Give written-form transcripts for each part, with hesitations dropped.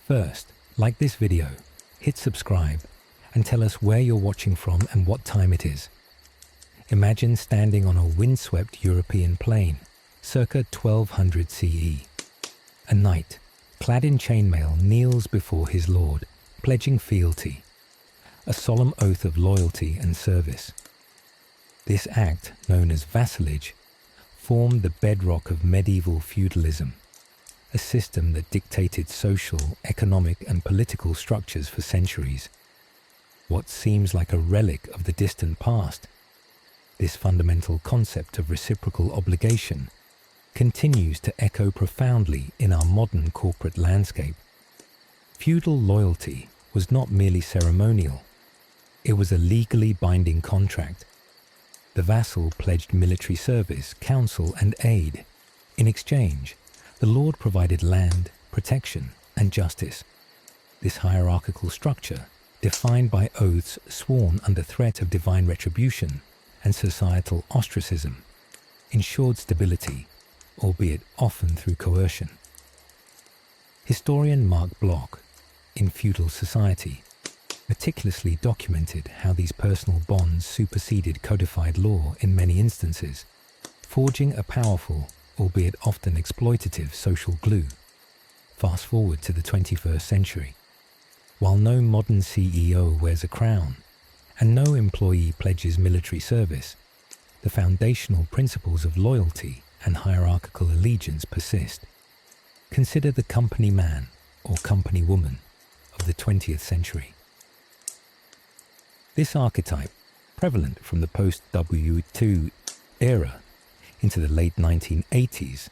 First, like this video, hit subscribe, and tell us where you're watching from and what time it is. Imagine standing on a windswept European plain, circa 1200 CE. A knight, clad in chainmail, kneels before his lord, pledging fealty, a solemn oath of loyalty and service. This act, known as vassalage, formed the bedrock of medieval feudalism, a system that dictated social, economic, and political structures for centuries. What seems like a relic of the distant past, this fundamental concept of reciprocal obligation continues to echo profoundly in our modern corporate landscape. Feudal loyalty was not merely ceremonial. It was a legally binding contract. The vassal pledged military service, counsel, and aid. In exchange, the lord provided land, protection, and justice. This hierarchical structure, defined by oaths sworn under threat of divine retribution and societal ostracism, ensured stability, albeit often through coercion. Historian Mark Bloch, in Feudal Society, meticulously documented how these personal bonds superseded codified law in many instances, forging a powerful, albeit often exploitative, social glue. Fast forward to the 21st century. While no modern CEO wears a crown, and no employee pledges military service, the foundational principles of loyalty and hierarchical allegiance persist. Consider the company man or company woman of the 20th century. This archetype, prevalent from the post-WW2 era into the late 1980s,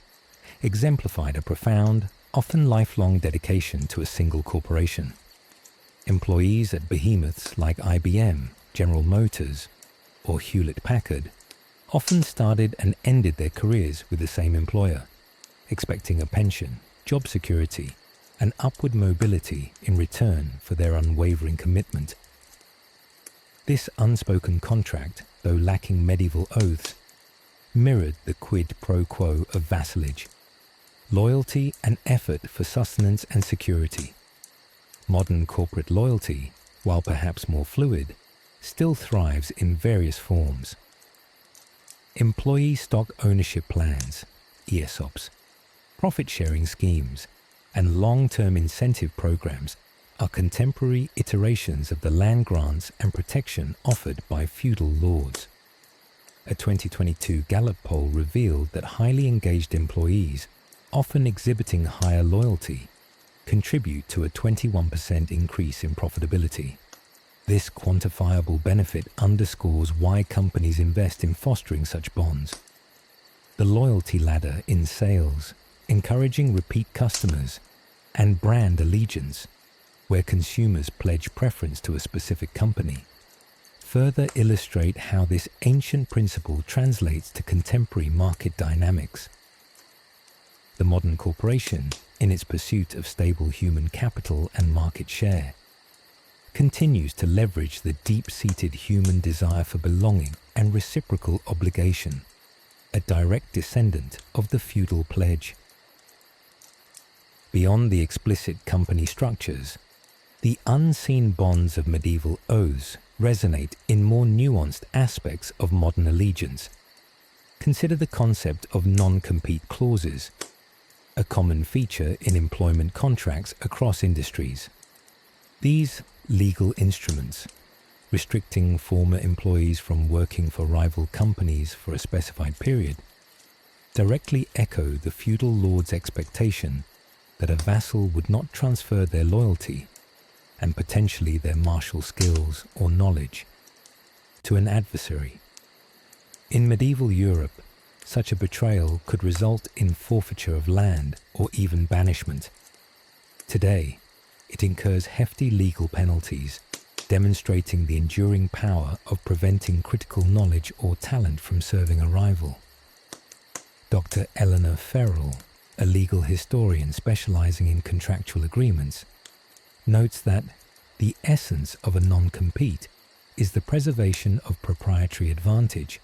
exemplified a profound, often lifelong dedication to a single corporation. Employees at behemoths like IBM, General Motors, or Hewlett-Packard often started and ended their careers with the same employer, expecting a pension, job security, and upward mobility in return for their unwavering commitment. This unspoken contract, though lacking medieval oaths, mirrored the quid pro quo of vassalage, loyalty and effort for sustenance and security. Modern corporate loyalty, while perhaps more fluid, still thrives in various forms. Employee stock ownership plans, ESOPs, profit-sharing schemes, and long-term incentive programs are contemporary iterations of the land grants and protection offered by feudal lords. A 2022 Gallup poll revealed that highly engaged employees, often exhibiting higher loyalty, contribute to a 21% increase in profitability. This quantifiable benefit underscores why companies invest in fostering such bonds. The loyalty ladder in sales, encouraging repeat customers, and brand allegiance, where consumers pledge preference to a specific company, further illustrate how this ancient principle translates to contemporary market dynamics. The modern corporation, in its pursuit of stable human capital and market share, continues to leverage the deep-seated human desire for belonging and reciprocal obligation, a direct descendant of the feudal pledge. Beyond the explicit company structures, the unseen bonds of medieval oaths resonate in more nuanced aspects of modern allegiance. Consider the concept of non-compete clauses, a common feature in employment contracts across industries. These legal instruments, restricting former employees from working for rival companies for a specified period, directly echo the feudal lord's expectation that a vassal would not transfer their loyalty and potentially their martial skills or knowledge to an adversary. In medieval Europe, such a betrayal could result in forfeiture of land or even banishment. Today, it incurs hefty legal penalties, demonstrating the enduring power of preventing critical knowledge or talent from serving a rival. Dr. Eleanor Ferrell, a legal historian specializing in contractual agreements, notes that the essence of a non-compete is the preservation of proprietary advantage,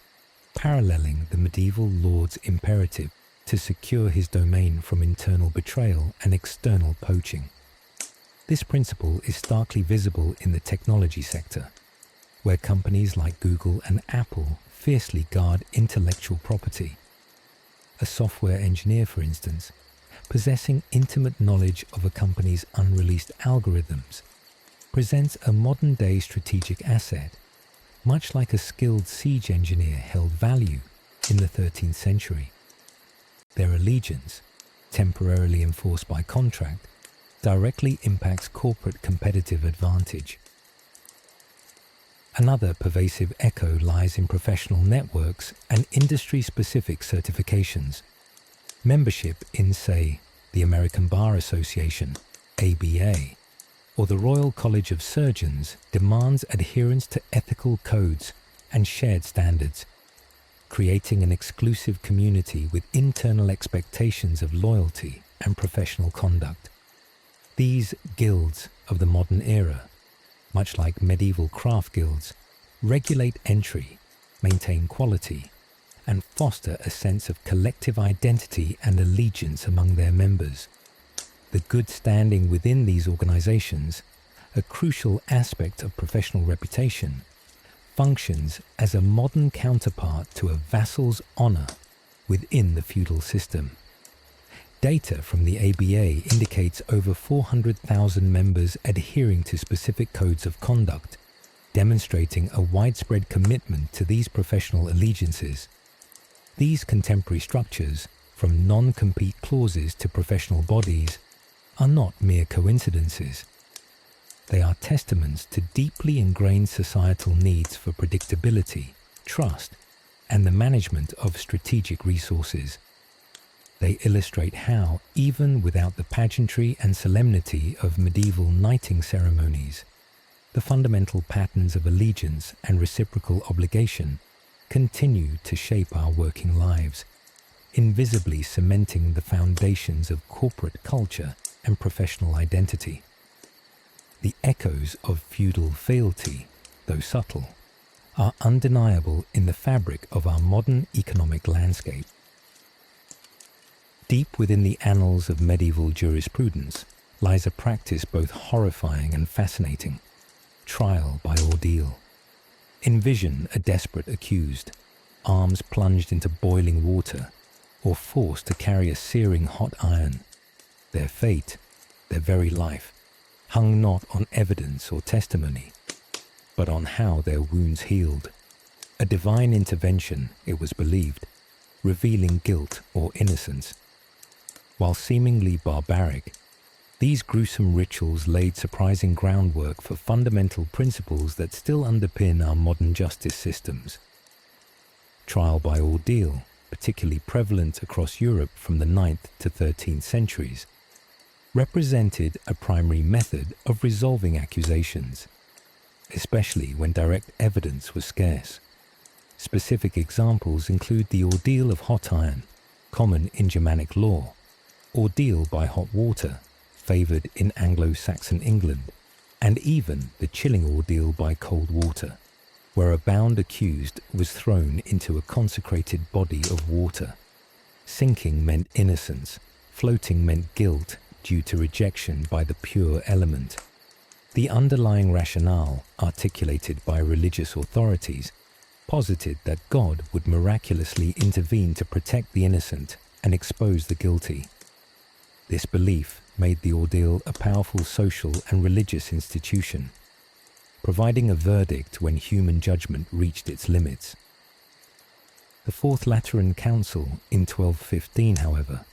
paralleling the medieval lord's imperative to secure his domain from internal betrayal and external poaching. This principle is starkly visible in the technology sector, where companies like Google and Apple fiercely guard intellectual property. A software engineer, for instance, possessing intimate knowledge of a company's unreleased algorithms, presents a modern-day strategic asset, much like a skilled siege engineer held value in the 13th century. Their allegiance, temporarily enforced by contract, directly impacts corporate competitive advantage. Another pervasive echo lies in professional networks and industry-specific certifications. Membership in, say, the American Bar Association, ABA, or the Royal College of Surgeons demands adherence to ethical codes and shared standards, creating an exclusive community with internal expectations of loyalty and professional conduct. These guilds of the modern era, much like medieval craft guilds, regulate entry, maintain quality, and foster a sense of collective identity and allegiance among their members. The good standing within these organizations, a crucial aspect of professional reputation, functions as a modern counterpart to a vassal's honor within the feudal system. Data from the ABA indicates over 400,000 members adhering to specific codes of conduct, demonstrating a widespread commitment to these professional allegiances. These contemporary structures, from non-compete clauses to professional bodies, are not mere coincidences. They are testaments to deeply ingrained societal needs for predictability, trust, and the management of strategic resources. They illustrate how, even without the pageantry and solemnity of medieval knighting ceremonies, the fundamental patterns of allegiance and reciprocal obligation continue to shape our working lives, invisibly cementing the foundations of corporate culture and professional identity. The echoes of feudal fealty, though subtle, are undeniable in the fabric of our modern economic landscape. Deep within the annals of medieval jurisprudence lies a practice both horrifying and fascinating: trial by ordeal. Envision a desperate accused, arms plunged into boiling water, or forced to carry a searing hot iron. Their fate, their very life, hung not on evidence or testimony, but on how their wounds healed. A divine intervention, it was believed, revealing guilt or innocence. While seemingly barbaric, these gruesome rituals laid surprising groundwork for fundamental principles that still underpin our modern justice systems. Trial by ordeal, particularly prevalent across Europe from the 9th to 13th centuries, represented a primary method of resolving accusations, especially when direct evidence was scarce. Specific examples include the ordeal of hot iron, common in Germanic law, ordeal by hot water, favoured in Anglo-Saxon England, and even the chilling ordeal by cold water, where a bound accused was thrown into a consecrated body of water. Sinking meant innocence, floating meant guilt due to rejection by the pure element. The underlying rationale, articulated by religious authorities, posited that God would miraculously intervene to protect the innocent and expose the guilty. This belief made the ordeal a powerful social and religious institution, providing a verdict when human judgment reached its limits. The Fourth Lateran Council in 1215, however,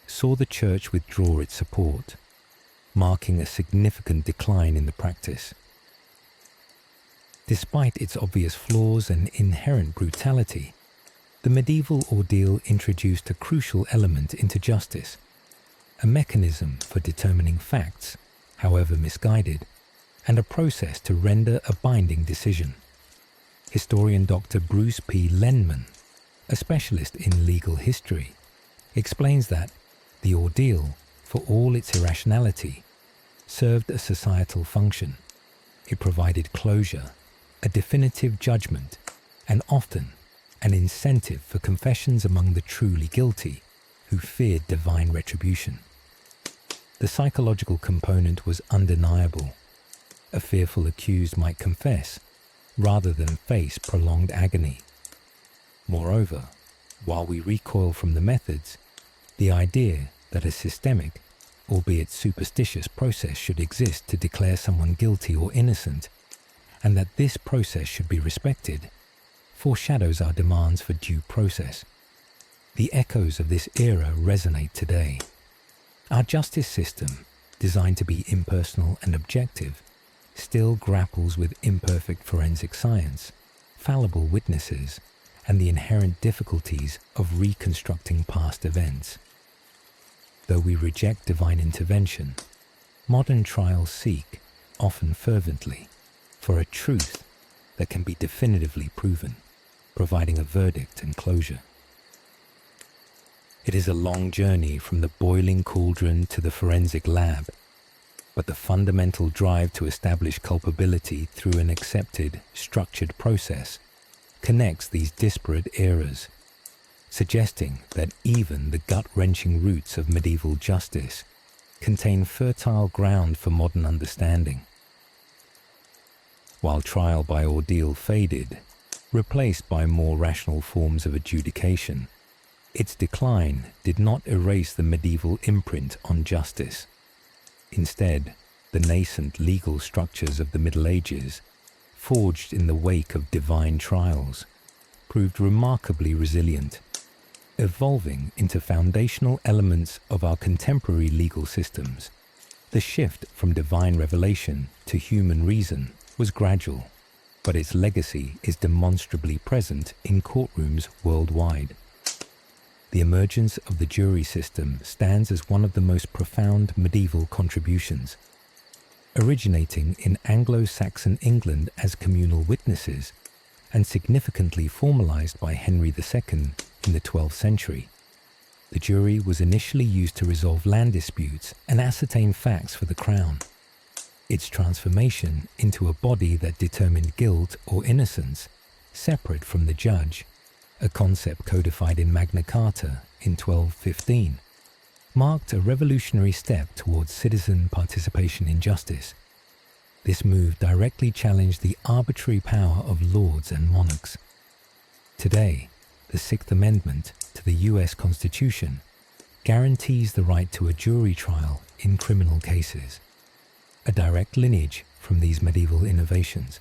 saw the Church withdraw its support, marking a significant decline in the practice. Despite its obvious flaws and inherent brutality, the medieval ordeal introduced a crucial element into justice: a mechanism for determining facts, however misguided, and a process to render a binding decision. Historian Dr. Bruce P. Lenman, a specialist in legal history, explains that the ordeal, for all its irrationality, served a societal function. It provided closure, a definitive judgment, and often an incentive for confessions among the truly guilty who feared divine retribution. The psychological component was undeniable. A fearful accused might confess, rather than face prolonged agony. Moreover, while we recoil from the methods, the idea that a systemic, albeit superstitious process should exist to declare someone guilty or innocent, and that this process should be respected, foreshadows our demands for due process. The echoes of this era resonate today. Our justice system, designed to be impersonal and objective, still grapples with imperfect forensic science, fallible witnesses, and the inherent difficulties of reconstructing past events. Though we reject divine intervention, modern trials seek, often fervently, for a truth that can be definitively proven, providing a verdict and closure. It is a long journey from the boiling cauldron to the forensic lab, but the fundamental drive to establish culpability through an accepted, structured process connects these disparate eras, suggesting that even the gut-wrenching roots of medieval justice contain fertile ground for modern understanding. While trial by ordeal faded, replaced by more rational forms of adjudication, its decline did not erase the medieval imprint on justice. Instead, the nascent legal structures of the Middle Ages, forged in the wake of divine trials, proved remarkably resilient, evolving into foundational elements of our contemporary legal systems. The shift from divine revelation to human reason was gradual, but its legacy is demonstrably present in courtrooms worldwide. The emergence of the jury system stands as one of the most profound medieval contributions. Originating in Anglo-Saxon England as communal witnesses and significantly formalized by Henry II in the 12th century, the jury was initially used to resolve land disputes and ascertain facts for the crown. Its transformation into a body that determined guilt or innocence, separate from the judge, a concept codified in Magna Carta in 1215, marked a revolutionary step towards citizen participation in justice. This move directly challenged the arbitrary power of lords and monarchs. Today, the Sixth Amendment to the US Constitution guarantees the right to a jury trial in criminal cases, a direct lineage from these medieval innovations.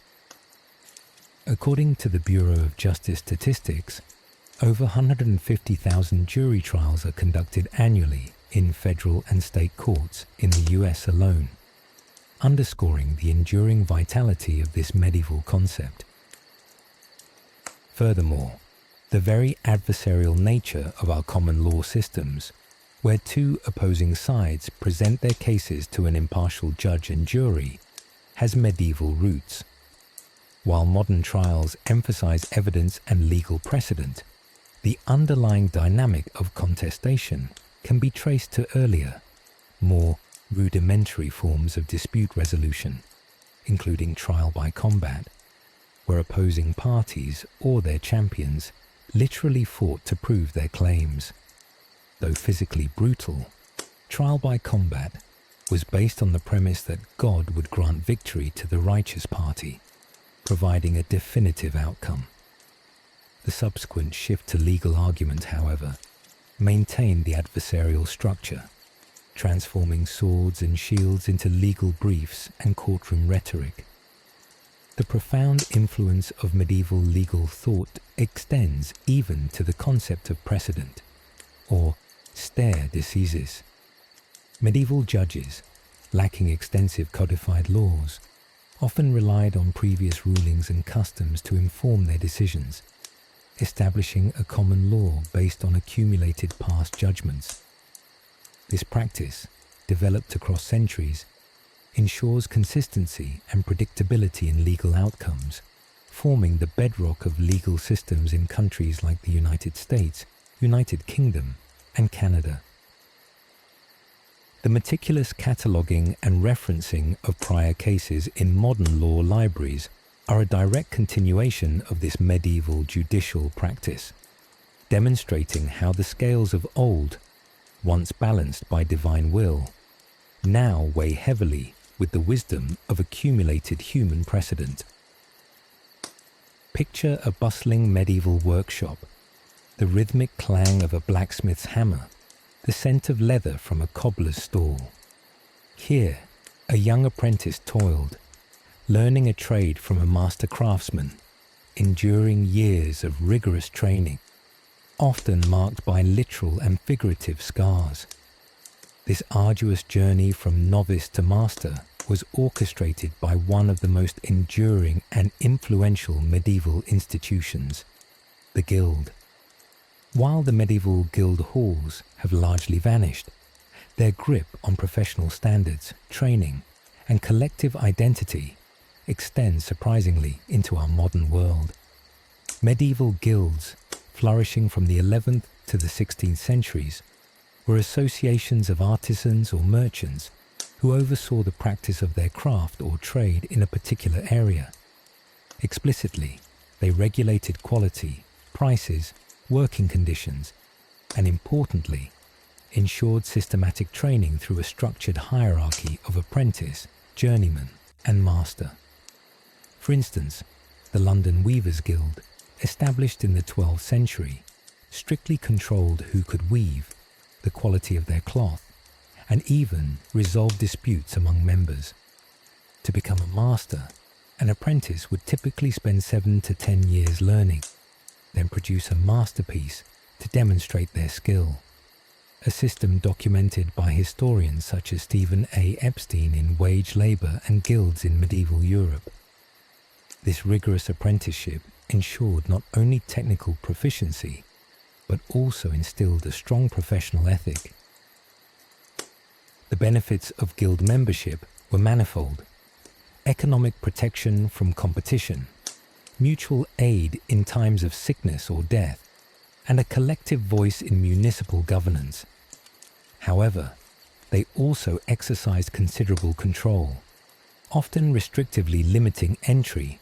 According to the Bureau of Justice Statistics, over 150,000 jury trials are conducted annually in federal and state courts in the US alone, underscoring the enduring vitality of this medieval concept. Furthermore, the very adversarial nature of our common law systems, where two opposing sides present their cases to an impartial judge and jury, has medieval roots. While modern trials emphasize evidence and legal precedent, the underlying dynamic of contestation can be traced to earlier, more rudimentary forms of dispute resolution, including trial by combat, where opposing parties or their champions literally fought to prove their claims. Though physically brutal, trial by combat was based on the premise that God would grant victory to the righteous party, providing a definitive outcome. The subsequent shift to legal argument, however, maintained the adversarial structure, transforming swords and shields into legal briefs and courtroom rhetoric. The profound influence of medieval legal thought extends even to the concept of precedent, or stare decisis. Medieval judges, lacking extensive codified laws, often relied on previous rulings and customs to inform their decisions, establishing a common law based on accumulated past judgments. This practice, developed across centuries, ensures consistency and predictability in legal outcomes, forming the bedrock of legal systems in countries like the United States, United Kingdom, and Canada. The meticulous cataloguing and referencing of prior cases in modern law libraries are a direct continuation of this medieval judicial practice, demonstrating how the scales of old, once balanced by divine will, now weigh heavily with the wisdom of accumulated human precedent. Picture a bustling medieval workshop, the rhythmic clang of a blacksmith's hammer, the scent of leather from a cobbler's stall. Here, a young apprentice toiled, learning a trade from a master craftsman, enduring years of rigorous training, often marked by literal and figurative scars. This arduous journey from novice to master was orchestrated by one of the most enduring and influential medieval institutions, the Guild. While the medieval guild halls have largely vanished, their grip on professional standards, training, and collective identity extends surprisingly into our modern world. Medieval guilds, flourishing from the 11th to the 16th centuries, were associations of artisans or merchants who oversaw the practice of their craft or trade in a particular area. Explicitly, they regulated quality, prices, working conditions, and importantly, ensured systematic training through a structured hierarchy of apprentice, journeyman, and master. For instance, the London Weavers' Guild, established in the 12th century, strictly controlled who could weave, the quality of their cloth, and even resolved disputes among members. To become a master, an apprentice would typically spend 7 to 10 years learning, then produce a masterpiece to demonstrate their skill. A system documented by historians such as Stephen A. Epstein in Wage Labour and Guilds in Medieval Europe. This rigorous apprenticeship ensured not only technical proficiency, but also instilled a strong professional ethic. The benefits of guild membership were manifold: economic protection from competition, mutual aid in times of sickness or death, and a collective voice in municipal governance. However, they also exercised considerable control, often restrictively limiting entry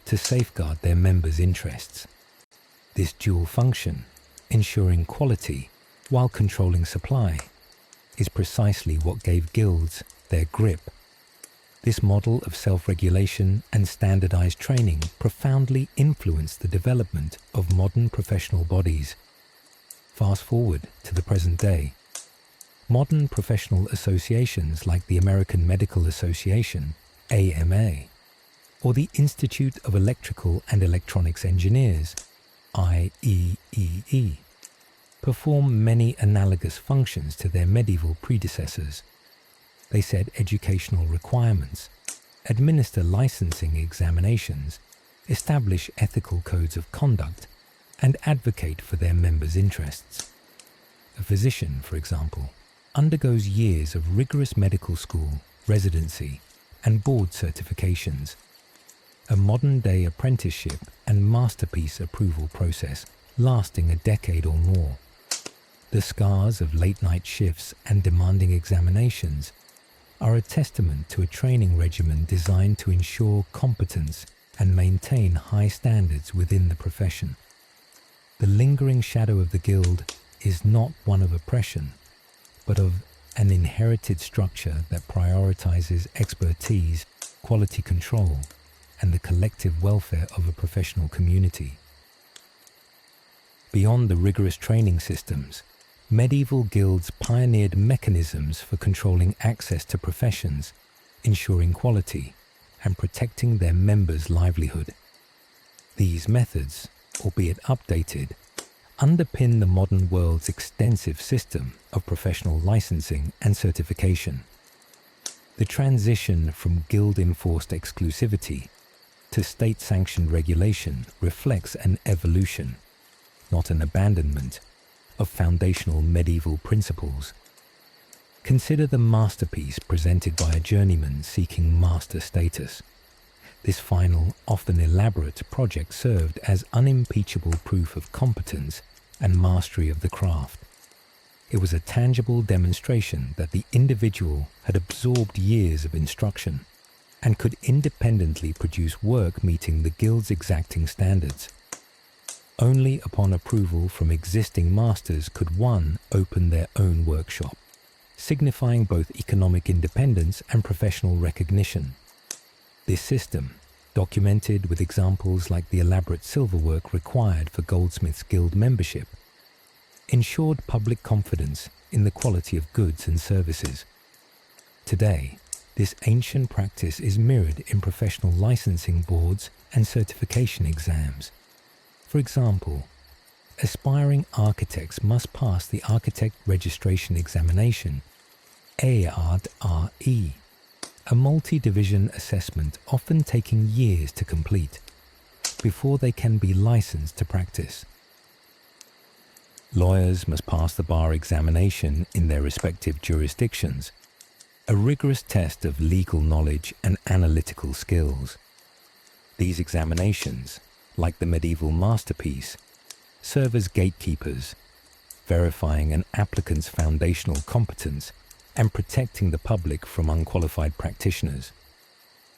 to safeguard their members' interests. This dual function, ensuring quality while controlling supply, is precisely what gave guilds their grip. This model of self-regulation and standardized training profoundly influenced the development of modern professional bodies. Fast forward to the present day. Modern professional associations like the American Medical Association, AMA, or the Institute of Electrical and Electronics Engineers, IEEE, perform many analogous functions to their medieval predecessors. They set educational requirements, administer licensing examinations, establish ethical codes of conduct, and advocate for their members' interests. A physician, for example, undergoes years of rigorous medical school, residency, and board certifications. A modern-day apprenticeship and masterpiece approval process lasting a decade or more. The scars of late-night shifts and demanding examinations are a testament to a training regimen designed to ensure competence and maintain high standards within the profession. The lingering shadow of the guild is not one of oppression, but of an inherited structure that prioritizes expertise, quality control, and the collective welfare of a professional community. Beyond the rigorous training systems, medieval guilds pioneered mechanisms for controlling access to professions, ensuring quality, and protecting their members' livelihood. These methods, albeit updated, underpin the modern world's extensive system of professional licensing and certification. The transition from guild-enforced exclusivity to state-sanctioned regulation reflects an evolution, not an abandonment, of foundational medieval principles. Consider the masterpiece presented by a journeyman seeking master status. This final, often elaborate project served as unimpeachable proof of competence and mastery of the craft. It was a tangible demonstration that the individual had absorbed years of instruction and could independently produce work meeting the guild's exacting standards. Only upon approval from existing masters could one open their own workshop. signifying both economic independence and professional recognition. This system, documented with examples like the elaborate silverwork required for Goldsmiths Guild membership, ensured public confidence in the quality of goods and services. Today, this ancient practice is mirrored in professional licensing boards and certification exams. For example, aspiring architects must pass the Architect Registration Examination, AARD-RE, a multi-division assessment often taking years to complete, before they can be licensed to practice. Lawyers must pass the bar examination in their respective jurisdictions, a rigorous test of legal knowledge and analytical skills. These examinations, like the medieval masterpiece, serve as gatekeepers, verifying an applicant's foundational competence and protecting the public from unqualified practitioners.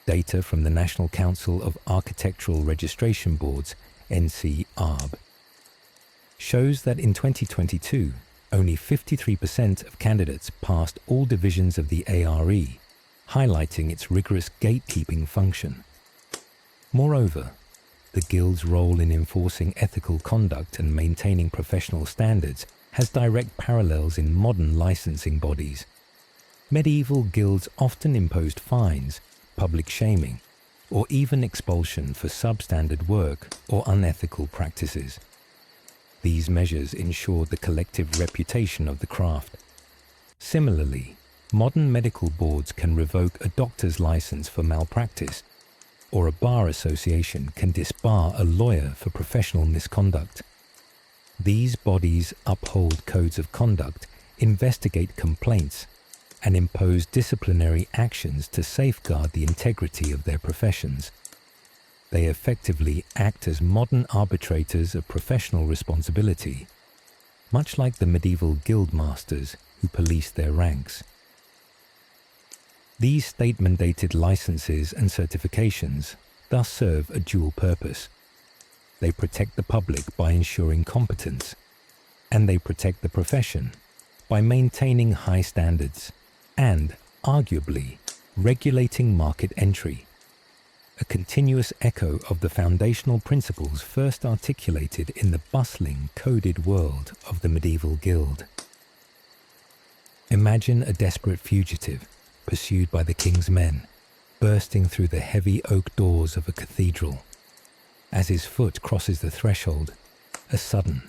Data from the National Council of Architectural Registration Boards, NCARB, shows that in 2022, only 53% of candidates passed all divisions of the ARE, highlighting its rigorous gatekeeping function. Moreover, the Guild's role in enforcing ethical conduct and maintaining professional standards has direct parallels in modern licensing bodies. Medieval guilds often imposed fines, public shaming, or even expulsion for substandard work or unethical practices. These measures ensured the collective reputation of the craft. Similarly, modern medical boards can revoke a doctor's license for malpractice, or a bar association can disbar a lawyer for professional misconduct. These bodies uphold codes of conduct, investigate complaints, and impose disciplinary actions to safeguard the integrity of their professions. They effectively act as modern arbitrators of professional responsibility, much like the medieval guild masters who policed their ranks. These state-mandated licenses and certifications thus serve a dual purpose. They protect the public by ensuring competence, and they protect the profession by maintaining high standards and, arguably, regulating market entry, a continuous echo of the foundational principles first articulated in the bustling, coded world of the medieval guild. Imagine a desperate fugitive pursued by the king's men, bursting through the heavy oak doors of a cathedral. As his foot crosses the threshold, a sudden,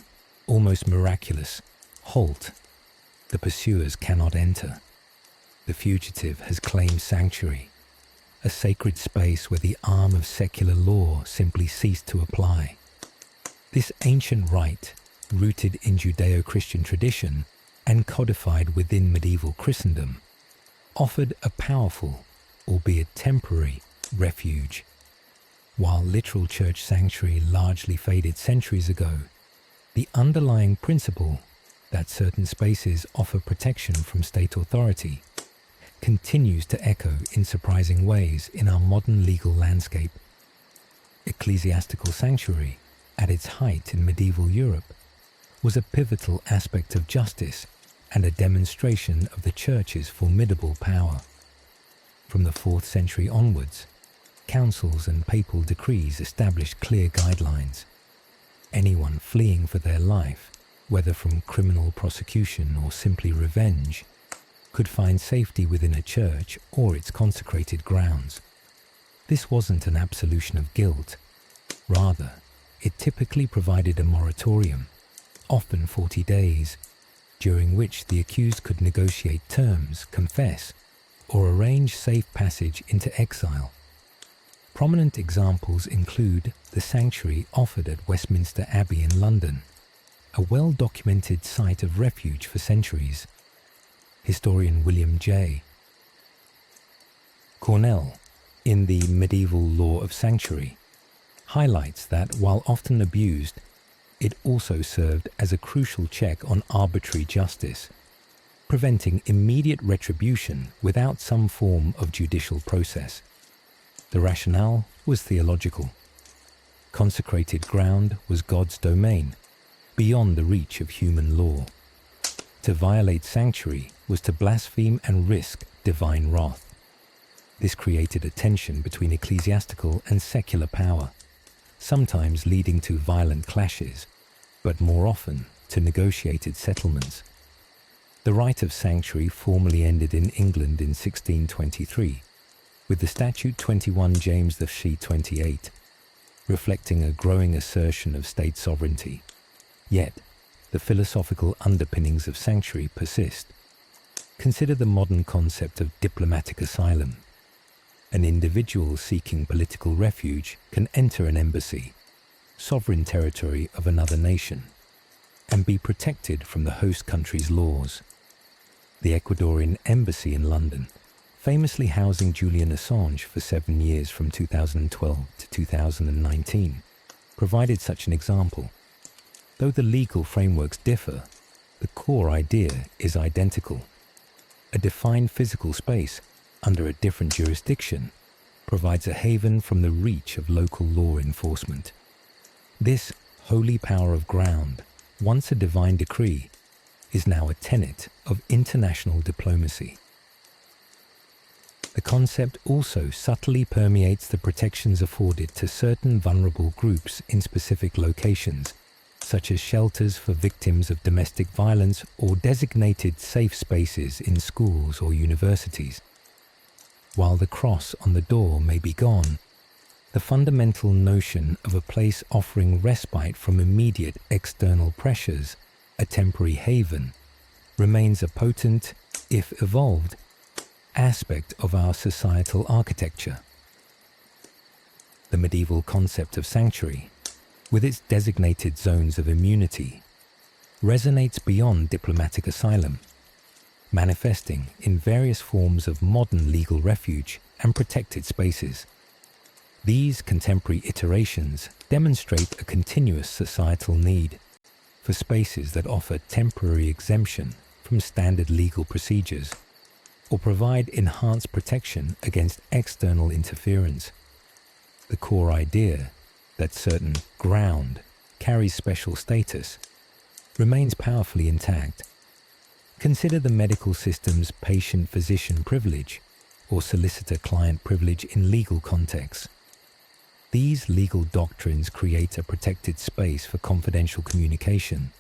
almost miraculous, halt. The pursuers cannot enter. The fugitive has claimed sanctuary, a sacred space where the arm of secular law simply ceased to apply. This ancient rite, rooted in Judeo-Christian tradition and codified within medieval Christendom, offered a powerful, albeit temporary, refuge. While literal church sanctuary largely faded centuries ago, the underlying principle that certain spaces offer protection from state authority continues to echo in surprising ways in our modern legal landscape. Ecclesiastical sanctuary, at its height in medieval Europe, was a pivotal aspect of justice and a demonstration of the Church's formidable power. From the 4th century onwards, councils and papal decrees established clear guidelines. Anyone fleeing for their life, whether from criminal prosecution or simply revenge, could find safety within a church or its consecrated grounds. This wasn't an absolution of guilt. Rather, it typically provided a moratorium, often 40 days, during which the accused could negotiate terms, confess, or arrange safe passage into exile. Prominent examples include the sanctuary offered at Westminster Abbey in London, a well-documented site of refuge for centuries. Historian William J. Cornell, in The Medieval Law of Sanctuary, highlights that while often abused, it also served as a crucial check on arbitrary justice, preventing immediate retribution without some form of judicial process. The rationale was theological. Consecrated ground was God's domain, beyond the reach of human law. To violate sanctuary was to blaspheme and risk divine wrath. This created a tension between ecclesiastical and secular power, sometimes leading to violent clashes, but more often to negotiated settlements. The right of sanctuary formally ended in England in 1623, with the Statute 21 James the Sheet 28, reflecting a growing assertion of state sovereignty. Yet, the philosophical underpinnings of sanctuary persist. Consider the modern concept of diplomatic asylum. An individual seeking political refuge can enter an embassy, sovereign territory of another nation, and be protected from the host country's laws. The Ecuadorian embassy in London, famously housing Julian Assange for 7 years from 2012 to 2019, provided such an example. Though the legal frameworks differ, the core idea is identical. A defined physical space under a different jurisdiction provides a haven from the reach of local law enforcement. This holy power of ground, once a divine decree, is now a tenet of international diplomacy. The concept also subtly permeates the protections afforded to certain vulnerable groups in specific locations, such as shelters for victims of domestic violence or designated safe spaces in schools or universities. While the cross on the door may be gone, the fundamental notion of a place offering respite from immediate external pressures, a temporary haven, remains a potent, if evolved, aspect of our societal architecture. The medieval concept of sanctuary, with its designated zones of immunity, resonates beyond diplomatic asylum, manifesting in various forms of modern legal refuge and protected spaces. These contemporary iterations demonstrate a continuous societal need for spaces that offer temporary exemption from standard legal procedures or provide enhanced protection against external interference. The core idea that certain ground carries special status remains powerfully intact. Consider the medical system's patient-physician privilege or solicitor-client privilege in legal contexts. These legal doctrines create a protected space for confidential communication,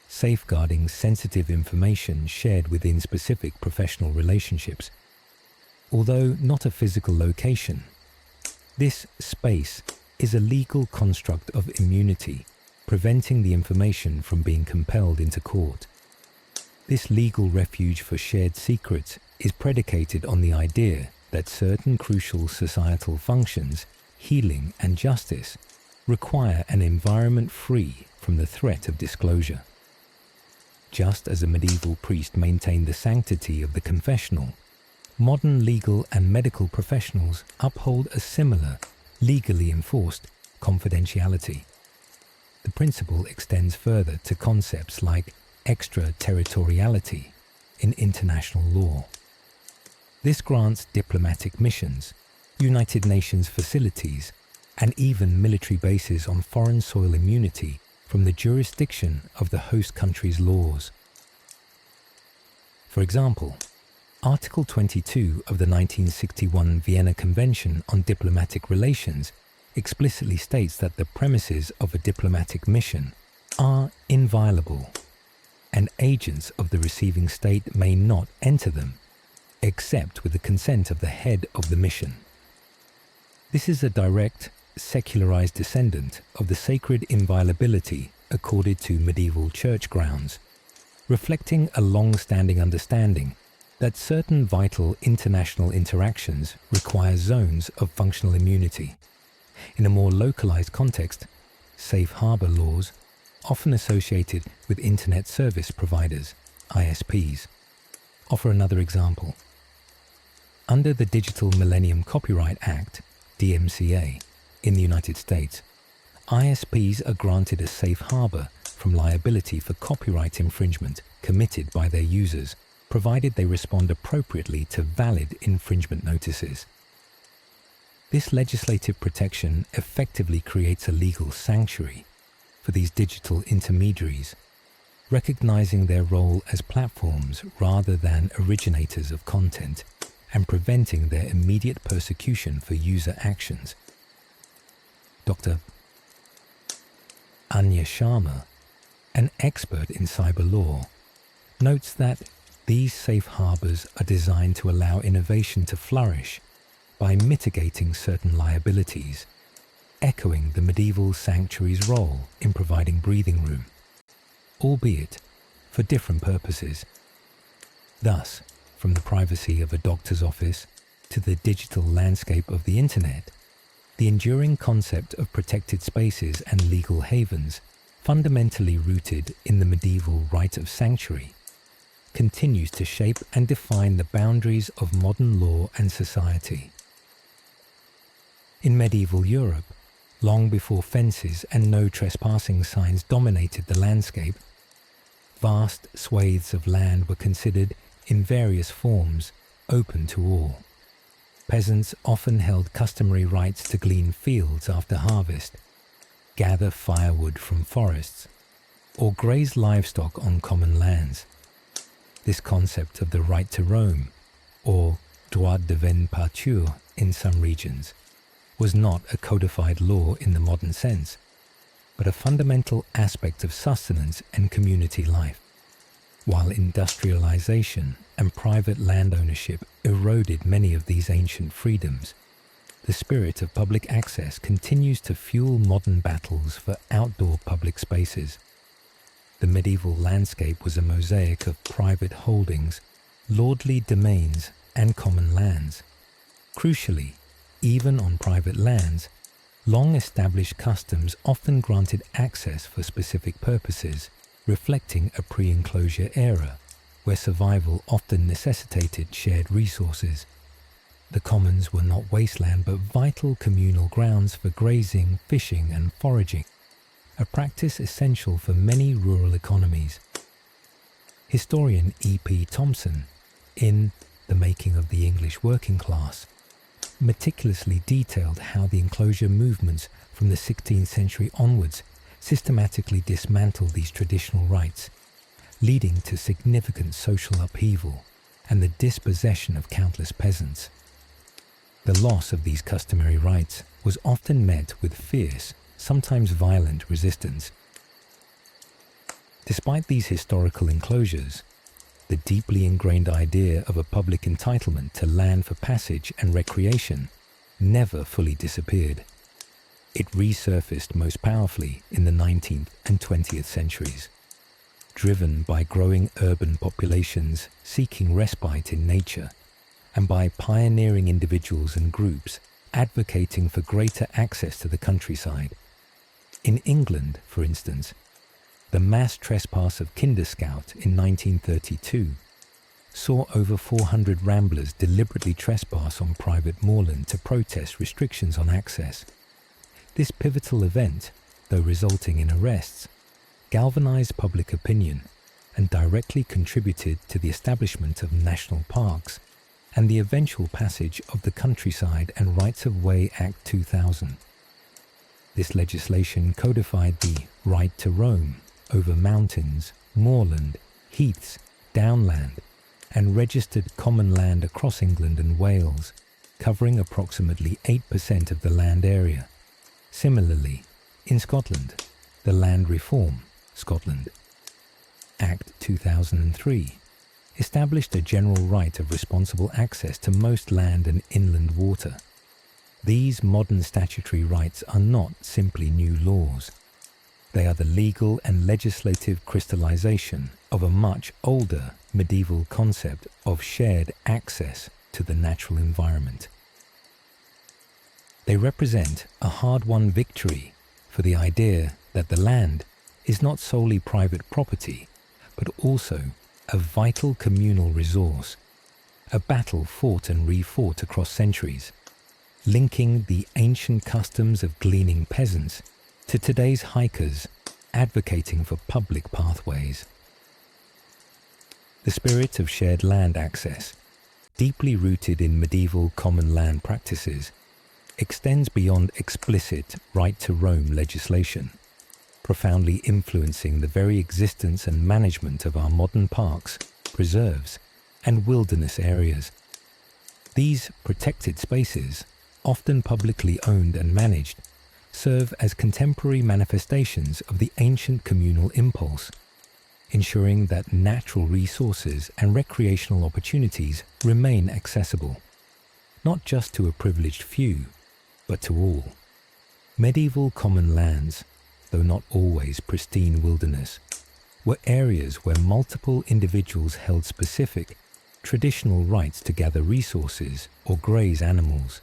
safeguarding sensitive information shared within specific professional relationships. Although not a physical location, this space is a legal construct of immunity, preventing the information from being compelled into court. This legal refuge for shared secrets is predicated on the idea that certain crucial societal functions, healing and justice, require an environment free from the threat of disclosure. Just as a medieval priest maintained the sanctity of the confessional, modern legal and medical professionals uphold a similar, legally enforced confidentiality. The principle extends further to concepts like extraterritoriality in international law. This grants diplomatic missions, United Nations facilities, and even military bases on foreign soil immunity from the jurisdiction of the host country's laws. For example, Article 22 of the 1961 Vienna Convention on Diplomatic Relations explicitly states that the premises of a diplomatic mission are inviolable, and agents of the receiving state may not enter them, except with the consent of the head of the mission. This is a direct, secularized descendant of the sacred inviolability accorded to medieval church grounds, reflecting a long-standing understanding that certain vital international interactions require zones of functional immunity. In a more localized context, safe harbor laws, often associated with Internet Service Providers, ISPs, offer another example. Under the Digital Millennium Copyright Act, DMCA, in the United States, ISPs are granted a safe harbor from liability for copyright infringement committed by their users, provided they respond appropriately to valid infringement notices. This legislative protection effectively creates a legal sanctuary for these digital intermediaries, recognizing their role as platforms rather than originators of content and preventing their immediate persecution for user actions. Dr. Anya Sharma, an expert in cyber law, notes that these safe harbors are designed to allow innovation to flourish by mitigating certain liabilities, echoing the medieval sanctuary's role in providing breathing room, albeit for different purposes. Thus, from the privacy of a doctor's office to the digital landscape of the internet, the enduring concept of protected spaces and legal havens, fundamentally rooted in the medieval right of sanctuary, continues to shape and define the boundaries of modern law and society. In medieval Europe, long before fences and no trespassing signs dominated the landscape, vast swathes of land were considered, in various forms, open to all. Peasants often held customary rights to glean fields after harvest, gather firewood from forests, or graze livestock on common lands. This concept of the right to roam, or droit de veine pâture in some regions, was not a codified law in the modern sense, but a fundamental aspect of sustenance and community life. While industrialization and private land ownership eroded many of these ancient freedoms, the spirit of public access continues to fuel modern battles for outdoor public spaces. The medieval landscape was a mosaic of private holdings, lordly domains, and common lands. Crucially, even on private lands, long-established customs often granted access for specific purposes, reflecting a pre-enclosure era where survival often necessitated shared resources. The commons were not wasteland but vital communal grounds for grazing, fishing, and foraging, a practice essential for many rural economies. Historian E.P. Thompson, in The Making of the English Working Class, meticulously detailed how the enclosure movements from the 16th century onwards systematically dismantled these traditional rights, leading to significant social upheaval and the dispossession of countless peasants. The loss of these customary rights was often met with fierce, sometimes violent resistance. Despite these historical enclosures, the deeply ingrained idea of a public entitlement to land for passage and recreation never fully disappeared. It resurfaced most powerfully in the 19th and 20th centuries, driven by growing urban populations seeking respite in nature, and by pioneering individuals and groups advocating for greater access to the countryside. In England, for instance, the mass trespass of Kinderscout in 1932 saw over 400 ramblers deliberately trespass on private moorland to protest restrictions on access. This pivotal event, though resulting in arrests, galvanized public opinion and directly contributed to the establishment of national parks and the eventual passage of the Countryside and Rights of Way Act 2000. This legislation codified the right to roam over mountains, moorland, heaths, downland, and registered common land across England and Wales, covering approximately 8% of the land area. Similarly, in Scotland, the Land Reform Scotland Act 2003 established a general right of responsible access to most land and inland water. These modern statutory rights are not simply new laws. They are the legal and legislative crystallization of a much older medieval concept of shared access to the natural environment. They represent a hard-won victory for the idea that the land is not solely private property, but also a vital communal resource, a battle fought and re-fought across centuries, linking the ancient customs of gleaning peasants to today's hikers advocating for public pathways. The spirit of shared land access, deeply rooted in medieval common land practices, extends beyond explicit right to roam legislation. profoundly influencing the very existence and management of our modern parks, preserves, and wilderness areas. These protected spaces, often publicly owned and managed, serve as contemporary manifestations of the ancient communal impulse, ensuring that natural resources and recreational opportunities remain accessible, not just to a privileged few, but to all. Medieval common lands, though not always pristine wilderness, were areas where multiple individuals held specific, traditional rights to gather resources or graze animals.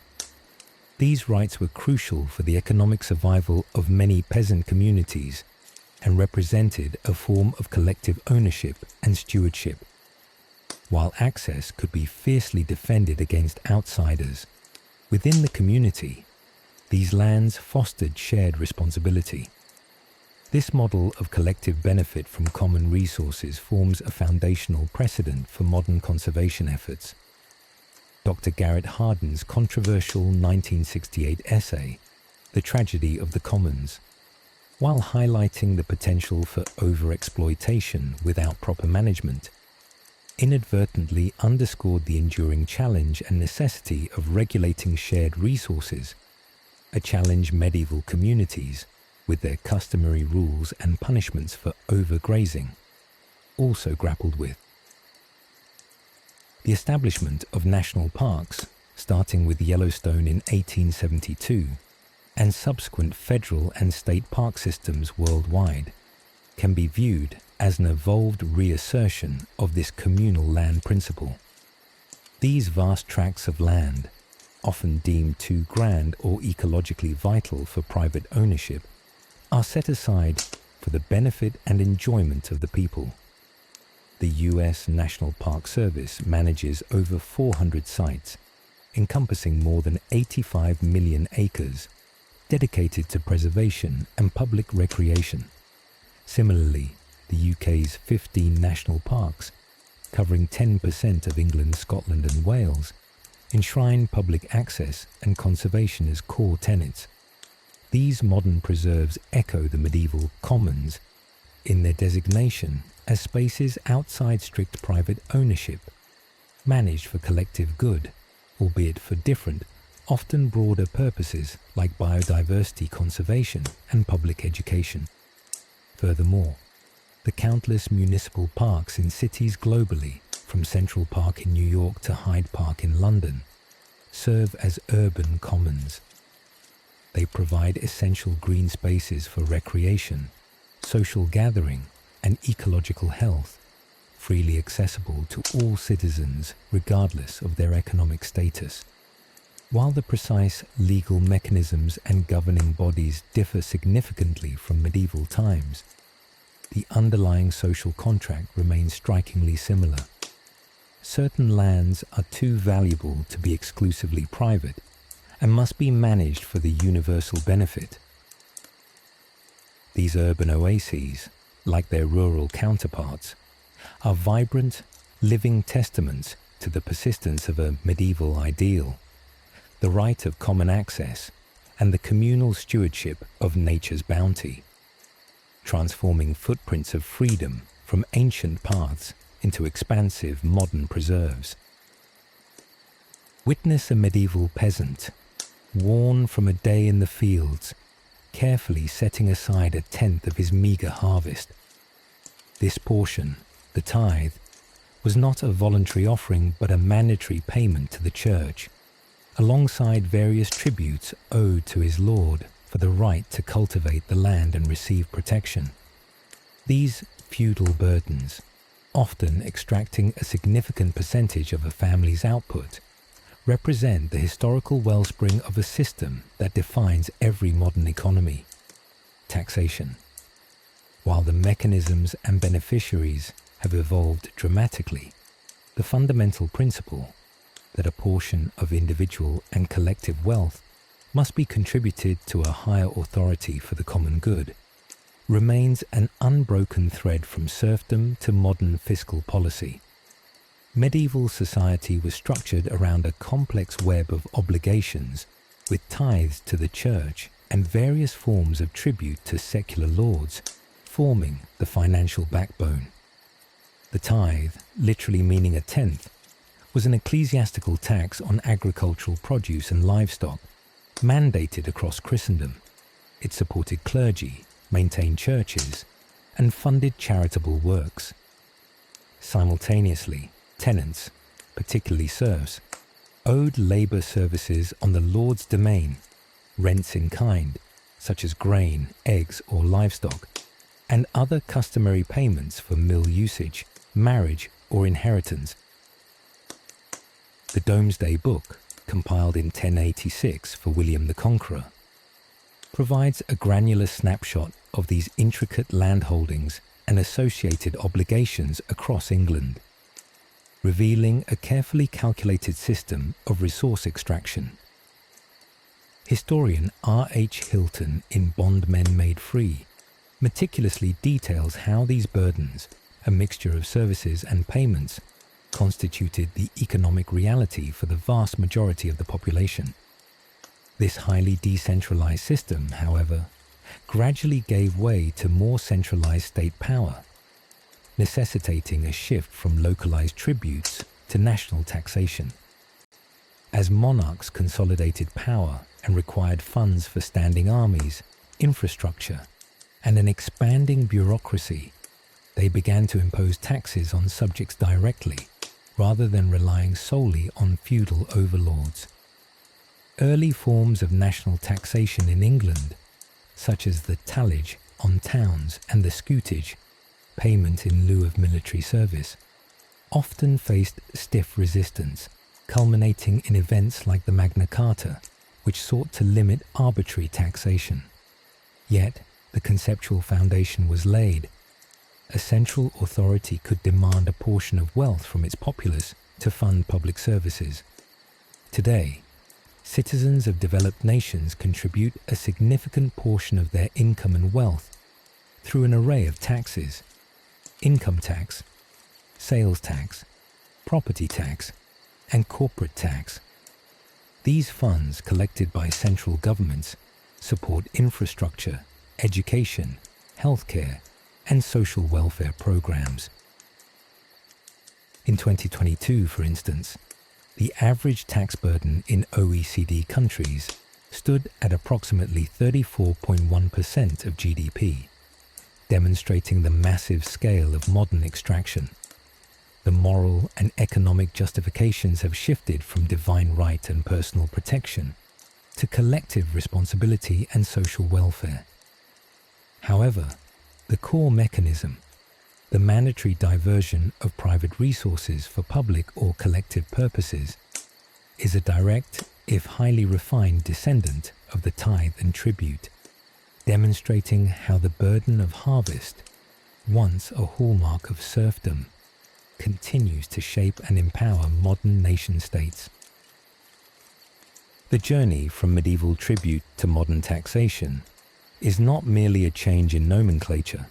These rights were crucial for the economic survival of many peasant communities and represented a form of collective ownership and stewardship. While access could be fiercely defended against outsiders, within the community, these lands fostered shared responsibility. This model of collective benefit from common resources forms a foundational precedent for modern conservation efforts. Dr. Garrett Hardin's controversial 1968 essay, The Tragedy of the Commons, while highlighting the potential for overexploitation without proper management, inadvertently underscored the enduring challenge and necessity of regulating shared resources, a challenge medieval communities, with their customary rules and punishments for overgrazing, also grappled with. The establishment of national parks, starting with Yellowstone in 1872, and subsequent federal and state park systems worldwide, can be viewed as an evolved reassertion of this communal land principle. These vast tracts of land, often deemed too grand or ecologically vital for private ownership, are set aside for the benefit and enjoyment of the people. The U.S. National Park Service manages over 400 sites, encompassing more than 85 million acres, dedicated to preservation and public recreation. Similarly, the UK's 15 national parks, covering 10% of England, Scotland and Wales, enshrine public access and conservation as core tenets. These modern preserves echo the medieval commons in their designation as spaces outside strict private ownership, managed for collective good, albeit for different, often broader purposes like biodiversity conservation and public education. Furthermore, the countless municipal parks in cities globally, from Central Park in New York to Hyde Park in London, serve as urban commons. They provide essential green spaces for recreation, social gathering, and ecological health, freely accessible to all citizens regardless of their economic status. While the precise legal mechanisms and governing bodies differ significantly from medieval times, the underlying social contract remains strikingly similar. Certain lands are too valuable to be exclusively private and must be managed for the universal benefit. These urban oases, like their rural counterparts, are vibrant, living testaments to the persistence of a medieval ideal, the right of common access, and the communal stewardship of nature's bounty, transforming footprints of freedom from ancient paths into expansive modern preserves. Witness a medieval peasant, worn from a day in the fields, carefully setting aside a tenth of his meagre harvest. This portion, the tithe, was not a voluntary offering but a mandatory payment to the church, alongside various tributes owed to his lord for the right to cultivate the land and receive protection. These feudal burdens, often extracting a significant percentage of a family's output, represent the historical wellspring of a system that defines every modern economy: taxation. While the mechanisms and beneficiaries have evolved dramatically, the fundamental principle that a portion of individual and collective wealth must be contributed to a higher authority for the common good remains an unbroken thread from serfdom to modern fiscal policy. Medieval society was structured around a complex web of obligations, with tithes to the church and various forms of tribute to secular lords, forming the financial backbone. The tithe, literally meaning a tenth, was an ecclesiastical tax on agricultural produce and livestock, mandated across Christendom. It supported clergy, maintained churches, and funded charitable works. Simultaneously, tenants, particularly serfs, owed labour services on the Lord's domain, rents in kind, such as grain, eggs or livestock, and other customary payments for mill usage, marriage or inheritance. The Domesday Book, compiled in 1086 for William the Conqueror, provides a granular snapshot of these intricate landholdings and associated obligations across England, revealing a carefully calculated system of resource extraction. Historian R.H. Hilton in Bondmen Made Free meticulously details how these burdens, a mixture of services and payments, constituted the economic reality for the vast majority of the population. This highly decentralized system, however, gradually gave way to more centralized state power, necessitating a shift from localized tributes to national taxation. As monarchs consolidated power and required funds for standing armies, infrastructure, and an expanding bureaucracy, they began to impose taxes on subjects directly, rather than relying solely on feudal overlords. Early forms of national taxation in England, such as the tallage on towns and the scutage, payment in lieu of military service, often faced stiff resistance, culminating in events like the Magna Carta, which sought to limit arbitrary taxation. Yet, the conceptual foundation was laid. A central authority could demand a portion of wealth from its populace to fund public services. Today, citizens of developed nations contribute a significant portion of their income and wealth through an array of taxes: income tax, sales tax, property tax, and corporate tax. These funds, collected by central governments, support infrastructure, education, healthcare, and social welfare programs. In 2022, for instance, the average tax burden in OECD countries stood at approximately 34.1% of GDP, demonstrating the massive scale of modern extraction. The moral and economic justifications have shifted from divine right and personal protection to collective responsibility and social welfare. However, the core mechanism, the mandatory diversion of private resources for public or collective purposes, is a direct, if highly refined, descendant of the tithe and tribute, demonstrating how the burden of harvest, once a hallmark of serfdom, continues to shape and empower modern nation-states. The journey from medieval tribute to modern taxation is not merely a change in nomenclature.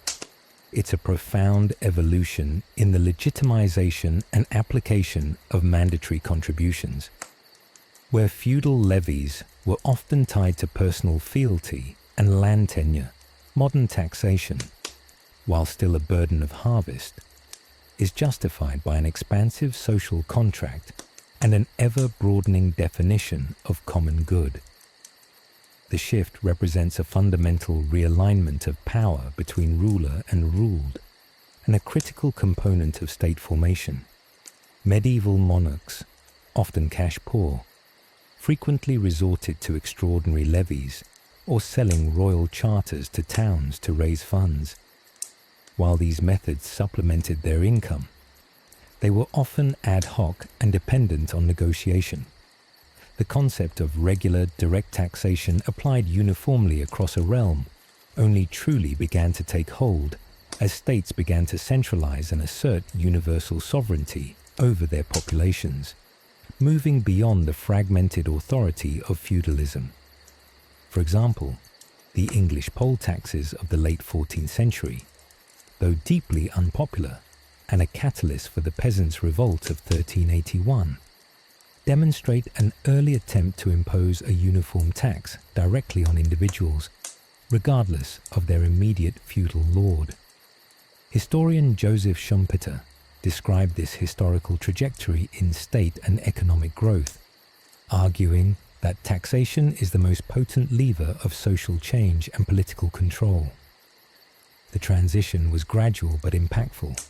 It's a profound evolution in the legitimization and application of mandatory contributions. Where feudal levies were often tied to personal fealty and land tenure, modern taxation, while still a burden of harvest, is justified by an expansive social contract and an ever-broadening definition of common good. The shift represents a fundamental realignment of power between ruler and ruled, and a critical component of state formation. Medieval monarchs, often cash poor, frequently resorted to extraordinary levies or selling royal charters to towns to raise funds. While these methods supplemented their income, they were often ad hoc and dependent on negotiation. The concept of regular direct taxation applied uniformly across a realm only truly began to take hold as states began to centralize and assert universal sovereignty over their populations, moving beyond the fragmented authority of feudalism. For example, the English poll taxes of the late 14th century, though deeply unpopular and a catalyst for the peasants' revolt of 1381, demonstrate an early attempt to impose a uniform tax directly on individuals, regardless of their immediate feudal lord. Historian Joseph Schumpeter described this historical trajectory in state and economic growth, arguing that taxation is the most potent lever of social change and political control. The transition was gradual but impactful.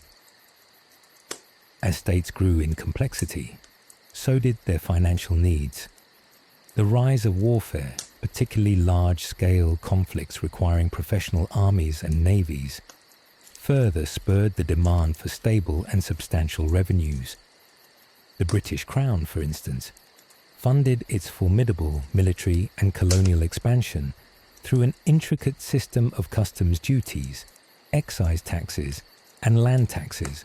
As states grew in complexity, so did their financial needs. The rise of warfare, particularly large-scale conflicts requiring professional armies and navies, further spurred the demand for stable and substantial revenues. The British Crown, for instance, funded its formidable military and colonial expansion through an intricate system of customs duties, excise taxes, and land taxes,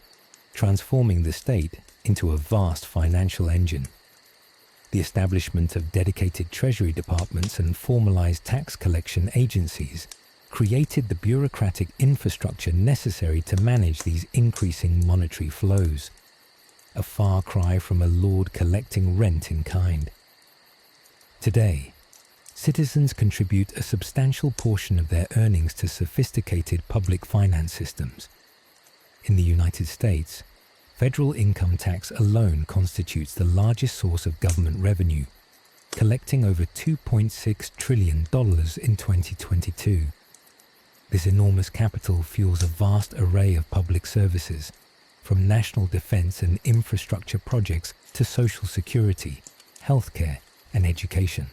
transforming the state into a vast financial engine. The establishment of dedicated treasury departments and formalized tax collection agencies created the bureaucratic infrastructure necessary to manage these increasing monetary flows, a far cry from a lord collecting rent in kind. Today, citizens contribute a substantial portion of their earnings to sophisticated public finance systems. In the United States, federal income tax alone constitutes the largest source of government revenue, collecting over $2.6 trillion in 2022. This enormous capital fuels a vast array of public services, from national defense and infrastructure projects to social security, healthcare, and education.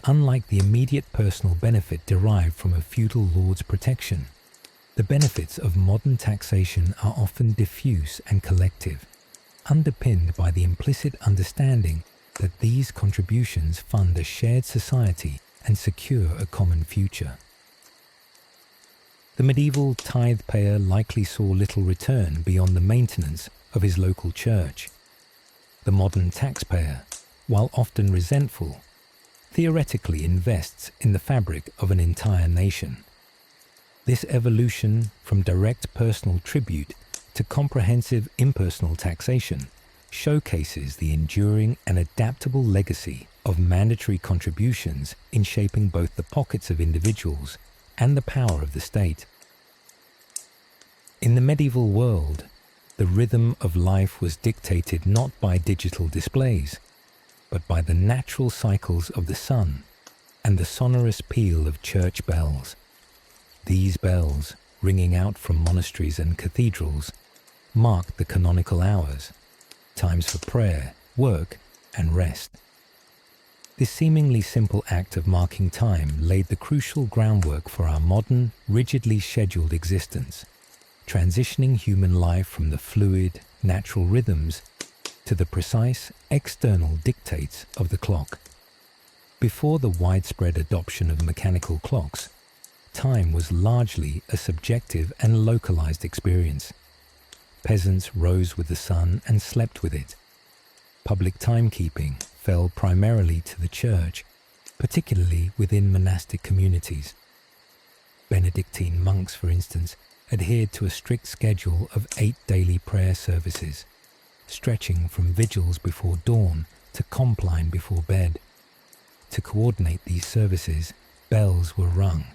Unlike the immediate personal benefit derived from a feudal lord's protection, the benefits of modern taxation are often diffuse and collective, underpinned by the implicit understanding that these contributions fund a shared society and secure a common future. The medieval tithe payer likely saw little return beyond the maintenance of his local church. The modern taxpayer, while often resentful, theoretically invests in the fabric of an entire nation. This evolution from direct personal tribute to comprehensive impersonal taxation showcases the enduring and adaptable legacy of mandatory contributions in shaping both the pockets of individuals and the power of the state. In the medieval world, the rhythm of life was dictated not by digital displays, but by the natural cycles of the sun and the sonorous peal of church bells. These bells, ringing out from monasteries and cathedrals, marked the canonical hours, times for prayer, work, and rest. This seemingly simple act of marking time laid the crucial groundwork for our modern, rigidly scheduled existence, transitioning human life from the fluid, natural rhythms to the precise, external dictates of the clock. Before the widespread adoption of mechanical clocks, time was largely a subjective and localized experience. Peasants rose with the sun and slept with it. Public timekeeping fell primarily to the church, particularly within monastic communities. Benedictine monks, for instance, adhered to a strict schedule of 8 daily prayer services, stretching from vigils before dawn to compline before bed. To coordinate these services, bells were rung,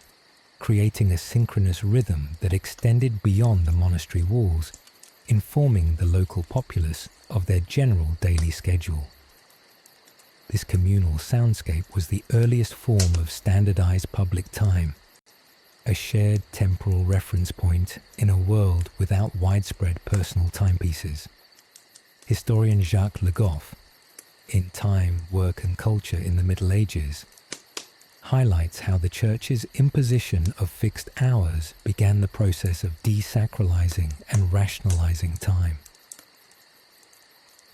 creating a synchronous rhythm that extended beyond the monastery walls, informing the local populace of their general daily schedule. This communal soundscape was the earliest form of standardized public time, a shared temporal reference point in a world without widespread personal timepieces. Historian Jacques Le Goff, in Time, Work and Culture in the Middle Ages, highlights how the Church's imposition of fixed hours began the process of desacralizing and rationalizing time.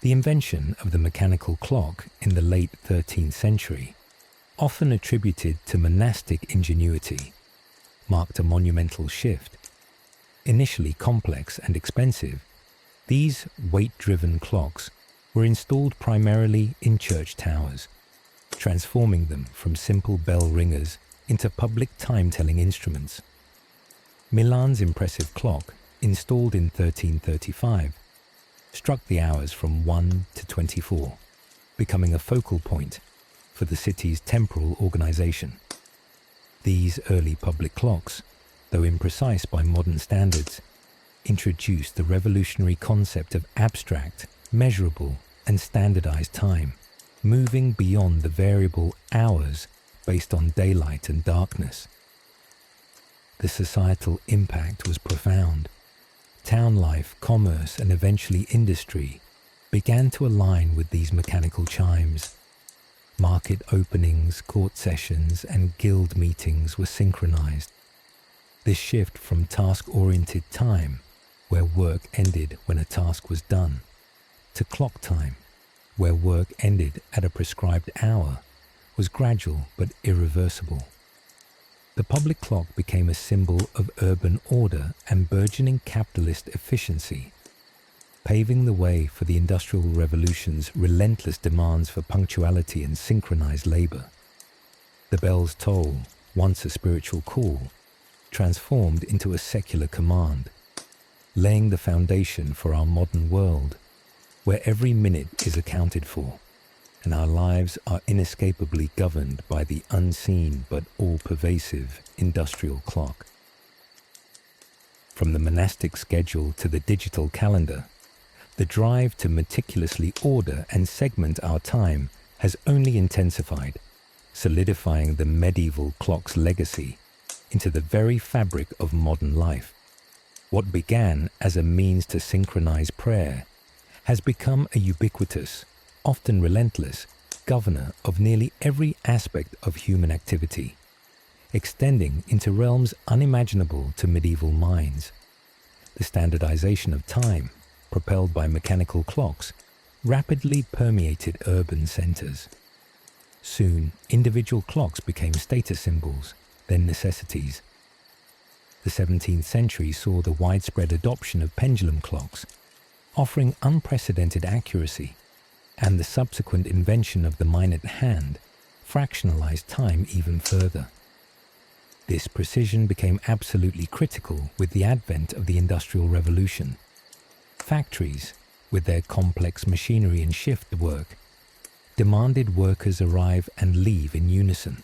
The invention of the mechanical clock in the late 13th century, often attributed to monastic ingenuity, marked a monumental shift. Initially complex and expensive, these weight-driven clocks were installed primarily in church towers, transforming them from simple bell ringers into public time-telling instruments. Milan's impressive clock, installed in 1335, struck the hours from 1 to 24, becoming a focal point for the city's temporal organization. These early public clocks, though imprecise by modern standards, introduced the revolutionary concept of abstract, measurable, and standardized time, moving beyond the variable hours based on daylight and darkness. The societal impact was profound. Town life, commerce, and eventually industry began to align with these mechanical chimes. Market openings, court sessions, and guild meetings were synchronized. This shift from task-oriented time, where work ended when a task was done, to clock time, where work ended at a prescribed hour, was gradual but irreversible. The public clock became a symbol of urban order and burgeoning capitalist efficiency, paving the way for the Industrial Revolution's relentless demands for punctuality and synchronized labor. The bell's toll, once a spiritual call, transformed into a secular command, laying the foundation for our modern world, where every minute is accounted for, and our lives are inescapably governed by the unseen but all-pervasive industrial clock. From the monastic schedule to the digital calendar, the drive to meticulously order and segment our time has only intensified, solidifying the medieval clock's legacy into the very fabric of modern life. What began as a means to synchronize prayer has become a ubiquitous, often relentless, governor of nearly every aspect of human activity, extending into realms unimaginable to medieval minds. The standardization of time, propelled by mechanical clocks, rapidly permeated urban centers. Soon, individual clocks became status symbols, then necessities. The 17th century saw the widespread adoption of pendulum clocks, offering unprecedented accuracy, and the subsequent invention of the minute hand fractionalized time even further. This precision became absolutely critical with the advent of the Industrial Revolution. Factories, with their complex machinery and shift work, demanded workers arrive and leave in unison,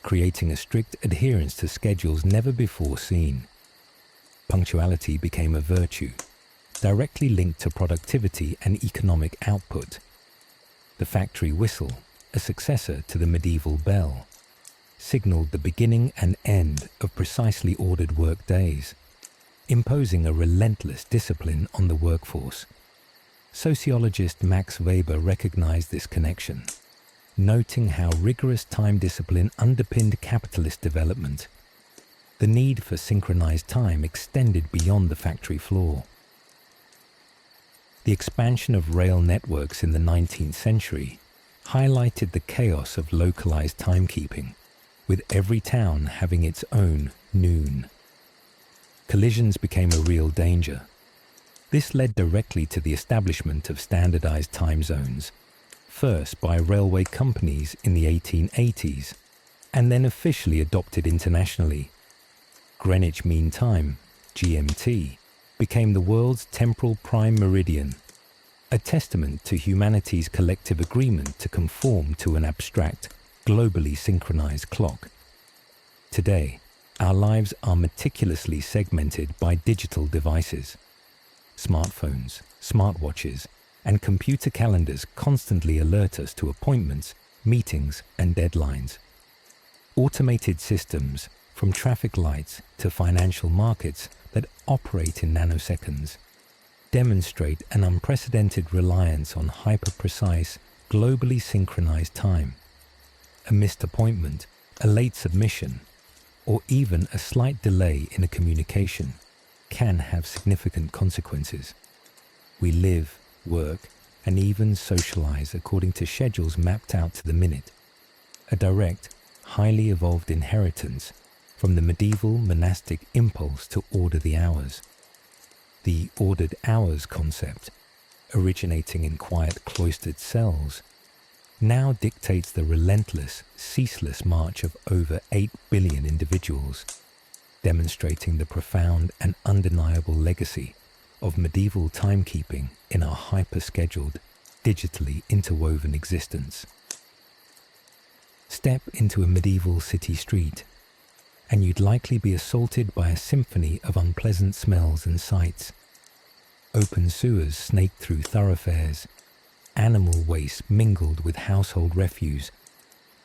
creating a strict adherence to schedules never before seen. Punctuality became a virtue, directly linked to productivity and economic output. The factory whistle, a successor to the medieval bell, signaled the beginning and end of precisely ordered work days, imposing a relentless discipline on the workforce. Sociologist Max Weber recognized this connection, noting how rigorous time discipline underpinned capitalist development. The need for synchronized time extended beyond the factory floor. The expansion of rail networks in the 19th century highlighted the chaos of localized timekeeping, with every town having its own noon. Collisions became a real danger. This led directly to the establishment of standardized time zones, first by railway companies in the 1880s, and then officially adopted internationally. Greenwich Mean Time, GMT, became the world's temporal prime meridian, a testament to humanity's collective agreement to conform to an abstract, globally synchronized clock. Today, our lives are meticulously segmented by digital devices. Smartphones, smartwatches, and computer calendars constantly alert us to appointments, meetings, and deadlines. Automated systems, from traffic lights to financial markets that operate in nanoseconds, demonstrate an unprecedented reliance on hyper-precise, globally synchronized time. A missed appointment, a late submission, or even a slight delay in a communication can have significant consequences. We live, work, and even socialize according to schedules mapped out to the minute, a direct, highly evolved inheritance from the medieval monastic impulse to order the hours. The ordered hours concept, originating in quiet cloistered cells, now dictates the relentless, ceaseless march of over 8 billion individuals, demonstrating the profound and undeniable legacy of medieval timekeeping in our hyper-scheduled, digitally interwoven existence. Step into a medieval city street, and you'd likely be assaulted by a symphony of unpleasant smells and sights. Open sewers snaked through thoroughfares, animal waste mingled with household refuse,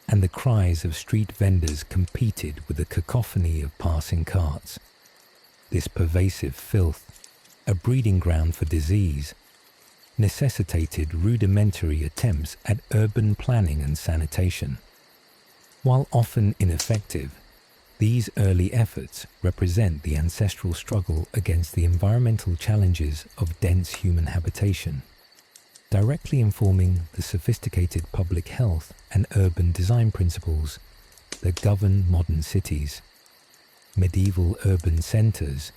and the cries of street vendors competed with the cacophony of passing carts. This pervasive filth, a breeding ground for disease, necessitated rudimentary attempts at urban planning and sanitation. While often ineffective, these early efforts represent the ancestral struggle against the environmental challenges of dense human habitation, directly informing the sophisticated public health and urban design principles that govern modern cities. Medieval urban centers,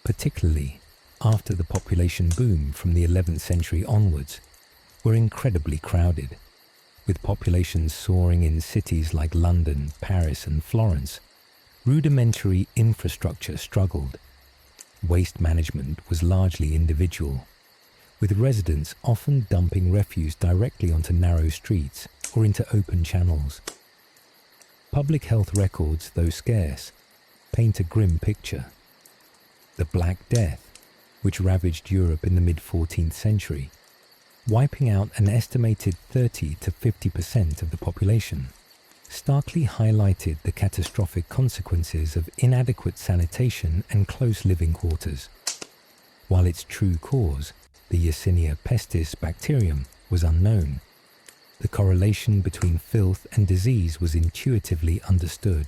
particularly after the population boom from the 11th century onwards, were incredibly crowded, with populations soaring in cities like London, Paris, and Florence. Rudimentary infrastructure struggled. Waste management was largely individual, with residents often dumping refuse directly onto narrow streets or into open channels. Public health records, though scarce, paint a grim picture. The Black Death, which ravaged Europe in the mid-14th century, wiping out an estimated 30 to 50% of the population, starkly highlighted the catastrophic consequences of inadequate sanitation and close living quarters. While its true cause, the Yersinia pestis bacterium, was unknown, the correlation between filth and disease was intuitively understood.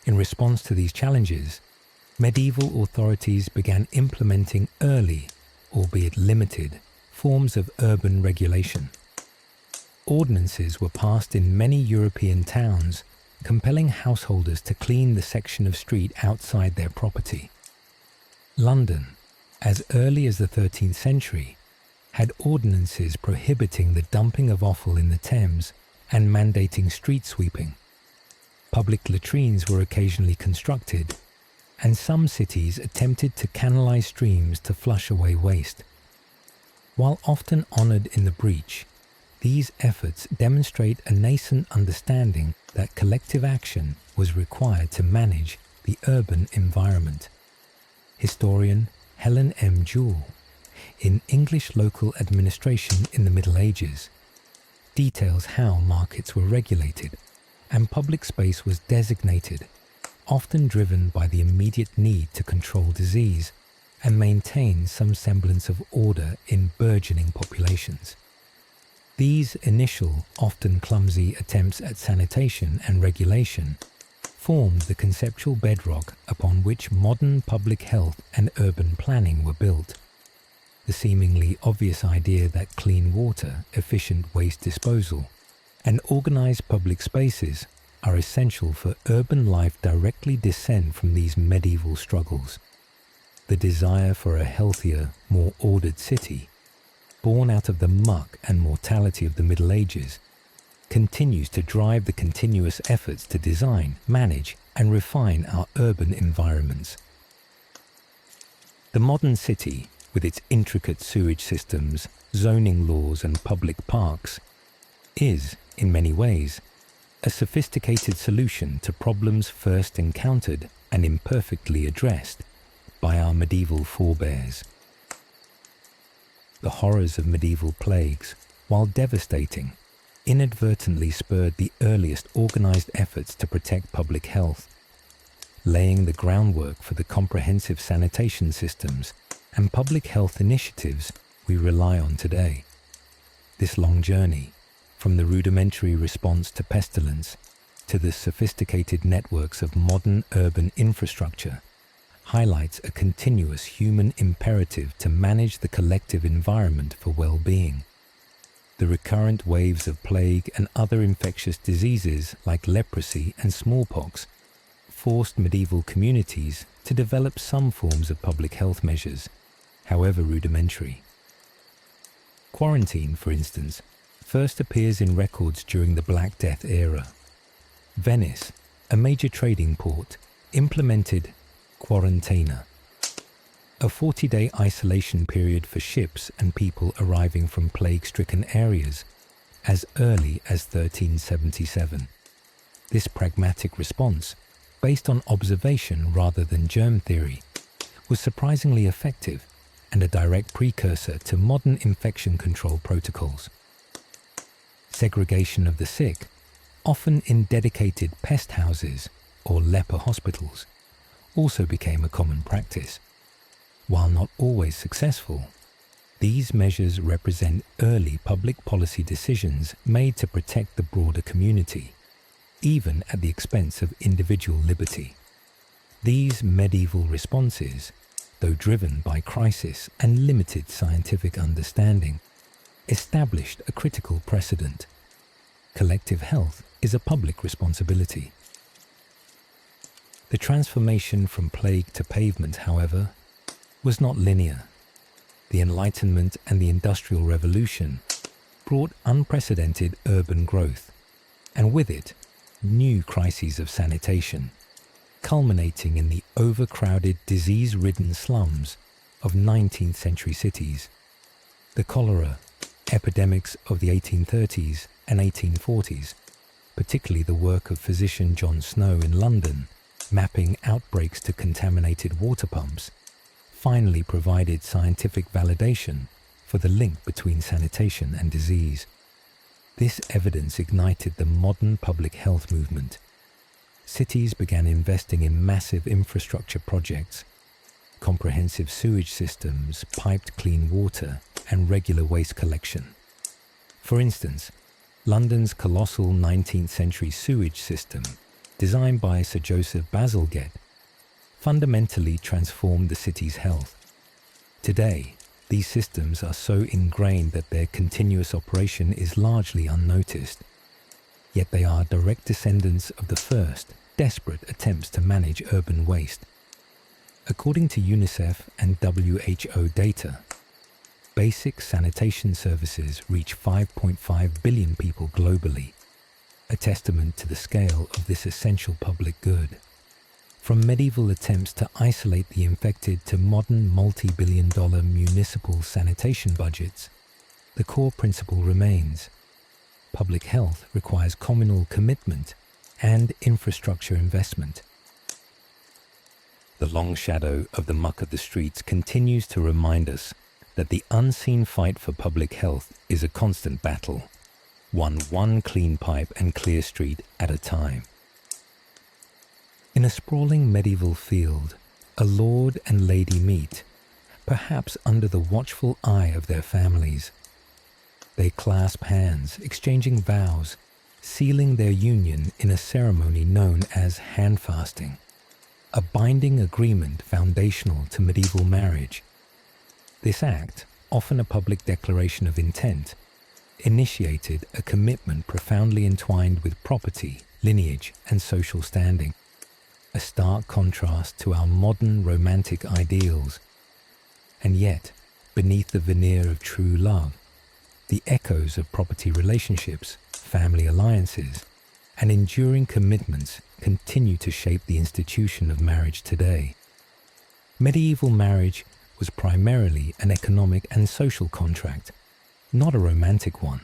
In response to these challenges, medieval authorities began implementing early, albeit limited, forms of urban regulation. Ordinances were passed in many European towns, compelling householders to clean the section of street outside their property. London, as early as the 13th century, had ordinances prohibiting the dumping of offal in the Thames and mandating street sweeping. Public latrines were occasionally constructed, and some cities attempted to canalize streams to flush away waste. While often honored in the breach, these efforts demonstrate a nascent understanding that collective action was required to manage the urban environment. Historian Helen M. Jewell, in English Local Administration in the Middle Ages, details how markets were regulated and public space was designated, often driven by the immediate need to control disease and maintain some semblance of order in burgeoning populations. These initial, often clumsy attempts at sanitation and regulation formed the conceptual bedrock upon which modern public health and urban planning were built. The seemingly obvious idea that clean water, efficient waste disposal, and organized public spaces are essential for urban life directly descend from these medieval struggles. The desire for a healthier, more ordered city, born out of the muck and mortality of the Middle Ages, continues to drive the continuous efforts to design, manage, and refine our urban environments. The modern city, with its intricate sewage systems, zoning laws, and public parks, is, in many ways, a sophisticated solution to problems first encountered and imperfectly addressed by our medieval forebears. The horrors of medieval plagues, while devastating, inadvertently spurred the earliest organized efforts to protect public health, laying the groundwork for the comprehensive sanitation systems and public health initiatives we rely on today. This long journey, from the rudimentary response to pestilence to the sophisticated networks of modern urban infrastructure, highlights a continuous human imperative to manage the collective environment for well-being. The recurrent waves of plague and other infectious diseases like leprosy and smallpox forced medieval communities to develop some forms of public health measures, however rudimentary. Quarantine, for instance, first appears in records during the Black Death era. Venice, a major trading port, implemented quarantena, a 40-day isolation period for ships and people arriving from plague-stricken areas as early as 1377. This pragmatic response, based on observation rather than germ theory, was surprisingly effective and a direct precursor to modern infection control protocols. Segregation of the sick, often in dedicated pest houses or leper hospitals, also became a common practice. While not always successful, these measures represent early public policy decisions made to protect the broader community, even at the expense of individual liberty. These medieval responses, though driven by crisis and limited scientific understanding, established a critical precedent. Collective health is a public responsibility. The transformation from plague to pavement, however, was not linear. The Enlightenment and the Industrial Revolution brought unprecedented urban growth, and with it, new crises of sanitation, culminating in the overcrowded, disease-ridden slums of 19th century cities. The cholera epidemics of the 1830s and 1840s, particularly the work of physician John Snow in London, mapping outbreaks to contaminated water pumps, finally provided scientific validation for the link between sanitation and disease. This evidence ignited the modern public health movement. Cities began investing in massive infrastructure projects, comprehensive sewage systems, piped clean water, and regular waste collection. For instance, London's colossal 19th century sewage system, designed by Sir Joseph Bazalgette, fundamentally transformed the city's health. Today, these systems are so ingrained that their continuous operation is largely unnoticed. Yet they are direct descendants of the first, desperate attempts to manage urban waste. According to UNICEF and WHO data, basic sanitation services reach 5.5 billion people globally, a testament to the scale of this essential public good. From medieval attempts to isolate the infected to modern multi-billion-dollar municipal sanitation budgets, the core principle remains. Public health requires communal commitment and infrastructure investment. The long shadow of the muck of the streets continues to remind us that the unseen fight for public health is a constant battle, won one clean pipe and clear street at a time. In a sprawling medieval field, a lord and lady meet, perhaps under the watchful eye of their families. They clasp hands, exchanging vows, sealing their union in a ceremony known as handfasting, a binding agreement foundational to medieval marriage. This act, often a public declaration of intent, initiated a commitment profoundly entwined with property, lineage, and social standing, a stark contrast to our modern romantic ideals. And yet, beneath the veneer of true love, the echoes of property relationships, family alliances, and enduring commitments continue to shape the institution of marriage today. Medieval marriage was primarily an economic and social contract, not a romantic one.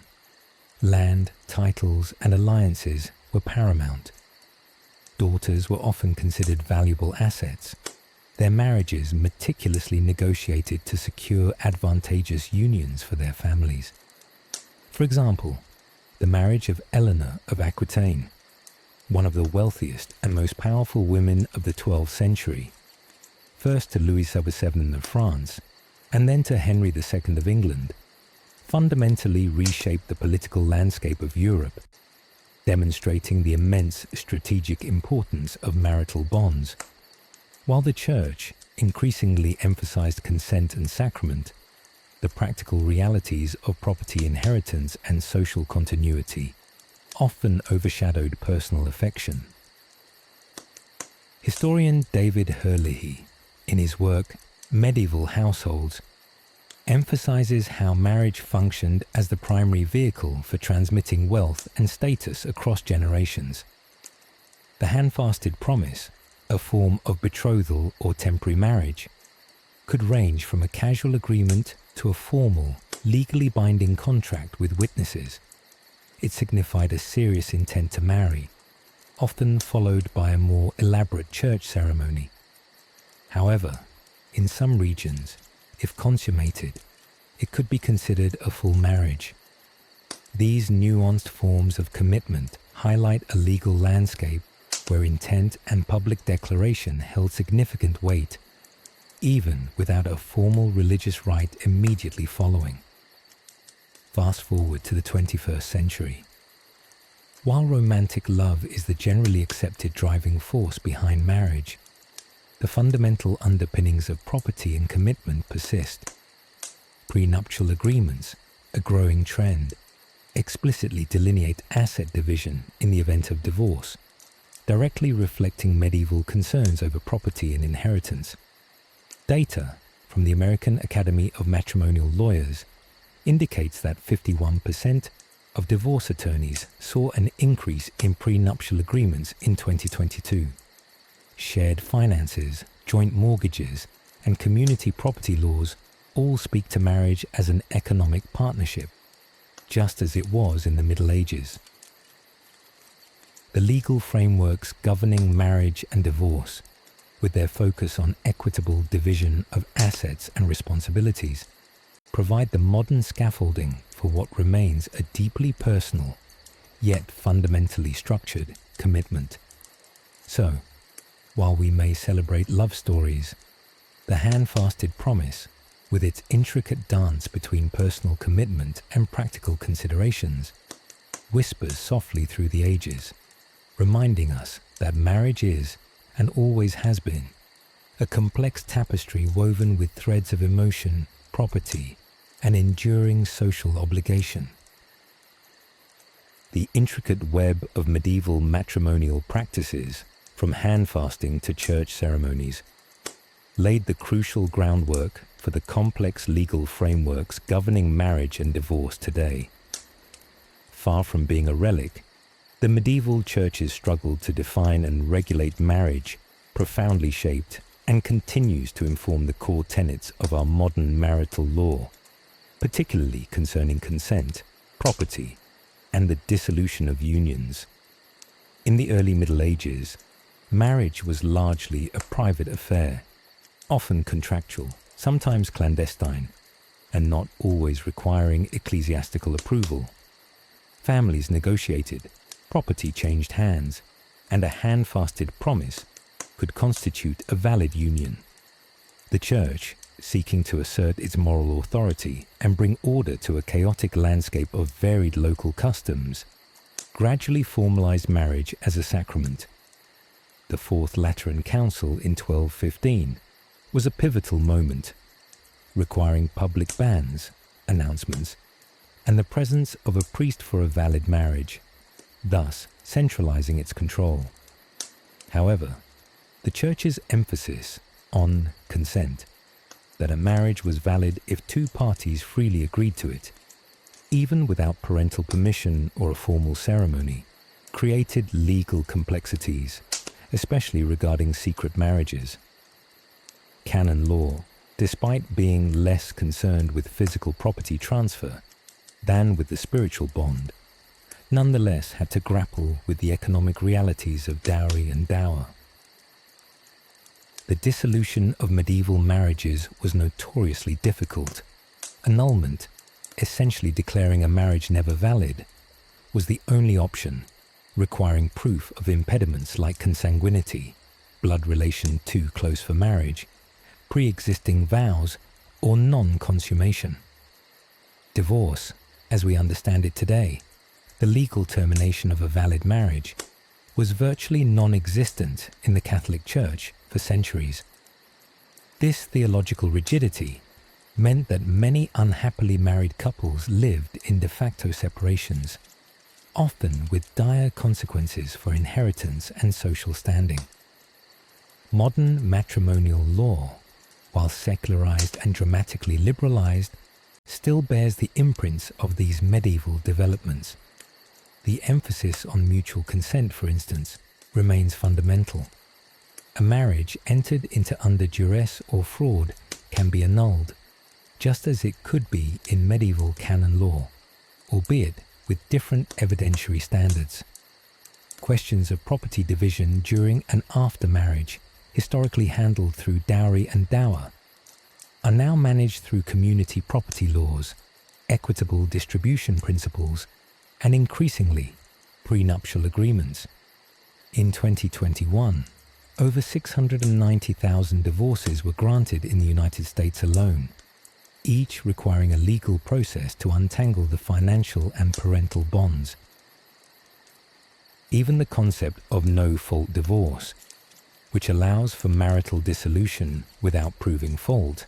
Land, titles, and alliances were paramount. Daughters were often considered valuable assets, their marriages meticulously negotiated to secure advantageous unions for their families. For example, the marriage of Eleanor of Aquitaine, one of the wealthiest and most powerful women of the 12th century, first to Louis XVII of France, and then to Henry II of England, fundamentally reshaped the political landscape of Europe, demonstrating the immense strategic importance of marital bonds. While the Church increasingly emphasized consent and sacrament, the practical realities of property inheritance and social continuity often overshadowed personal affection. Historian David Herlihy, in his work Medieval Households, emphasizes how marriage functioned as the primary vehicle for transmitting wealth and status across generations. The handfasted promise, a form of betrothal or temporary marriage, could range from a casual agreement to a formal, legally binding contract with witnesses. It signified a serious intent to marry, often followed by a more elaborate church ceremony. However, in some regions, if consummated, it could be considered a full marriage. These nuanced forms of commitment highlight a legal landscape where intent and public declaration held significant weight, even without a formal religious rite immediately following. Fast forward to the 21st century. While romantic love is the generally accepted driving force behind marriage, the fundamental underpinnings of property and commitment persist. Prenuptial agreements, a growing trend, explicitly delineate asset division in the event of divorce, directly reflecting medieval concerns over property and inheritance. Data from the American Academy of Matrimonial Lawyers indicates that 51% of divorce attorneys saw an increase in prenuptial agreements in 2022. Shared finances, joint mortgages, and community property laws all speak to marriage as an economic partnership, just as it was in the Middle Ages. The legal frameworks governing marriage and divorce, with their focus on equitable division of assets and responsibilities, provide the modern scaffolding for what remains a deeply personal, yet fundamentally structured, commitment. So, while we may celebrate love stories, the hand-fasted promise, with its intricate dance between personal commitment and practical considerations, whispers softly through the ages, reminding us that marriage is, and always has been, a complex tapestry woven with threads of emotion, property, and enduring social obligation. The intricate web of medieval matrimonial practices, from hand-fasting to church ceremonies, laid the crucial groundwork for the complex legal frameworks governing marriage and divorce today. Far from being a relic, the medieval churches struggled to define and regulate marriage, profoundly shaped and continues to inform the core tenets of our modern marital law, particularly concerning consent, property, and the dissolution of unions. In the early Middle Ages, marriage was largely a private affair, often contractual, sometimes clandestine, and not always requiring ecclesiastical approval. Families negotiated, property changed hands, and a hand-fasted promise could constitute a valid union. The Church, seeking to assert its moral authority and bring order to a chaotic landscape of varied local customs, gradually formalized marriage as a sacrament. The Fourth Lateran Council in 1215 was a pivotal moment, requiring public bans, announcements, and the presence of a priest for a valid marriage, thus centralizing its control. However, the Church's emphasis on consent, that a marriage was valid if two parties freely agreed to it, even without parental permission or a formal ceremony, created legal complexities, especially regarding secret marriages. Canon law, despite being less concerned with physical property transfer than with the spiritual bond, nonetheless had to grapple with the economic realities of dowry and dower. The dissolution of medieval marriages was notoriously difficult. Annulment, essentially declaring a marriage never valid, was the only option, requiring proof of impediments like consanguinity, blood relation too close for marriage, pre-existing vows, or non-consummation. Divorce, as we understand it today, the legal termination of a valid marriage, was virtually non-existent in the Catholic Church for centuries. This theological rigidity meant that many unhappily married couples lived in de facto separations, often with dire consequences for inheritance and social standing. Modern matrimonial law, while secularized and dramatically liberalized, still bears the imprints of these medieval developments. The emphasis on mutual consent, for instance, remains fundamental. A marriage entered into under duress or fraud can be annulled, just as it could be in medieval canon law, albeit with different evidentiary standards. Questions of property division during and after marriage, historically handled through dowry and dower, are now managed through community property laws, equitable distribution principles, and increasingly, prenuptial agreements. In 2021, over 690,000 divorces were granted in the United States alone, each requiring a legal process to untangle the financial and parental bonds. Even the concept of no-fault divorce, which allows for marital dissolution without proving fault,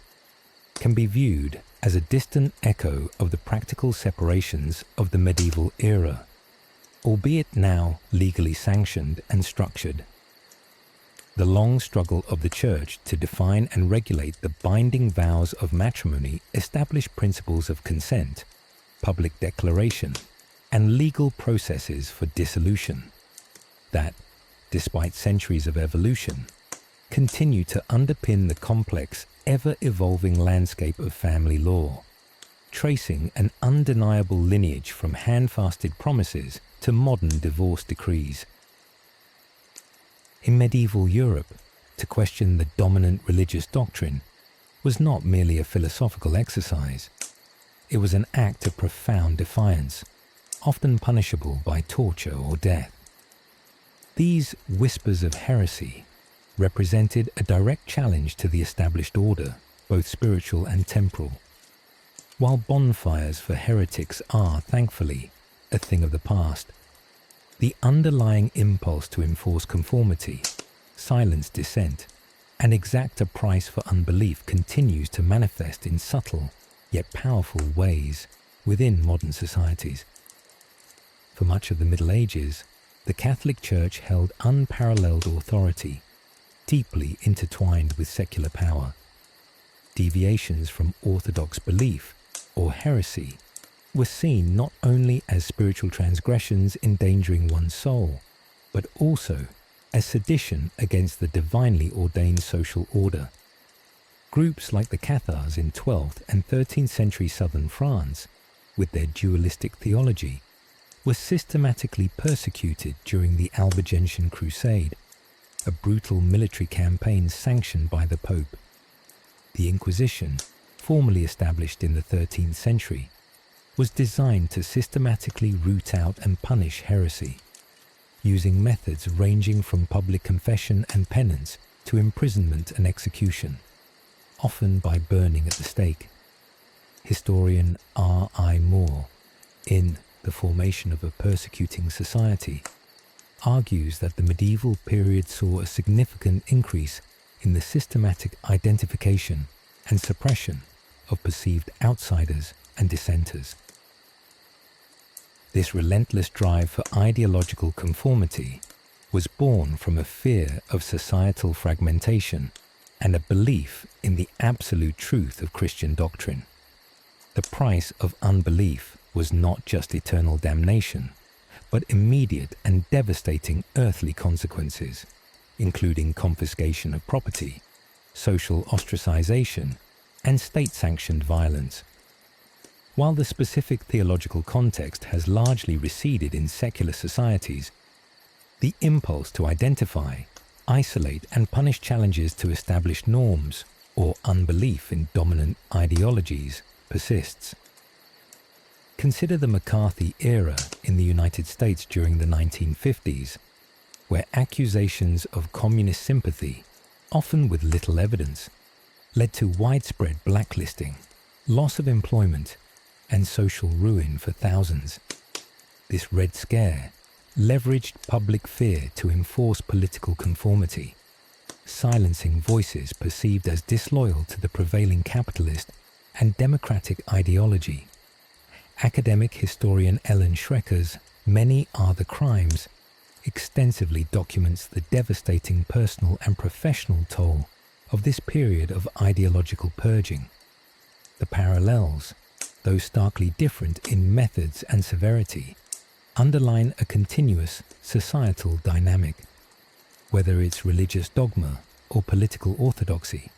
can be viewed as a distant echo of the practical separations of the medieval era, albeit now legally sanctioned and structured. The long struggle of the Church to define and regulate the binding vows of matrimony established principles of consent, public declaration, and legal processes for dissolution that, despite centuries of evolution, continue to underpin the complex, ever-evolving landscape of family law, tracing an undeniable lineage from hand-fasted promises to modern divorce decrees. In medieval Europe, to question the dominant religious doctrine was not merely a philosophical exercise. It was an act of profound defiance, often punishable by torture or death. These whispers of heresy represented a direct challenge to the established order, both spiritual and temporal. While bonfires for heretics are, thankfully, a thing of the past, the underlying impulse to enforce conformity, silence dissent, and exact a price for unbelief continues to manifest in subtle yet powerful ways within modern societies. For much of the Middle Ages, the Catholic Church held unparalleled authority, deeply intertwined with secular power. Deviations from orthodox belief, or heresy, were seen not only as spiritual transgressions endangering one's soul, but also as sedition against the divinely ordained social order. Groups like the Cathars in 12th and 13th century southern France, with their dualistic theology, were systematically persecuted during the Albigensian Crusade, a brutal military campaign sanctioned by the Pope. The Inquisition, formally established in the 13th century, was designed to systematically root out and punish heresy, using methods ranging from public confession and penance to imprisonment and execution, often by burning at the stake. Historian R.I. Moore, in The Formation of a Persecuting Society, argues that the medieval period saw a significant increase in the systematic identification and suppression of perceived outsiders and dissenters. This relentless drive for ideological conformity was born from a fear of societal fragmentation and a belief in the absolute truth of Christian doctrine. The price of unbelief was not just eternal damnation, but immediate and devastating earthly consequences, including confiscation of property, social ostracization, and state-sanctioned violence. While the specific theological context has largely receded in secular societies, the impulse to identify, isolate, and punish challenges to established norms or unbelief in dominant ideologies persists. Consider the McCarthy era in the United States during the 1950s, where accusations of communist sympathy, often with little evidence, led to widespread blacklisting, loss of employment, and social ruin for thousands. This Red Scare leveraged public fear to enforce political conformity, silencing voices perceived as disloyal to the prevailing capitalist and democratic ideology. Academic historian Ellen Schrecker's Many Are the Crimes extensively documents the devastating personal and professional toll of this period of ideological purging. The parallels, though starkly different in methods and severity, underline a continuous societal dynamic. Whether it's religious dogma or political orthodoxy,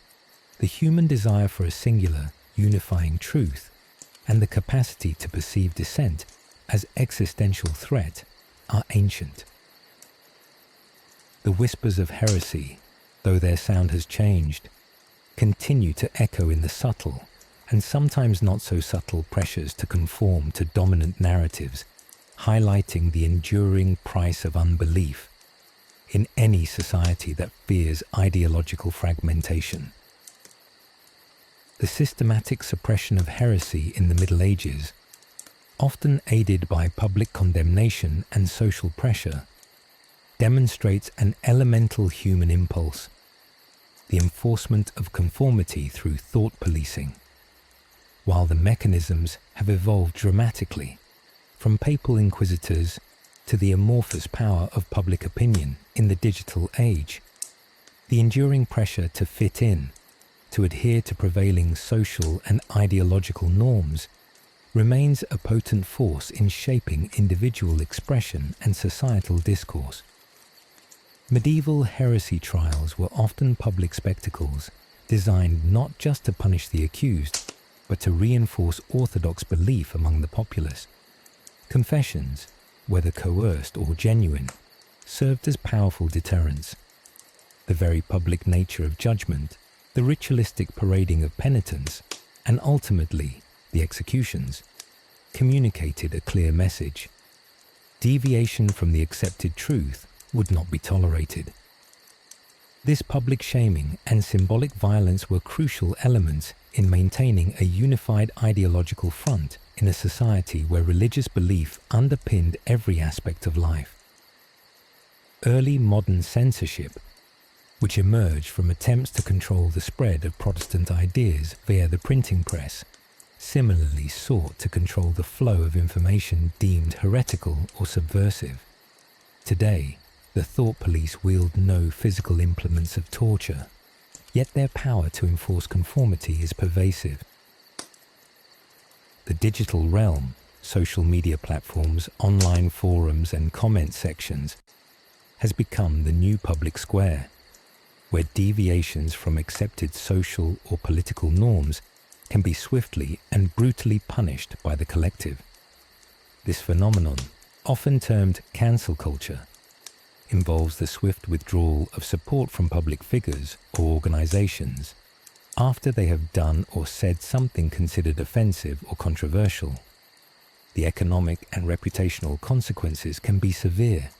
The human desire for a singular, unifying truth and the capacity to perceive dissent as existential threat are ancient. The whispers of heresy, though their sound has changed, continue to echo in the subtle and sometimes not so subtle pressures to conform to dominant narratives, highlighting the enduring price of unbelief in any society that fears ideological fragmentation. The systematic suppression of heresy in the Middle Ages, often aided by public condemnation and social pressure, demonstrates an elemental human impulse, the enforcement of conformity through thought policing, while the mechanisms have evolved dramatically, from papal inquisitors to the amorphous power of public opinion in the digital age. The enduring pressure to fit in, to adhere to prevailing social and ideological norms, remains a potent force in shaping individual expression and societal discourse. Medieval heresy trials were often public spectacles designed not just to punish the accused, but to reinforce orthodox belief among the populace. Confessions, whether coerced or genuine, served as powerful deterrents. The very public nature of judgment, the ritualistic parading of penitents, and ultimately the executions, communicated a clear message. Deviation from the accepted truth would not be tolerated. This public shaming and symbolic violence were crucial elements in maintaining a unified ideological front in a society where religious belief underpinned every aspect of life. Early modern censorship, which emerged from attempts to control the spread of Protestant ideas via the printing press, similarly sought to control the flow of information deemed heretical or subversive. Today, the thought police wield no physical implements of torture, yet their power to enforce conformity is pervasive. The digital realm, social media platforms, online forums and comment sections, has become the new public square, where deviations from accepted social or political norms can be swiftly and brutally punished by the collective. This phenomenon, often termed cancel culture, involves the swift withdrawal of support from public figures or organizations after they have done or said something considered offensive or controversial. The economic and reputational consequences can be severe,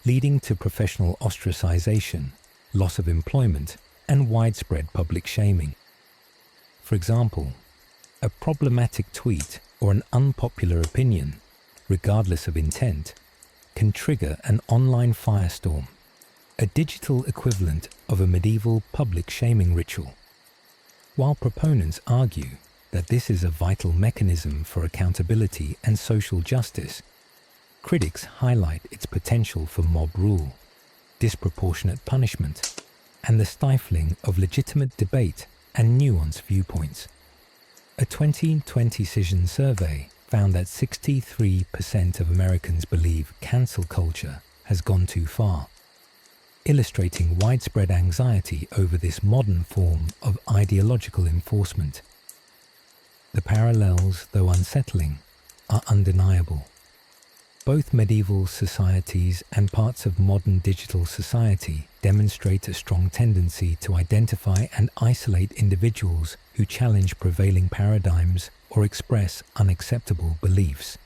leading to professional ostracization, loss of employment, and widespread public shaming. For example, a problematic tweet or an unpopular opinion, regardless of intent, can trigger an online firestorm, a digital equivalent of a medieval public shaming ritual. While proponents argue that this is a vital mechanism for accountability and social justice, critics highlight its potential for mob rule, disproportionate punishment, and the stifling of legitimate debate and nuanced viewpoints. A 2020 Cision survey found that 63% of Americans believe cancel culture has gone too far, illustrating widespread anxiety over this modern form of ideological enforcement. The parallels, though unsettling, are undeniable. Both medieval societies and parts of modern digital society demonstrate a strong tendency to identify and isolate individuals who challenge prevailing paradigms or express unacceptable beliefs.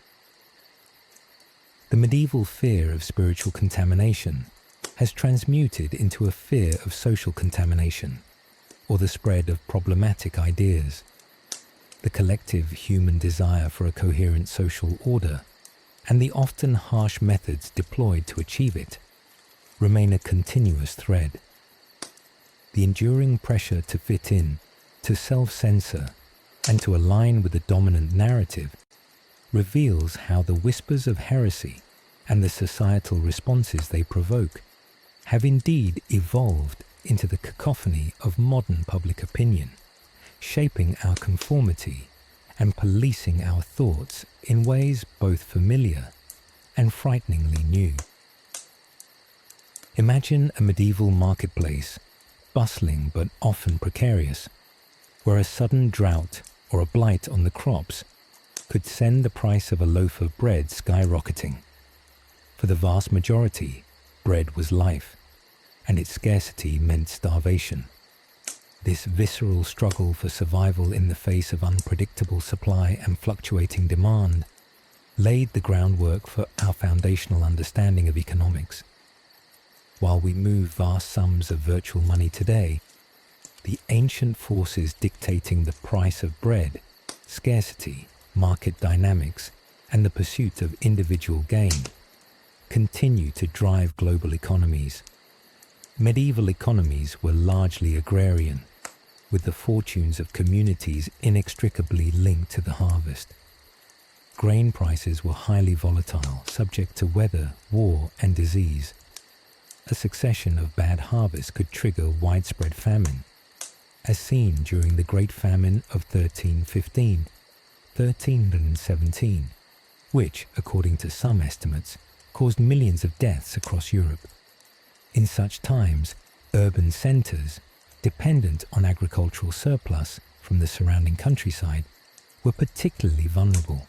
The medieval fear of spiritual contamination has transmuted into a fear of social contamination, or the spread of problematic ideas. The collective human desire for a coherent social order and the often harsh methods deployed to achieve it remain a continuous thread. The enduring pressure to fit in, to self-censor, and to align with the dominant narrative reveals how the whispers of heresy and the societal responses they provoke have indeed evolved into the cacophony of modern public opinion, shaping our conformity and policing our thoughts in ways both familiar and frighteningly new. Imagine a medieval marketplace bustling but often precarious, where a sudden drought or a blight on the crops could send the price of a loaf of bread skyrocketing. For the vast majority, bread was life, and its scarcity meant starvation. This visceral struggle for survival in the face of unpredictable supply and fluctuating demand laid the groundwork for our foundational understanding of economics. While we move vast sums of virtual money today, the ancient forces dictating the price of bread, scarcity, market dynamics, and the pursuit of individual gain continue to drive global economies. Medieval economies were largely agrarian, with the fortunes of communities inextricably linked to the harvest. Grain prices were highly volatile, subject to weather, war, and disease. A succession of bad harvests could trigger widespread famine, as seen during the Great Famine of 1317, which, according to some estimates, caused millions of deaths across Europe. In such times, urban centres, dependent on agricultural surplus from the surrounding countryside, were particularly vulnerable.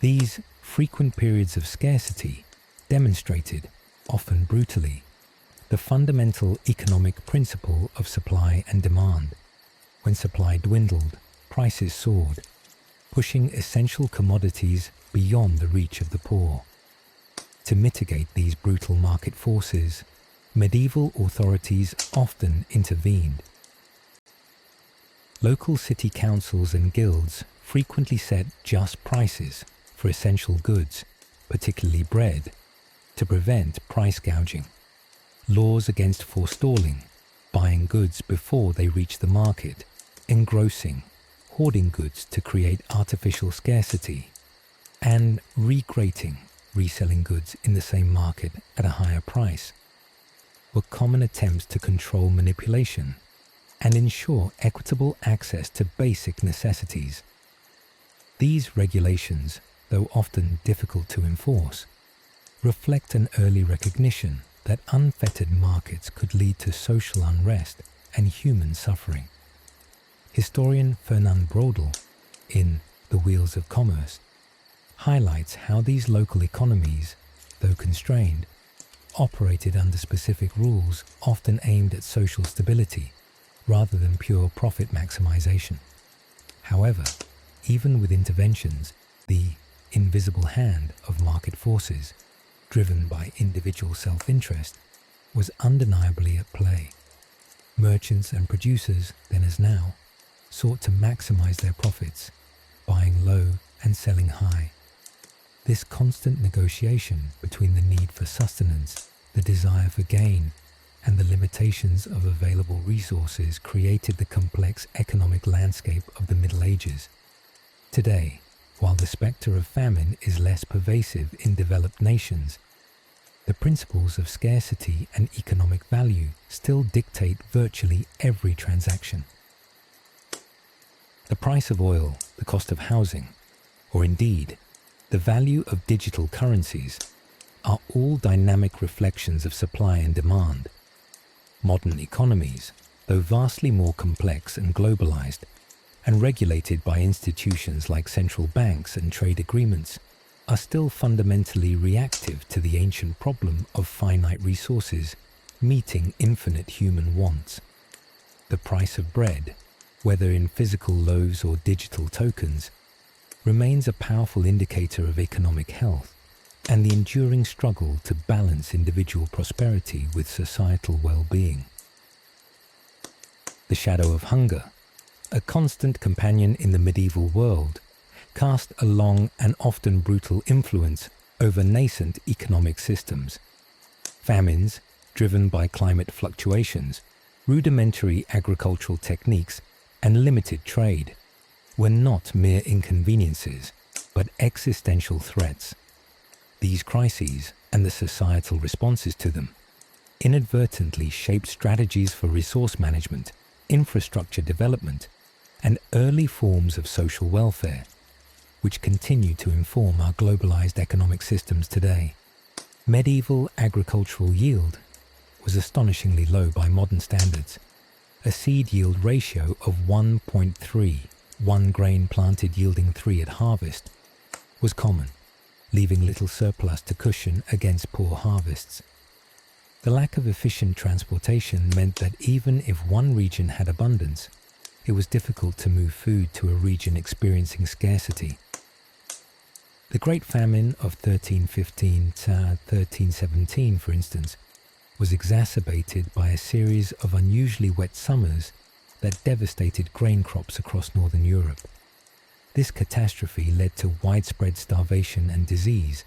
These frequent periods of scarcity demonstrated, often brutally, the fundamental economic principle of supply and demand. When supply dwindled, prices soared, pushing essential commodities beyond the reach of the poor. To mitigate these brutal market forces, medieval authorities often intervened. Local city councils and guilds frequently set just prices for essential goods, particularly bread, to prevent price gouging. Laws against forestalling, buying goods before they reach the market, engrossing, hoarding goods to create artificial scarcity, and regrading, reselling goods in the same market at a higher price, were common attempts to control manipulation and ensure equitable access to basic necessities. These regulations, though often difficult to enforce, reflect an early recognition that unfettered markets could lead to social unrest and human suffering. Historian Fernand Braudel, in The Wheels of Commerce, highlights how these local economies, though constrained, operated under specific rules often aimed at social stability rather than pure profit maximization. However, even with interventions, the invisible hand of market forces, driven by individual self-interest, was undeniably at play. Merchants and producers, then as now, sought to maximize their profits, buying low and selling high. This constant negotiation between the need for sustenance, the desire for gain, and the limitations of available resources created the complex economic landscape of the Middle Ages. Today, while the spectre of famine is less pervasive in developed nations, the principles of scarcity and economic value still dictate virtually every transaction. The price of oil, the cost of housing, or indeed, the value of digital currencies are all dynamic reflections of supply and demand. Modern economies, though vastly more complex and globalized, and regulated by institutions like central banks and trade agreements, are still fundamentally reactive to the ancient problem of finite resources meeting infinite human wants. The price of bread, whether in physical loaves or digital tokens, remains a powerful indicator of economic health and the enduring struggle to balance individual prosperity with societal well-being. The shadow of hunger, a constant companion in the medieval world, cast a long and often brutal influence over nascent economic systems. Famines, driven by climate fluctuations, rudimentary agricultural techniques, and limited trade, were not mere inconveniences, but existential threats. These crises, and the societal responses to them, inadvertently shaped strategies for resource management, infrastructure development, and early forms of social welfare, which continue to inform our globalized economic systems today. Medieval agricultural yield was astonishingly low by modern standards, a seed yield ratio of 1.3, 1 grain planted yielding 3 at harvest, was common, leaving little surplus to cushion against poor harvests. The lack of efficient transportation meant that even if one region had abundance, it was difficult to move food to a region experiencing scarcity. The Great Famine of 1315 to 1317, for instance, was exacerbated by a series of unusually wet summers that devastated grain crops across northern Europe. This catastrophe led to widespread starvation and disease,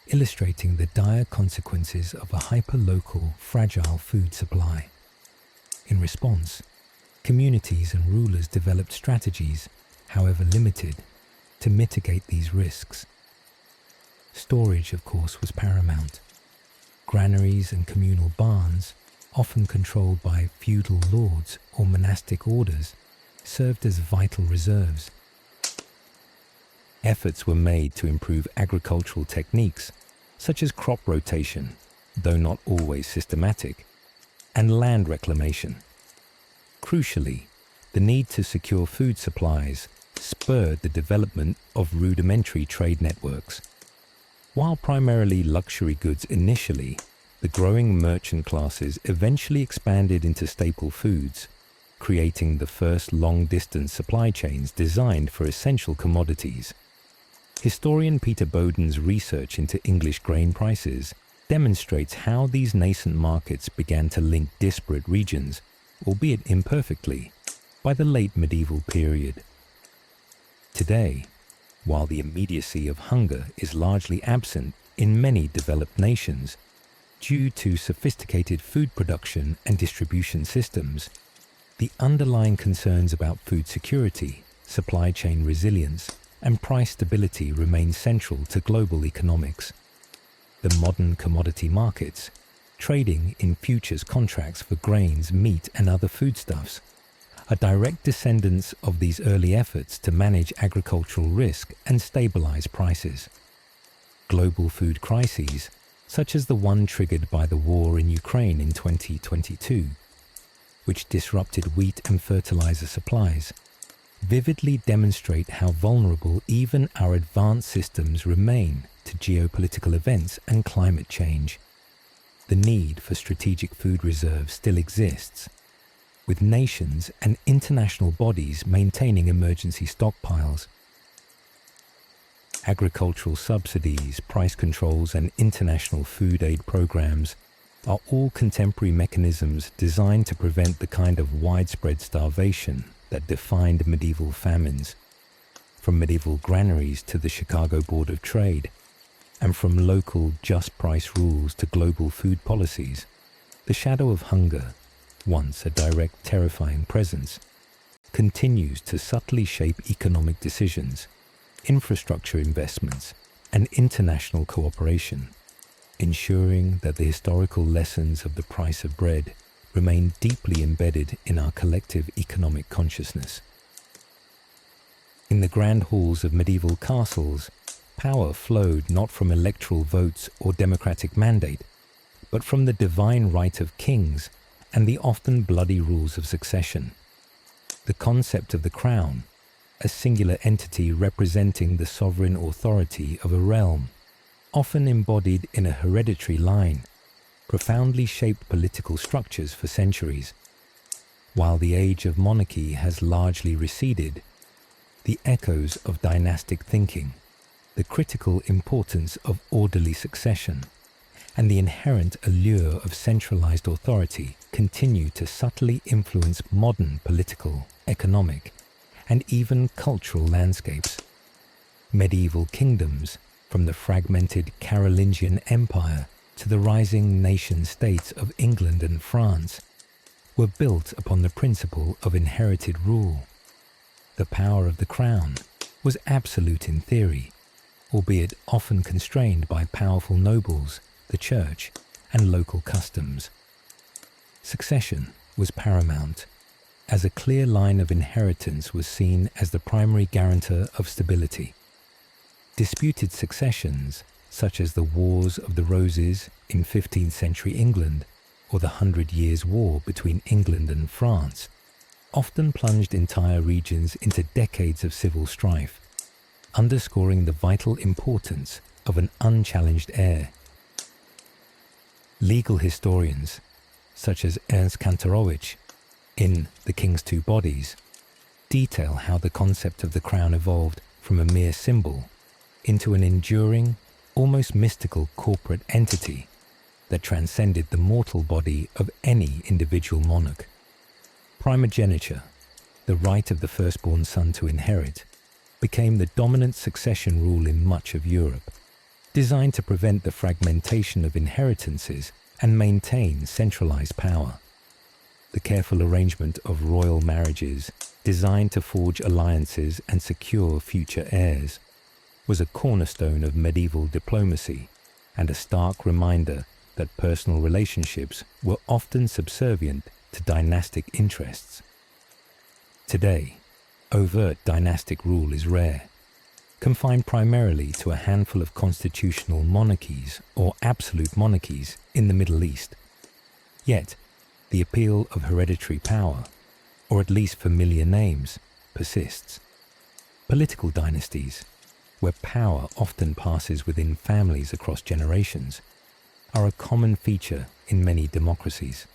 illustrating the dire consequences of a hyper-local, fragile food supply. In response, communities and rulers developed strategies, however limited, to mitigate these risks. Storage, of course, was paramount. Granaries and communal barns, often controlled by feudal lords or monastic orders, served as vital reserves. Efforts were made to improve agricultural techniques, such as crop rotation, though not always systematic, and land reclamation. Crucially, the need to secure food supplies spurred the development of rudimentary trade networks. While primarily luxury goods initially, the growing merchant classes eventually expanded into staple foods, creating the first long-distance supply chains designed for essential commodities. Historian Peter Bowden's research into English grain prices demonstrates how these nascent markets began to link disparate regions, albeit imperfectly, by the late medieval period. Today, while the immediacy of hunger is largely absent in many developed nations, due to sophisticated food production and distribution systems, the underlying concerns about food security, supply chain resilience, and price stability remain central to global economics. The modern commodity markets, trading in futures contracts for grains, meat, and other foodstuffs, are direct descendants of these early efforts to manage agricultural risk and stabilize prices. Global food crises, such as the one triggered by the war in Ukraine in 2022, which disrupted wheat and fertilizer supplies, vividly demonstrate how vulnerable even our advanced systems remain to geopolitical events and climate change. The need for strategic food reserves still exists, with nations and international bodies maintaining emergency stockpiles. Agricultural subsidies, price controls, and international food aid programs are all contemporary mechanisms designed to prevent the kind of widespread starvation that defined medieval famines, from medieval granaries to the Chicago Board of Trade, and from local just price rules to global food policies. The shadow of hunger, once a direct, terrifying presence, continues to subtly shape economic decisions, infrastructure investments, and international cooperation, ensuring that the historical lessons of the price of bread remain deeply embedded in our collective economic consciousness. In the grand halls of medieval castles, power flowed not from electoral votes or democratic mandate, but from the divine right of kings and the often bloody rules of succession. The concept of the crown, a singular entity representing the sovereign authority of a realm, often embodied in a hereditary line, profoundly shaped political structures for centuries. While the age of monarchy has largely receded, the echoes of dynastic thinking, the critical importance of orderly succession, and the inherent allure of centralized authority continue to subtly influence modern political, economic, and even cultural landscapes. Medieval kingdoms, from the fragmented Carolingian Empire to the rising nation-states of England and France, were built upon the principle of inherited rule. The power of the crown was absolute in theory, albeit often constrained by powerful nobles, the church, and local customs. Succession was paramount, as a clear line of inheritance was seen as the primary guarantor of stability. Disputed successions, such as the Wars of the Roses in 15th century England or the 100 Years' War between England and France, often plunged entire regions into decades of civil strife, underscoring the vital importance of an unchallenged heir. Legal historians, such as Ernst Kantorowicz, in The King's Two Bodies, detail how the concept of the crown evolved from a mere symbol into an enduring, almost mystical corporate entity that transcended the mortal body of any individual monarch. Primogeniture, the right of the firstborn son to inherit, became the dominant succession rule in much of Europe, designed to prevent the fragmentation of inheritances and maintain centralized power. The careful arrangement of royal marriages, designed to forge alliances and secure future heirs, was a cornerstone of medieval diplomacy and a stark reminder that personal relationships were often subservient to dynastic interests. Today, overt dynastic rule is rare, confined primarily to a handful of constitutional monarchies or absolute monarchies in the Middle East. Yet, the appeal of hereditary power, or at least familiar names, persists. Political dynasties, where power often passes within families across generations, are a common feature in many democracies.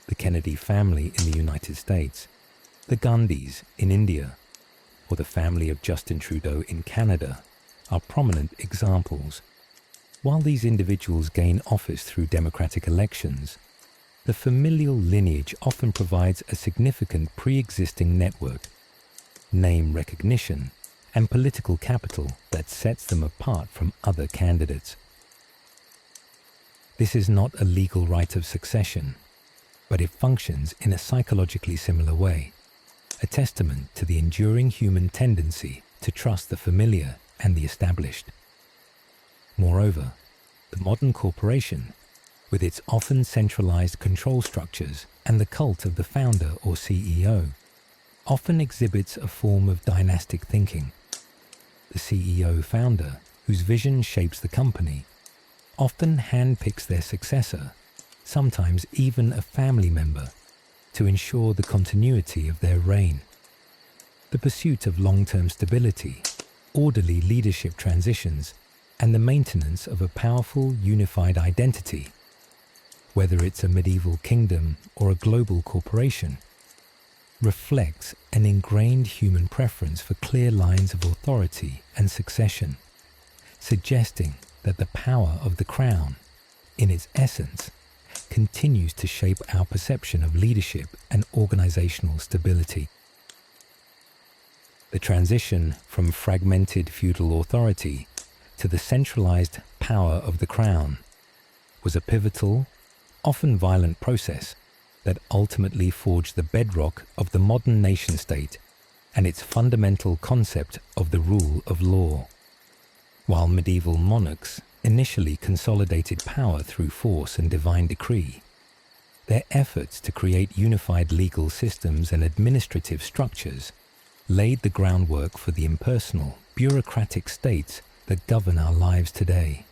The Kennedy family in the United States, the Gandhis in India, or the family of Justin Trudeau in Canada are prominent examples. While these individuals gain office through democratic elections, the familial lineage often provides a significant pre-existing network, name recognition, and political capital that sets them apart from other candidates. This is not a legal right of succession, but it functions in a psychologically similar way, a testament to the enduring human tendency to trust the familiar and the established. Moreover, the modern corporation, with its often centralized control structures and the cult of the founder or CEO, often exhibits a form of dynastic thinking. The CEO-founder, whose vision shapes the company, often handpicks their successor, sometimes even a family member, to ensure the continuity of their reign. The pursuit of long-term stability, orderly leadership transitions, and the maintenance of a powerful, unified identity, whether it's a medieval kingdom or a global corporation, reflects an ingrained human preference for clear lines of authority and succession, suggesting that the power of the crown, in its essence, continues to shape our perception of leadership and organizational stability. The transition from fragmented feudal authority to the centralized power of the crown was a pivotal, often violent process that ultimately forged the bedrock of the modern nation-state and its fundamental concept of the rule of law. While medieval monarchs initially consolidated power through force and divine decree, their efforts to create unified legal systems and administrative structures laid the groundwork for the impersonal, bureaucratic states that govern our lives today.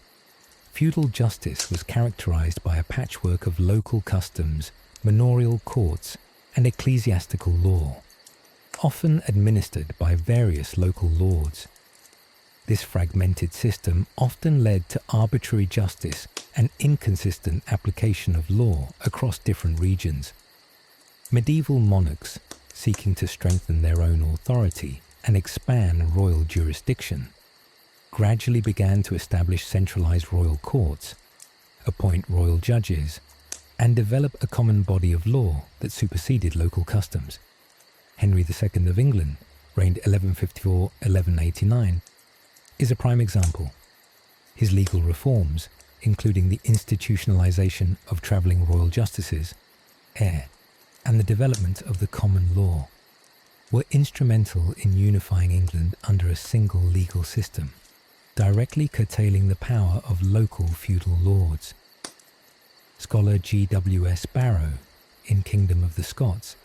Feudal justice was characterized by a patchwork of local customs, manorial courts, and ecclesiastical law, often administered by various local lords. This fragmented system often led to arbitrary justice and inconsistent application of law across different regions. Medieval monarchs, seeking to strengthen their own authority and expand royal jurisdiction, gradually began to establish centralized royal courts, appoint royal judges, and develop a common body of law that superseded local customs. Henry II of England, reigned 1154-1189, is a prime example. His legal reforms, including the institutionalization of travelling royal justices, heir, and the development of the common law, were instrumental in unifying England under a single legal system, directly curtailing the power of local feudal lords. Scholar G.W.S. Barrow, in Kingdom of the Scots,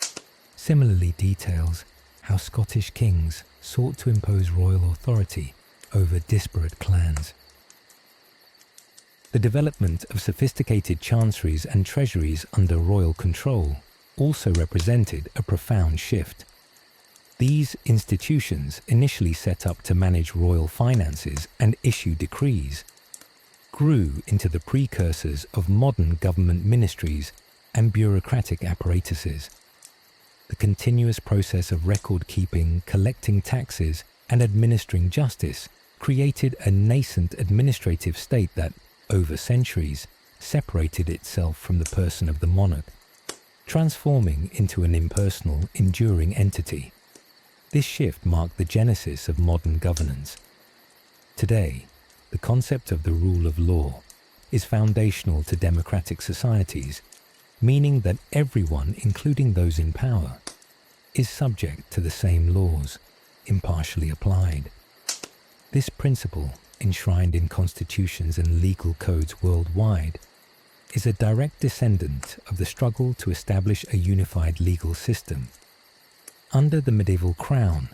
similarly details how Scottish kings sought to impose royal authority over disparate clans. The development of sophisticated chanceries and treasuries under royal control also represented a profound shift. These institutions, initially set up to manage royal finances and issue decrees, grew into the precursors of modern government ministries and bureaucratic apparatuses. The continuous process of record-keeping, collecting taxes, and administering justice created a nascent administrative state that, over centuries, separated itself from the person of the monarch, transforming into an impersonal, enduring entity. This shift marked the genesis of modern governance. Today, the concept of the rule of law is foundational to democratic societies, meaning that everyone, including those in power, is subject to the same laws, impartially applied. This principle, enshrined in constitutions and legal codes worldwide, is a direct descendant of the struggle to establish a unified legal system. Under the medieval crown,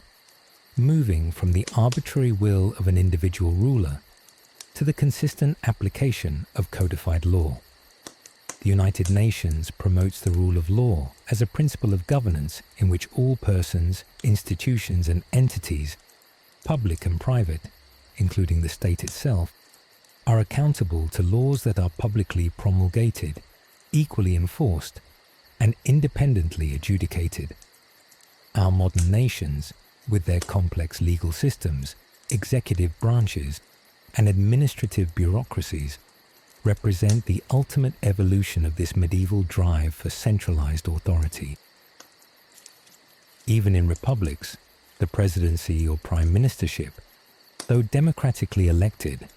moving from the arbitrary will of an individual ruler to the consistent application of codified law. The United Nations promotes the rule of law as a principle of governance in which all persons, institutions, and entities, public and private, including the state itself, are accountable to laws that are publicly promulgated, equally enforced, and independently adjudicated. Our modern nations, with their complex legal systems, executive branches, and administrative bureaucracies, represent the ultimate evolution of this medieval drive for centralized authority. Even in republics, the presidency or prime ministership, though democratically elected,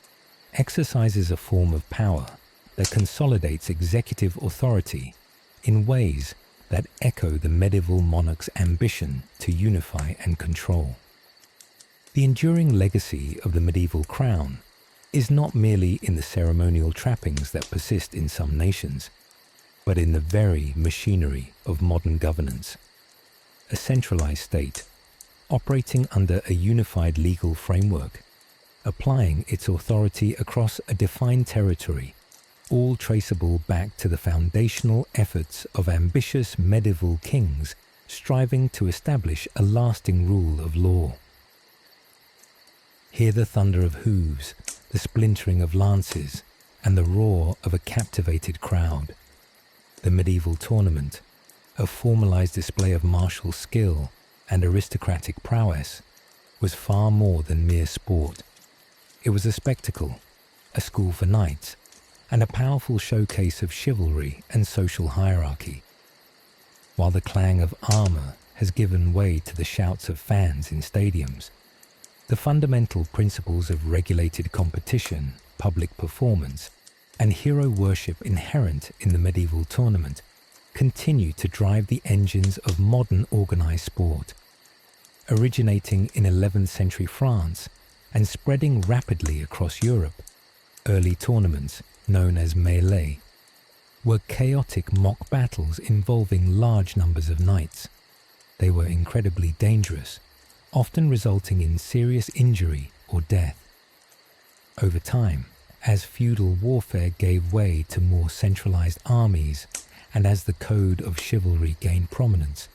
exercises a form of power that consolidates executive authority in ways that echo the medieval monarch's ambition to unify and control. The enduring legacy of the medieval crown is not merely in the ceremonial trappings that persist in some nations, but in the very machinery of modern governance. A centralized state, operating under a unified legal framework, applying its authority across a defined territory, all traceable back to the foundational efforts of ambitious medieval kings striving to establish a lasting rule of law. Hear the thunder of hooves, the splintering of lances, and the roar of a captivated crowd. The medieval tournament, a formalized display of martial skill and aristocratic prowess, was far more than mere sport. It was a spectacle, a school for knights, and a powerful showcase of chivalry and social hierarchy. While the clang of armor has given way to the shouts of fans in stadiums, the fundamental principles of regulated competition, public performance, and hero worship inherent in the medieval tournament continue to drive the engines of modern organized sport. Originating in 11th century France and spreading rapidly across Europe, early tournaments, known as mêlées, were chaotic mock battles involving large numbers of knights. They were incredibly dangerous, often resulting in serious injury or death. Over time, as feudal warfare gave way to more centralized armies and as the code of chivalry gained prominence,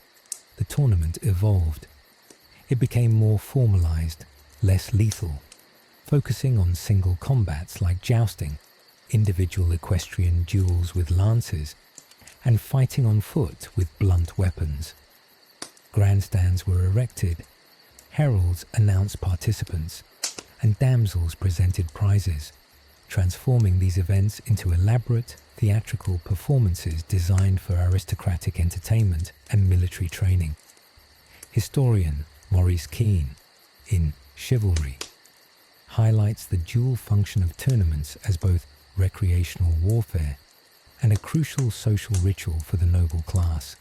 the tournament evolved. It became more formalized, less lethal, focusing on single combats like jousting, individual equestrian duels with lances, and fighting on foot with blunt weapons. Grandstands were erected, heralds announced participants, and damsels presented prizes, transforming these events into elaborate, theatrical performances designed for aristocratic entertainment and military training. Historian Maurice Keane, in Chivalry, highlights the dual function of tournaments as both recreational warfare and a crucial social ritual for the noble class.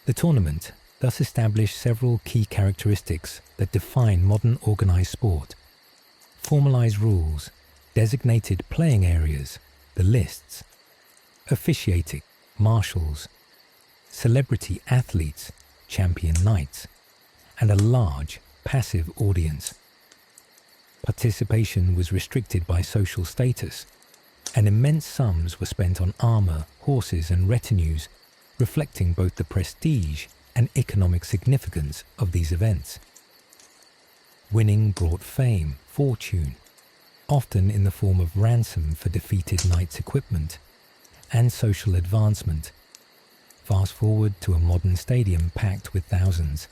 The tournament thus established several key characteristics that define modern organized sport: formalized rules, designated playing areas, the lists, officiating, marshals, celebrity athletes, champion knights, and a large, passive audience. Participation was restricted by social status, and immense sums were spent on armor, horses, and retinues reflecting both the prestige and economic significance of these events. Winning brought fame, fortune, often in the form of ransom for defeated knights' equipment, and social advancement. Fast forward to a modern stadium packed with thousands.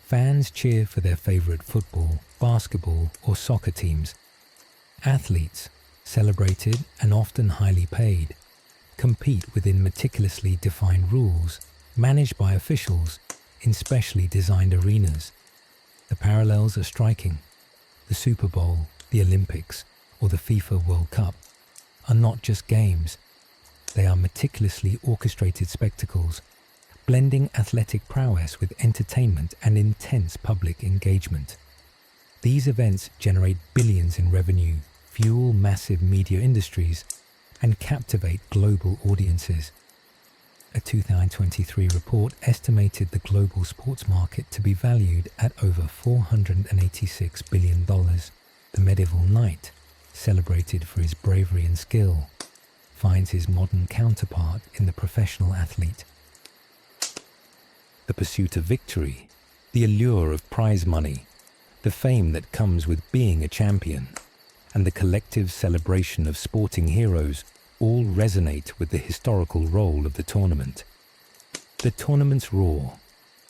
Fans cheer for their favorite football, basketball, or soccer teams. Athletes, celebrated and often highly paid, compete within meticulously defined rules managed by officials in specially designed arenas. The parallels are striking. The Super Bowl, the Olympics, or the FIFA World Cup are not just games. They are meticulously orchestrated spectacles, blending athletic prowess with entertainment and intense public engagement. These events generate billions in revenue, fuel massive media industries, and captivate global audiences. A 2023 report estimated the global sports market to be valued at over $486 billion. The medieval knight, celebrated for his bravery and skill, finds his modern counterpart in the professional athlete. The pursuit of victory, the allure of prize money, the fame that comes with being a champion, and the collective celebration of sporting heroes all resonate with the historical role of the tournament. The tournament's roar,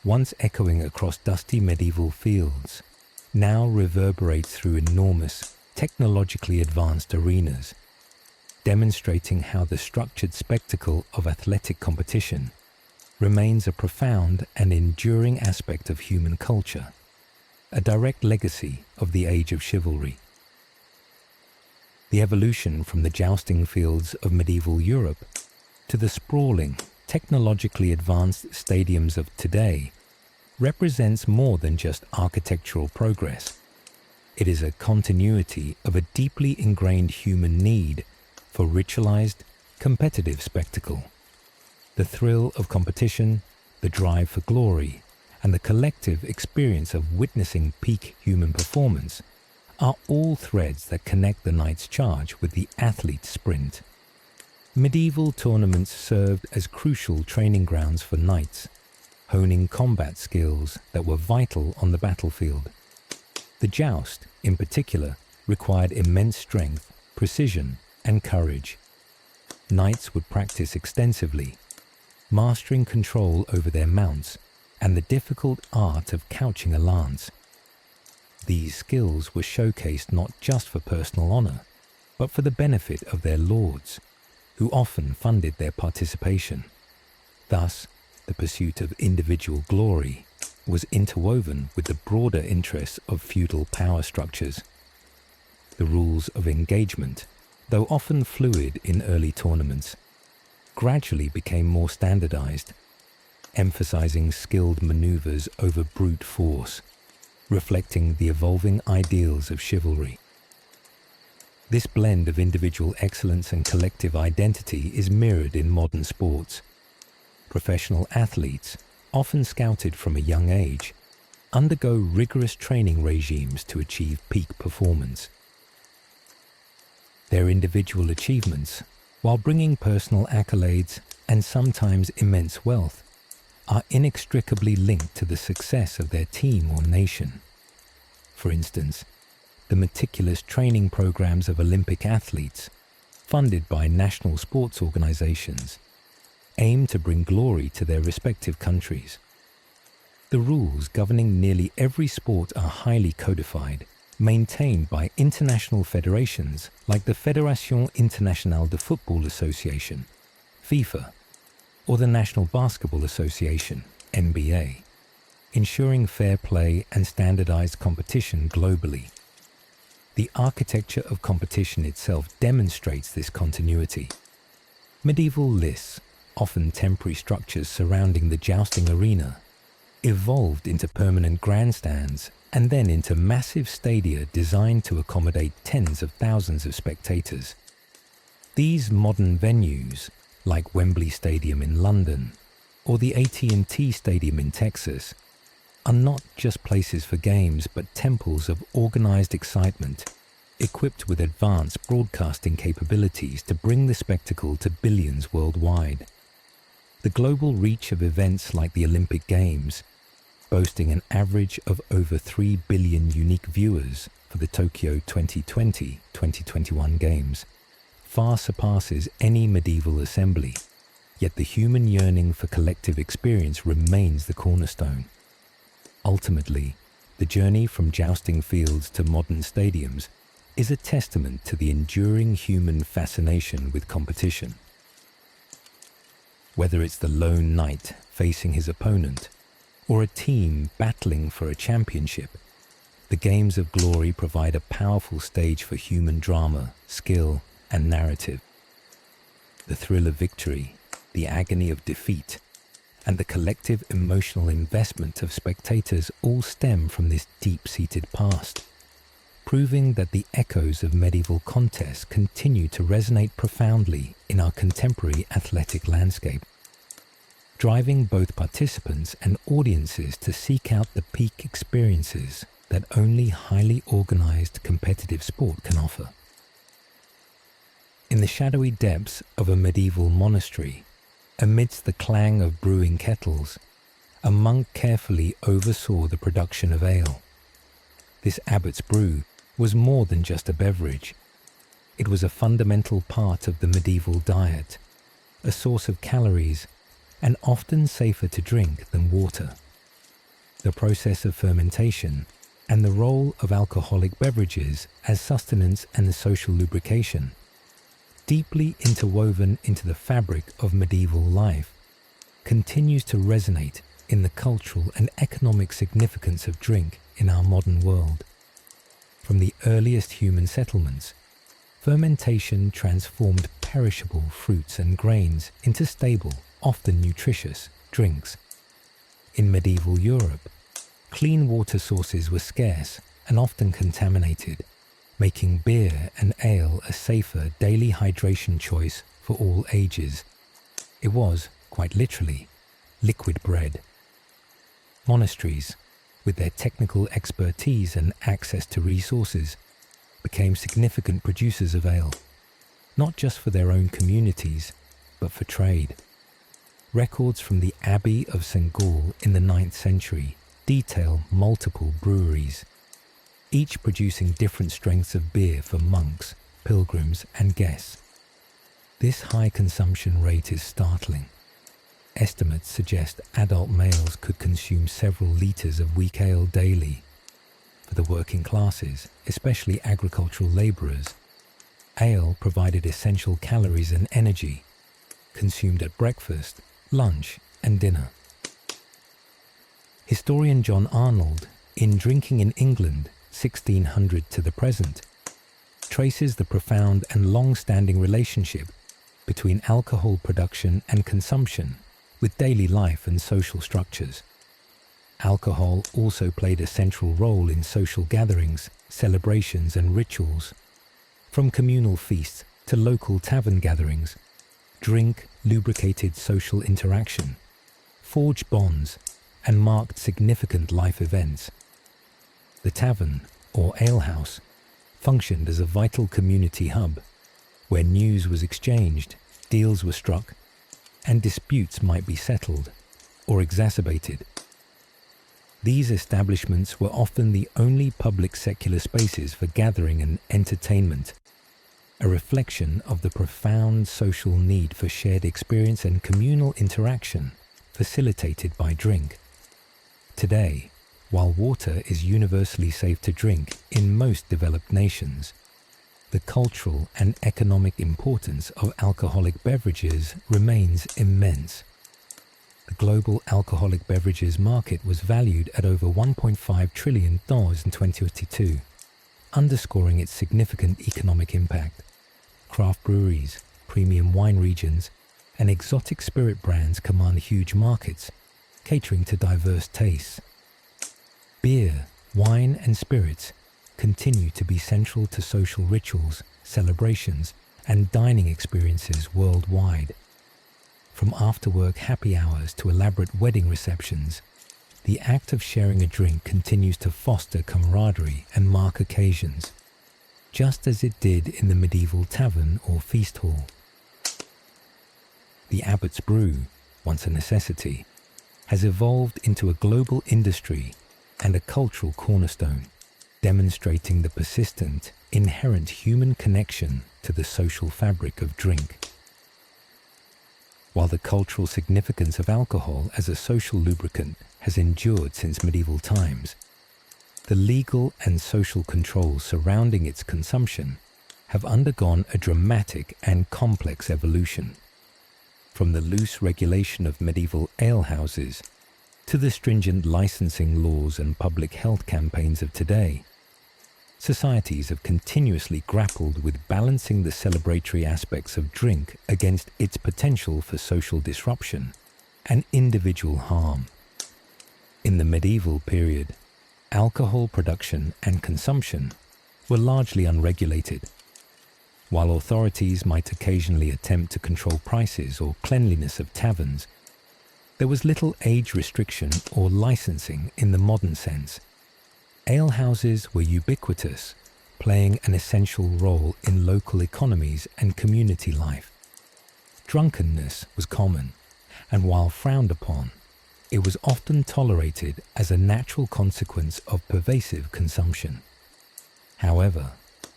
once echoing across dusty medieval fields, now reverberates through enormous, technologically advanced arenas, demonstrating how the structured spectacle of athletic competition remains a profound and enduring aspect of human culture, a direct legacy of the age of chivalry. The evolution from the jousting fields of medieval Europe to the sprawling, technologically advanced stadiums of today represents more than just architectural progress. It is a continuity of a deeply ingrained human need for ritualized, competitive spectacle. The thrill of competition, the drive for glory, and the collective experience of witnessing peak human performance are all threads that connect the knight's charge with the athlete's sprint. Medieval tournaments served as crucial training grounds for knights, honing combat skills that were vital on the battlefield. The joust, in particular, required immense strength, precision, and courage. Knights would practice extensively, mastering control over their mounts and the difficult art of couching a lance. These skills were showcased not just for personal honor, but for the benefit of their lords, who often funded their participation. Thus, the pursuit of individual glory was interwoven with the broader interests of feudal power structures. The rules of engagement, though often fluid in early tournaments, gradually became more standardized, emphasizing skilled maneuvers over brute force, reflecting the evolving ideals of chivalry. This blend of individual excellence and collective identity is mirrored in modern sports. Professional athletes, often scouted from a young age, undergo rigorous training regimes to achieve peak performance. Their individual achievements, while bringing personal accolades and sometimes immense wealth, are inextricably linked to the success of their team or nation. For instance, the meticulous training programs of Olympic athletes, funded by national sports organizations, aim to bring glory to their respective countries. The rules governing nearly every sport are highly codified, maintained by international federations like the Fédération Internationale de Football Association, FIFA, or the National Basketball Association, NBA, ensuring fair play and standardized competition globally. The architecture of competition itself demonstrates this continuity. Medieval lists, often temporary structures surrounding the jousting arena, evolved into permanent grandstands and then into massive stadia designed to accommodate tens of thousands of spectators. These modern venues, like Wembley Stadium in London or the AT&T Stadium in Texas, are not just places for games but temples of organized excitement, equipped with advanced broadcasting capabilities to bring the spectacle to billions worldwide. The global reach of events like the Olympic Games, boasting an average of over 3 billion unique viewers for the Tokyo 2020-2021 Games, far surpasses any medieval assembly, yet the human yearning for collective experience remains the cornerstone. Ultimately, the journey from jousting fields to modern stadiums is a testament to the enduring human fascination with competition. Whether it's the lone knight facing his opponent, or a team battling for a championship, the Games of Glory provide a powerful stage for human drama, skill, and narrative. The thrill of victory, the agony of defeat, and the collective emotional investment of spectators all stem from this deep-seated past, proving that the echoes of medieval contests continue to resonate profoundly in our contemporary athletic landscape, driving both participants and audiences to seek out the peak experiences that only highly organized competitive sport can offer. In the shadowy depths of a medieval monastery, amidst the clang of brewing kettles, a monk carefully oversaw the production of ale. This abbot's brew was more than just a beverage. It was a fundamental part of the medieval diet, a source of calories, and often safer to drink than water. The process of fermentation and the role of alcoholic beverages as sustenance and social lubrication, deeply interwoven into the fabric of medieval life, continues to resonate in the cultural and economic significance of drink in our modern world. From the earliest human settlements, fermentation transformed perishable fruits and grains into stable, often nutritious, drinks. In medieval Europe, clean water sources were scarce and often contaminated, making beer and ale a safer daily hydration choice for all ages. It was, quite literally, liquid bread. Monasteries, with their technical expertise and access to resources, became significant producers of ale, not just for their own communities, but for trade. Records from the Abbey of St. Gall in the 9th century detail multiple breweries, each producing different strengths of beer for monks, pilgrims, and guests. This high consumption rate is startling. Estimates suggest adult males could consume several litres of weak ale daily. For the working classes, especially agricultural labourers, ale provided essential calories and energy, consumed at breakfast, lunch, and dinner. Historian John Arnold, in Drinking in England, 1600 to the present, traces the profound and long-standing relationship between alcohol production and consumption with daily life and social structures. Alcohol also played a central role in social gatherings, celebrations, and rituals. From communal feasts to local tavern gatherings, drink lubricated social interaction, forged bonds, and marked significant life events. The tavern, or alehouse, functioned as a vital community hub, where news was exchanged, deals were struck, and disputes might be settled or exacerbated. These establishments were often the only public secular spaces for gathering and entertainment, a reflection of the profound social need for shared experience and communal interaction facilitated by drink. Today, while water is universally safe to drink in most developed nations, the cultural and economic importance of alcoholic beverages remains immense. The global alcoholic beverages market was valued at over $1.5 trillion in 2022, underscoring its significant economic impact. Craft breweries, premium wine regions, and exotic spirit brands command huge markets, catering to diverse tastes. Beer, wine, and spirits continue to be central to social rituals, celebrations, and dining experiences worldwide. From after-work happy hours to elaborate wedding receptions, the act of sharing a drink continues to foster camaraderie and mark occasions, just as it did in the medieval tavern or feast hall. The abbot's brew, once a necessity, has evolved into a global industry and a cultural cornerstone, demonstrating the persistent, inherent human connection to the social fabric of drink. While the cultural significance of alcohol as a social lubricant has endured since medieval times, the legal and social controls surrounding its consumption have undergone a dramatic and complex evolution. From the loose regulation of medieval alehouses to the stringent licensing laws and public health campaigns of today, societies have continuously grappled with balancing the celebratory aspects of drink against its potential for social disruption and individual harm. In the medieval period, alcohol production and consumption were largely unregulated. While authorities might occasionally attempt to control prices or cleanliness of taverns, there was little age restriction or licensing in the modern sense. Alehouses were ubiquitous, playing an essential role in local economies and community life. Drunkenness was common, and while frowned upon, it was often tolerated as a natural consequence of pervasive consumption. However,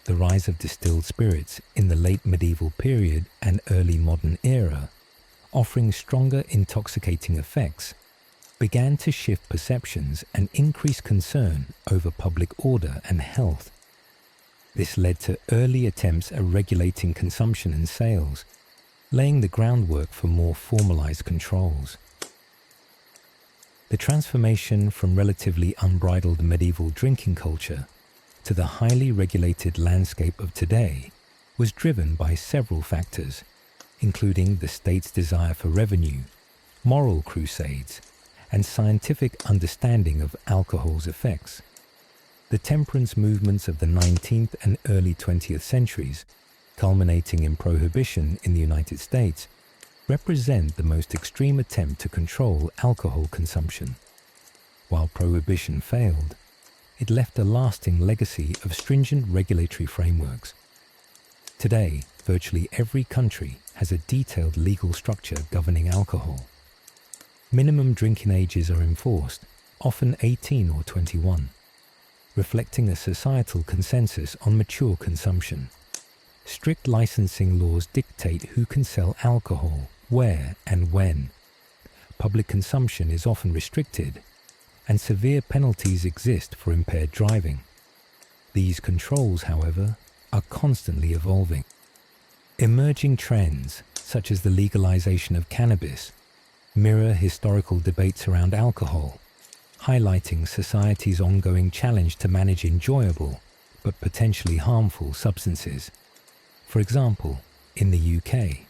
the rise of distilled spirits in the late medieval period and early modern era, offering stronger intoxicating effects, began to shift perceptions and increase concern over public order and health. This led to early attempts at regulating consumption and sales, laying the groundwork for more formalized controls. The transformation from relatively unbridled medieval drinking culture to the highly regulated landscape of today was driven by several factors, including the state's desire for revenue, moral crusades, and scientific understanding of alcohol's effects. The temperance movements of the 19th and early 20th centuries, culminating in prohibition in the United States, represent the most extreme attempt to control alcohol consumption. While prohibition failed, it left a lasting legacy of stringent regulatory frameworks. Today, virtually every country has a detailed legal structure governing alcohol. Minimum drinking ages are enforced, often 18 or 21, reflecting a societal consensus on mature consumption. Strict licensing laws dictate who can sell alcohol, where and when. Public consumption is often restricted, and severe penalties exist for impaired driving. These controls, however, are constantly evolving. Emerging trends, such as the legalization of cannabis, mirror historical debates around alcohol, highlighting society's ongoing challenge to manage enjoyable but potentially harmful substances. For example, in the UK,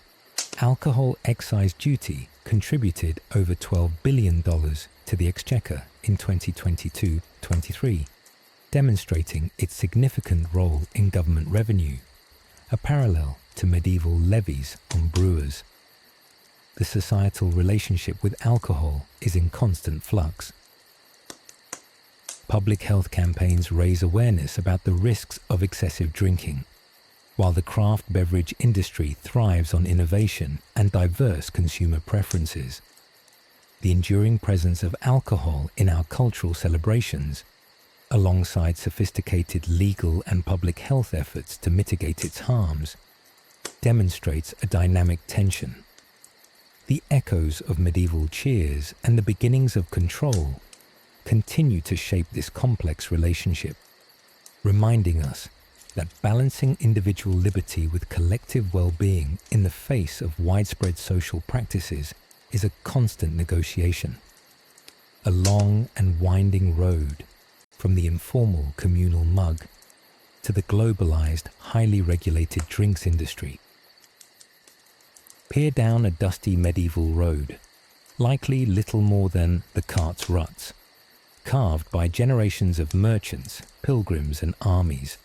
alcohol excise duty contributed over $12 billion to the exchequer in 2022-23, demonstrating its significant role in government revenue, a parallel to medieval levies on brewers. The societal relationship with alcohol is in constant flux. Public health campaigns raise awareness about the risks of excessive drinking, while the craft beverage industry thrives on innovation and diverse consumer preferences. The enduring presence of alcohol in our cultural celebrations, alongside sophisticated legal and public health efforts to mitigate its harms, demonstrates a dynamic tension. The echoes of medieval cheers and the beginnings of control continue to shape this complex relationship, reminding us that balancing individual liberty with collective well-being in the face of widespread social practices is a constant negotiation. A long and winding road from the informal communal mug to the globalized, highly regulated drinks industry. Peer down a dusty medieval road, likely little more than the cart's ruts, carved by generations of merchants, pilgrims, and armies.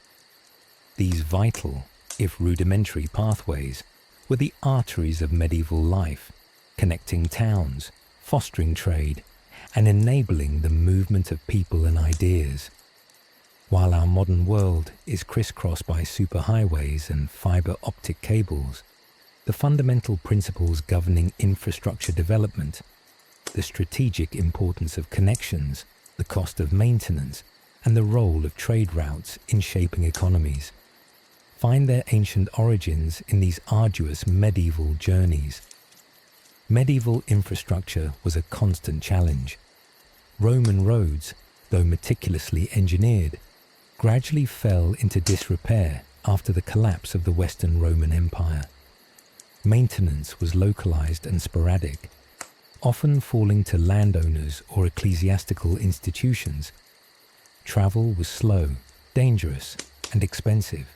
These vital, if rudimentary pathways were the arteries of medieval life, connecting towns, fostering trade, and enabling the movement of people and ideas. While our modern world is crisscrossed by superhighways and fiber optic cables, The fundamental principles governing infrastructure development, the strategic importance of connections, the cost of maintenance, and the role of trade routes in shaping economies, find their ancient origins in these arduous medieval journeys. Medieval infrastructure was a constant challenge. Roman roads, though meticulously engineered, gradually fell into disrepair after the collapse of the Western Roman Empire. Maintenance was localized and sporadic, often falling to landowners or ecclesiastical institutions. Travel was slow, dangerous, and expensive.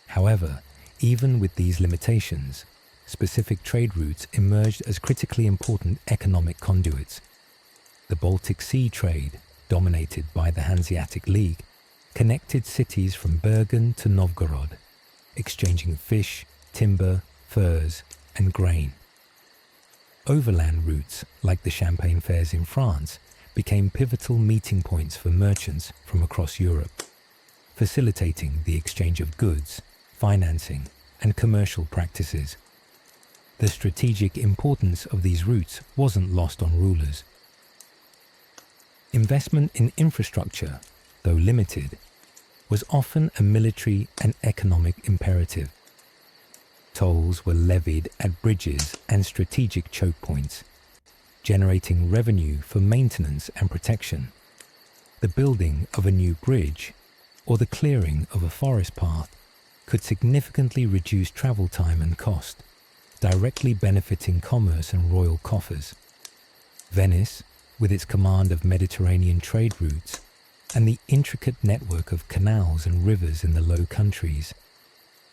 However, even with these limitations, specific trade routes emerged as critically important economic conduits. The Baltic Sea trade, dominated by the Hanseatic League, connected cities from Bergen to Novgorod, exchanging fish, timber, furs, and grain. Overland routes, like the Champagne fairs in France, became pivotal meeting points for merchants from across Europe, facilitating the exchange of goods, financing, and commercial practices. The strategic importance of these routes wasn't lost on rulers. Investment in infrastructure, though limited, was often a military and economic imperative. Tolls were levied at bridges and strategic choke points, generating revenue for maintenance and protection. The building of a new bridge or the clearing of a forest path could significantly reduce travel time and cost, directly benefiting commerce and royal coffers. Venice, with its command of Mediterranean trade routes and the intricate network of canals and rivers in the Low Countries,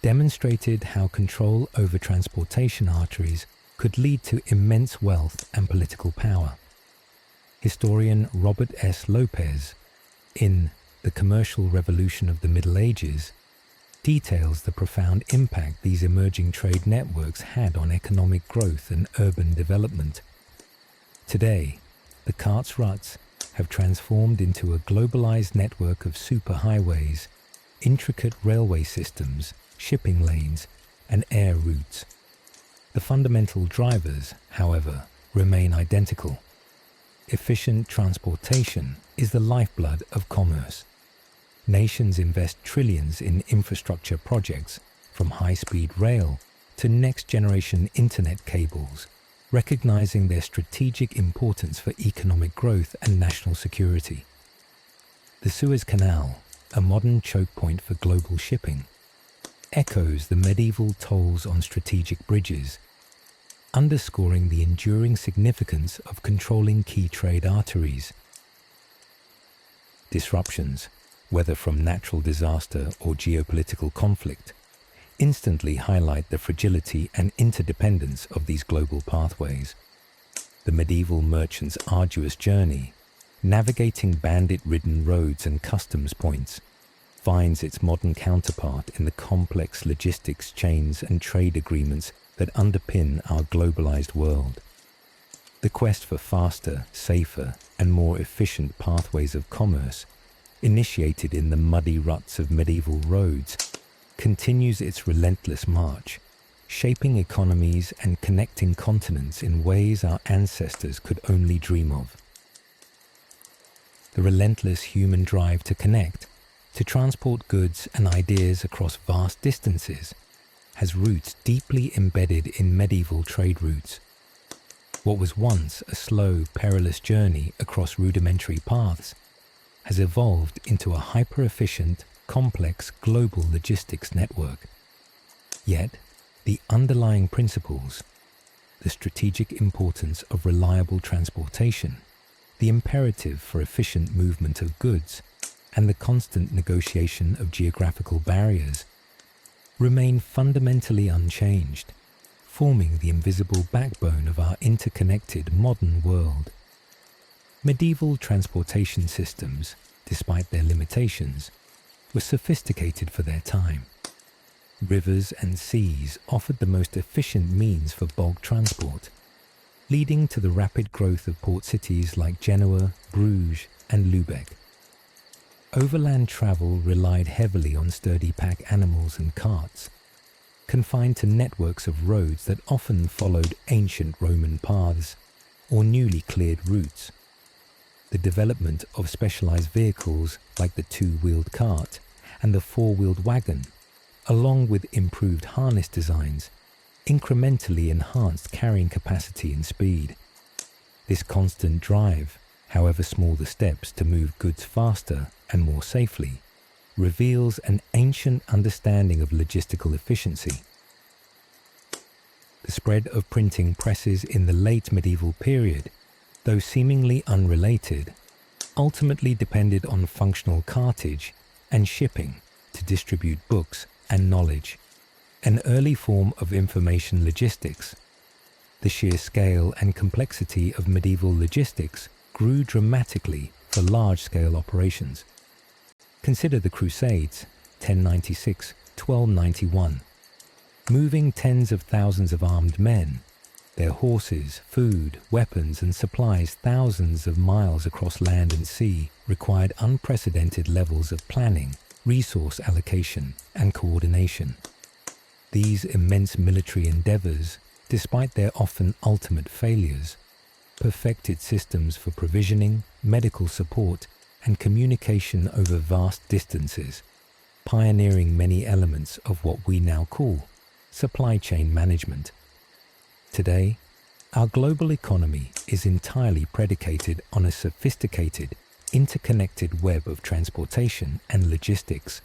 demonstrated how control over transportation arteries could lead to immense wealth and political power. Historian Robert S. Lopez, in The Commercial Revolution of the Middle Ages, details the profound impact these emerging trade networks had on economic growth and urban development. Today, the cart's ruts have transformed into a globalized network of superhighways, intricate railway systems, shipping lanes, and air routes. The fundamental drivers, however, remain identical. Efficient transportation is the lifeblood of commerce. Nations invest trillions in infrastructure projects, from high-speed rail to next-generation internet cables, recognizing their strategic importance for economic growth and national security. The Suez Canal, a modern choke point for global shipping, echoes the medieval tolls on strategic bridges, underscoring the enduring significance of controlling key trade arteries. Disruptions, whether from natural disaster or geopolitical conflict, instantly highlight the fragility and interdependence of these global pathways. The medieval merchant's arduous journey, navigating bandit-ridden roads and customs points, finds its modern counterpart in the complex logistics chains and trade agreements that underpin our globalized world. The quest for faster, safer, and more efficient pathways of commerce, initiated in the muddy ruts of medieval roads, continues its relentless march, shaping economies and connecting continents in ways our ancestors could only dream of. The relentless human drive to connect, to transport goods and ideas across vast distances, has roots deeply embedded in medieval trade routes. What was once a slow, perilous journey across rudimentary paths has evolved into a hyper-efficient, complex global logistics network. Yet, the underlying principles, the strategic importance of reliable transportation, the imperative for efficient movement of goods, and the constant negotiation of geographical barriers, remain fundamentally unchanged, forming the invisible backbone of our interconnected modern world. Medieval transportation systems, despite their limitations, were sophisticated for their time. Rivers and seas offered the most efficient means for bulk transport, leading to the rapid growth of port cities like Genoa, Bruges, and Lübeck. Overland travel relied heavily on sturdy pack animals and carts, confined to networks of roads that often followed ancient Roman paths or newly cleared routes. The development of specialized vehicles like the two-wheeled cart and the four-wheeled wagon, along with improved harness designs, incrementally enhanced carrying capacity and speed. This constant drive, however small the steps to move goods faster and more safely, reveals an ancient understanding of logistical efficiency. The spread of printing presses in the late medieval period, though seemingly unrelated, ultimately depended on functional cartage and shipping to distribute books and knowledge, an early form of information logistics. The sheer scale and complexity of medieval logistics grew dramatically for large-scale operations. Consider the Crusades, 1096-1291. Moving tens of thousands of armed men, their horses, food, weapons and supplies thousands of miles across land and sea required unprecedented levels of planning, resource allocation and coordination. These immense military endeavors, despite their often ultimate failures, perfected systems for provisioning, medical support and communication over vast distances, pioneering many elements of what we now call supply chain management. Today, our global economy is entirely predicated on a sophisticated, interconnected web of transportation and logistics.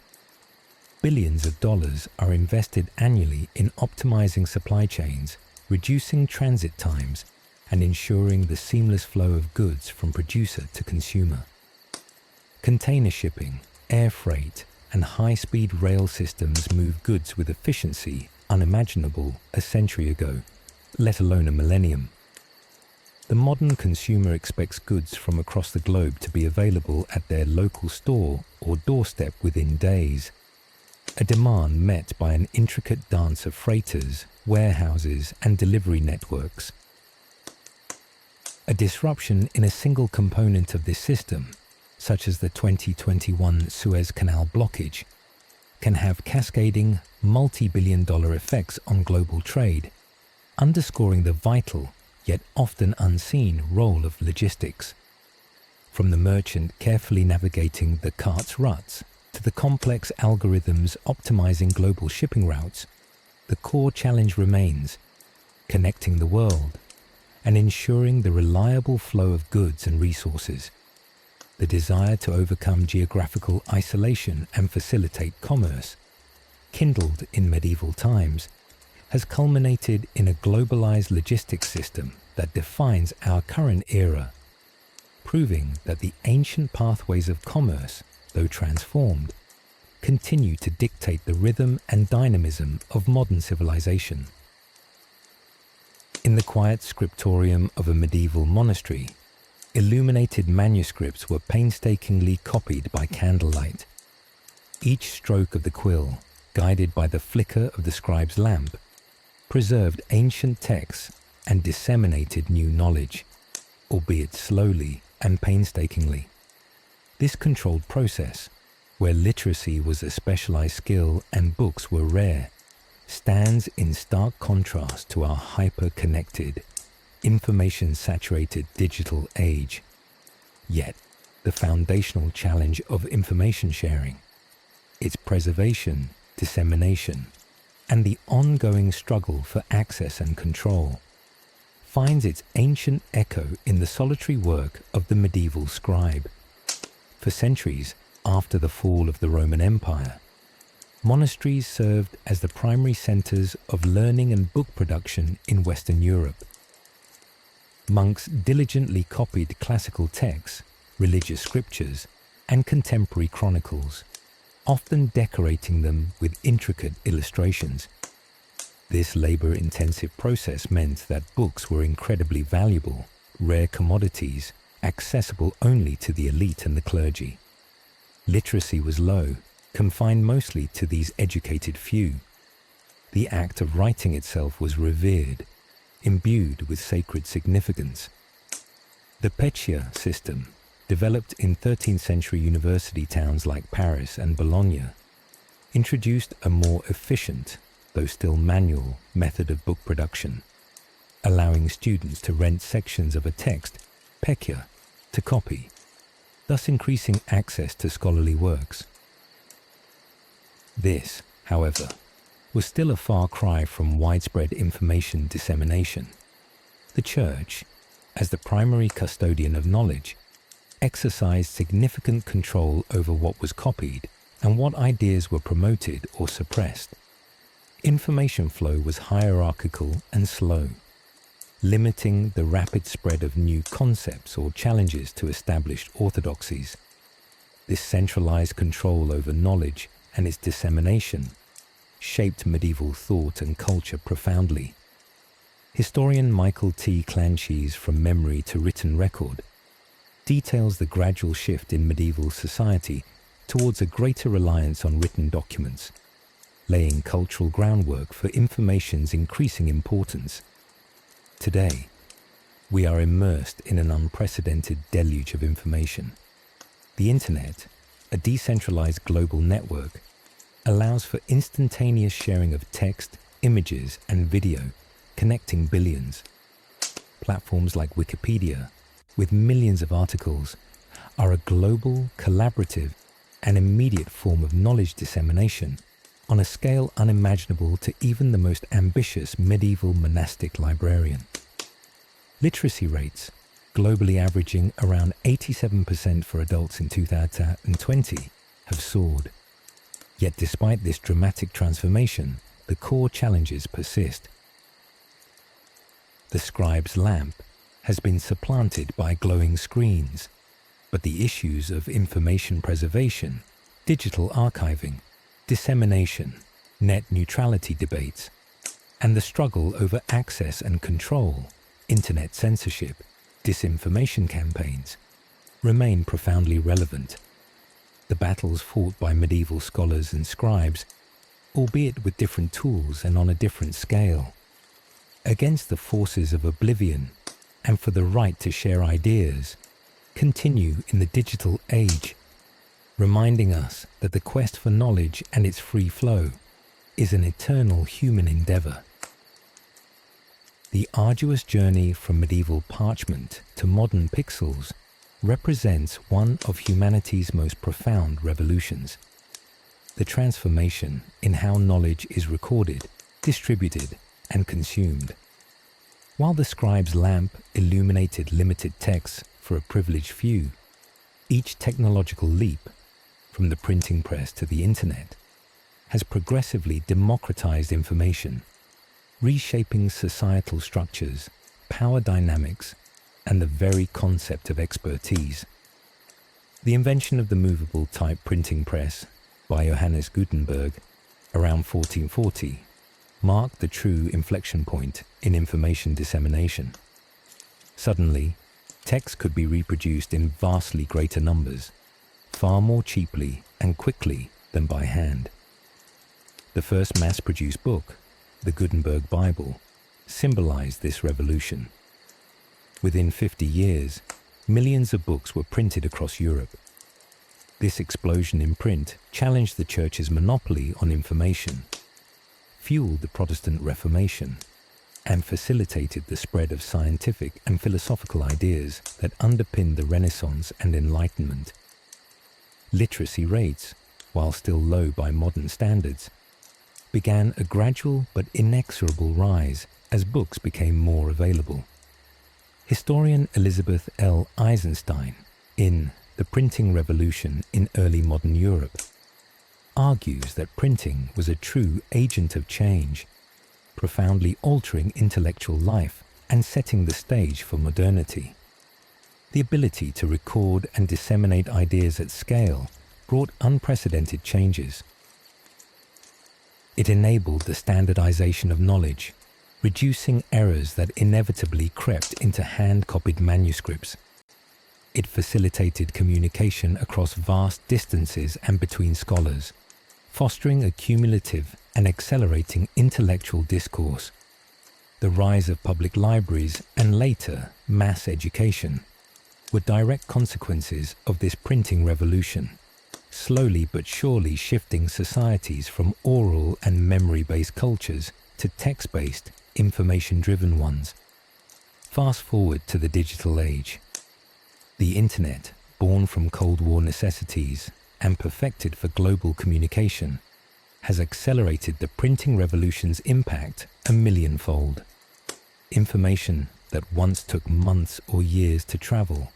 Billions of dollars are invested annually in optimizing supply chains, reducing transit times, and ensuring the seamless flow of goods from producer to consumer. Container shipping, air freight, and high-speed rail systems move goods with efficiency unimaginable a century ago, let alone a millennium. The modern consumer expects goods from across the globe to be available at their local store or doorstep within days, a demand met by an intricate dance of freighters, warehouses, and delivery networks. A disruption in a single component of this system, such as the 2021 Suez Canal blockage, can have cascading, multi-billion-dollar effects on global trade, underscoring the vital, yet often unseen, role of logistics. From the merchant carefully navigating the cart's ruts to the complex algorithms optimizing global shipping routes, the core challenge remains: connecting the world and ensuring the reliable flow of goods and resources. The desire to overcome geographical isolation and facilitate commerce, kindled in medieval times, has culminated in a globalized logistics system that defines our current era, proving that the ancient pathways of commerce, though transformed, continue to dictate the rhythm and dynamism of modern civilization. In the quiet scriptorium of a medieval monastery, illuminated manuscripts were painstakingly copied by candlelight. Each stroke of the quill, guided by the flicker of the scribe's lamp, preserved ancient texts and disseminated new knowledge, albeit slowly and painstakingly. This controlled process, where literacy was a specialized skill and books were rare, stands in stark contrast to our hyper-connected, information-saturated digital age. Yet, the foundational challenge of information sharing, its preservation, dissemination, and the ongoing struggle for access and control, finds its ancient echo in the solitary work of the medieval scribe. For centuries after the fall of the Roman Empire, monasteries served as the primary centers of learning and book production in Western Europe. Monks diligently copied classical texts, religious scriptures, and contemporary chronicles, often decorating them with intricate illustrations. This labor-intensive process meant that books were incredibly valuable, rare commodities, accessible only to the elite and the clergy. Literacy was low, confined mostly to these educated few. The act of writing itself was revered, imbued with sacred significance. The Peccia system, developed in 13th century university towns like Paris and Bologna, introduced a more efficient, though still manual, method of book production, allowing students to rent sections of a text, pekya, to copy, thus increasing access to scholarly works. This, however, was still a far cry from widespread information dissemination. The Church, as the primary custodian of knowledge, exercised significant control over what was copied and what ideas were promoted or suppressed. Information flow was hierarchical and slow, limiting the rapid spread of new concepts or challenges to established orthodoxies. This centralized control over knowledge and its dissemination shaped medieval thought and culture profoundly. Historian Michael T. Clancy's From Memory to Written Record details the gradual shift in medieval society towards a greater reliance on written documents, laying cultural groundwork for information's increasing importance. Today, we are immersed in an unprecedented deluge of information. The Internet, a decentralized global network, allows for instantaneous sharing of text, images, and video, connecting billions. Platforms like Wikipedia, with millions of articles, are a global, collaborative, and immediate form of knowledge dissemination on a scale unimaginable to even the most ambitious medieval monastic librarian. Literacy rates, globally averaging around 87% for adults in 2020, have soared. Yet despite this dramatic transformation, the core challenges persist. The scribe's lamp has been supplanted by glowing screens, but the issues of information preservation, digital archiving, dissemination, net neutrality debates, and the struggle over access and control, internet censorship, disinformation campaigns, remain profoundly relevant. The battles fought by medieval scholars and scribes, albeit with different tools and on a different scale, against the forces of oblivion and for the right to share ideas, continue in the digital age, reminding us that the quest for knowledge and its free flow is an eternal human endeavor. The arduous journey from medieval parchment to modern pixels represents one of humanity's most profound revolutions. The transformation in how knowledge is recorded, distributed, and consumed. While the scribe's lamp illuminated limited texts for a privileged few, each technological leap, from the printing press to the internet, has progressively democratized information, reshaping societal structures, power dynamics, and the very concept of expertise. The invention of the movable type printing press by Johannes Gutenberg around 1440 marked the true inflection point in information dissemination. Suddenly, text could be reproduced in vastly greater numbers, far more cheaply and quickly than by hand. The first mass-produced book, the Gutenberg Bible, symbolized this revolution. Within 50 years, millions of books were printed across Europe. This explosion in print challenged the Church's monopoly on information, fueled the Protestant Reformation, and facilitated the spread of scientific and philosophical ideas that underpinned the Renaissance and Enlightenment. Literacy rates, while still low by modern standards, began a gradual but inexorable rise as books became more available. Historian Elizabeth L. Eisenstein, in The Printing Revolution in Early Modern Europe, argues that printing was a true agent of change, profoundly altering intellectual life and setting the stage for modernity. The ability to record and disseminate ideas at scale brought unprecedented changes. It enabled the standardization of knowledge, reducing errors that inevitably crept into hand-copied manuscripts. It facilitated communication across vast distances and between scholars, fostering a cumulative and accelerating intellectual discourse. The rise of public libraries and later mass education were direct consequences of this printing revolution. slowly but surely shifting societies from oral and memory-based cultures to text-based, information-driven ones. Fast forward to the digital age. The internet, born from Cold War necessities and perfected for global communication, has accelerated the printing revolution's impact a millionfold. Information that once took months or years to travel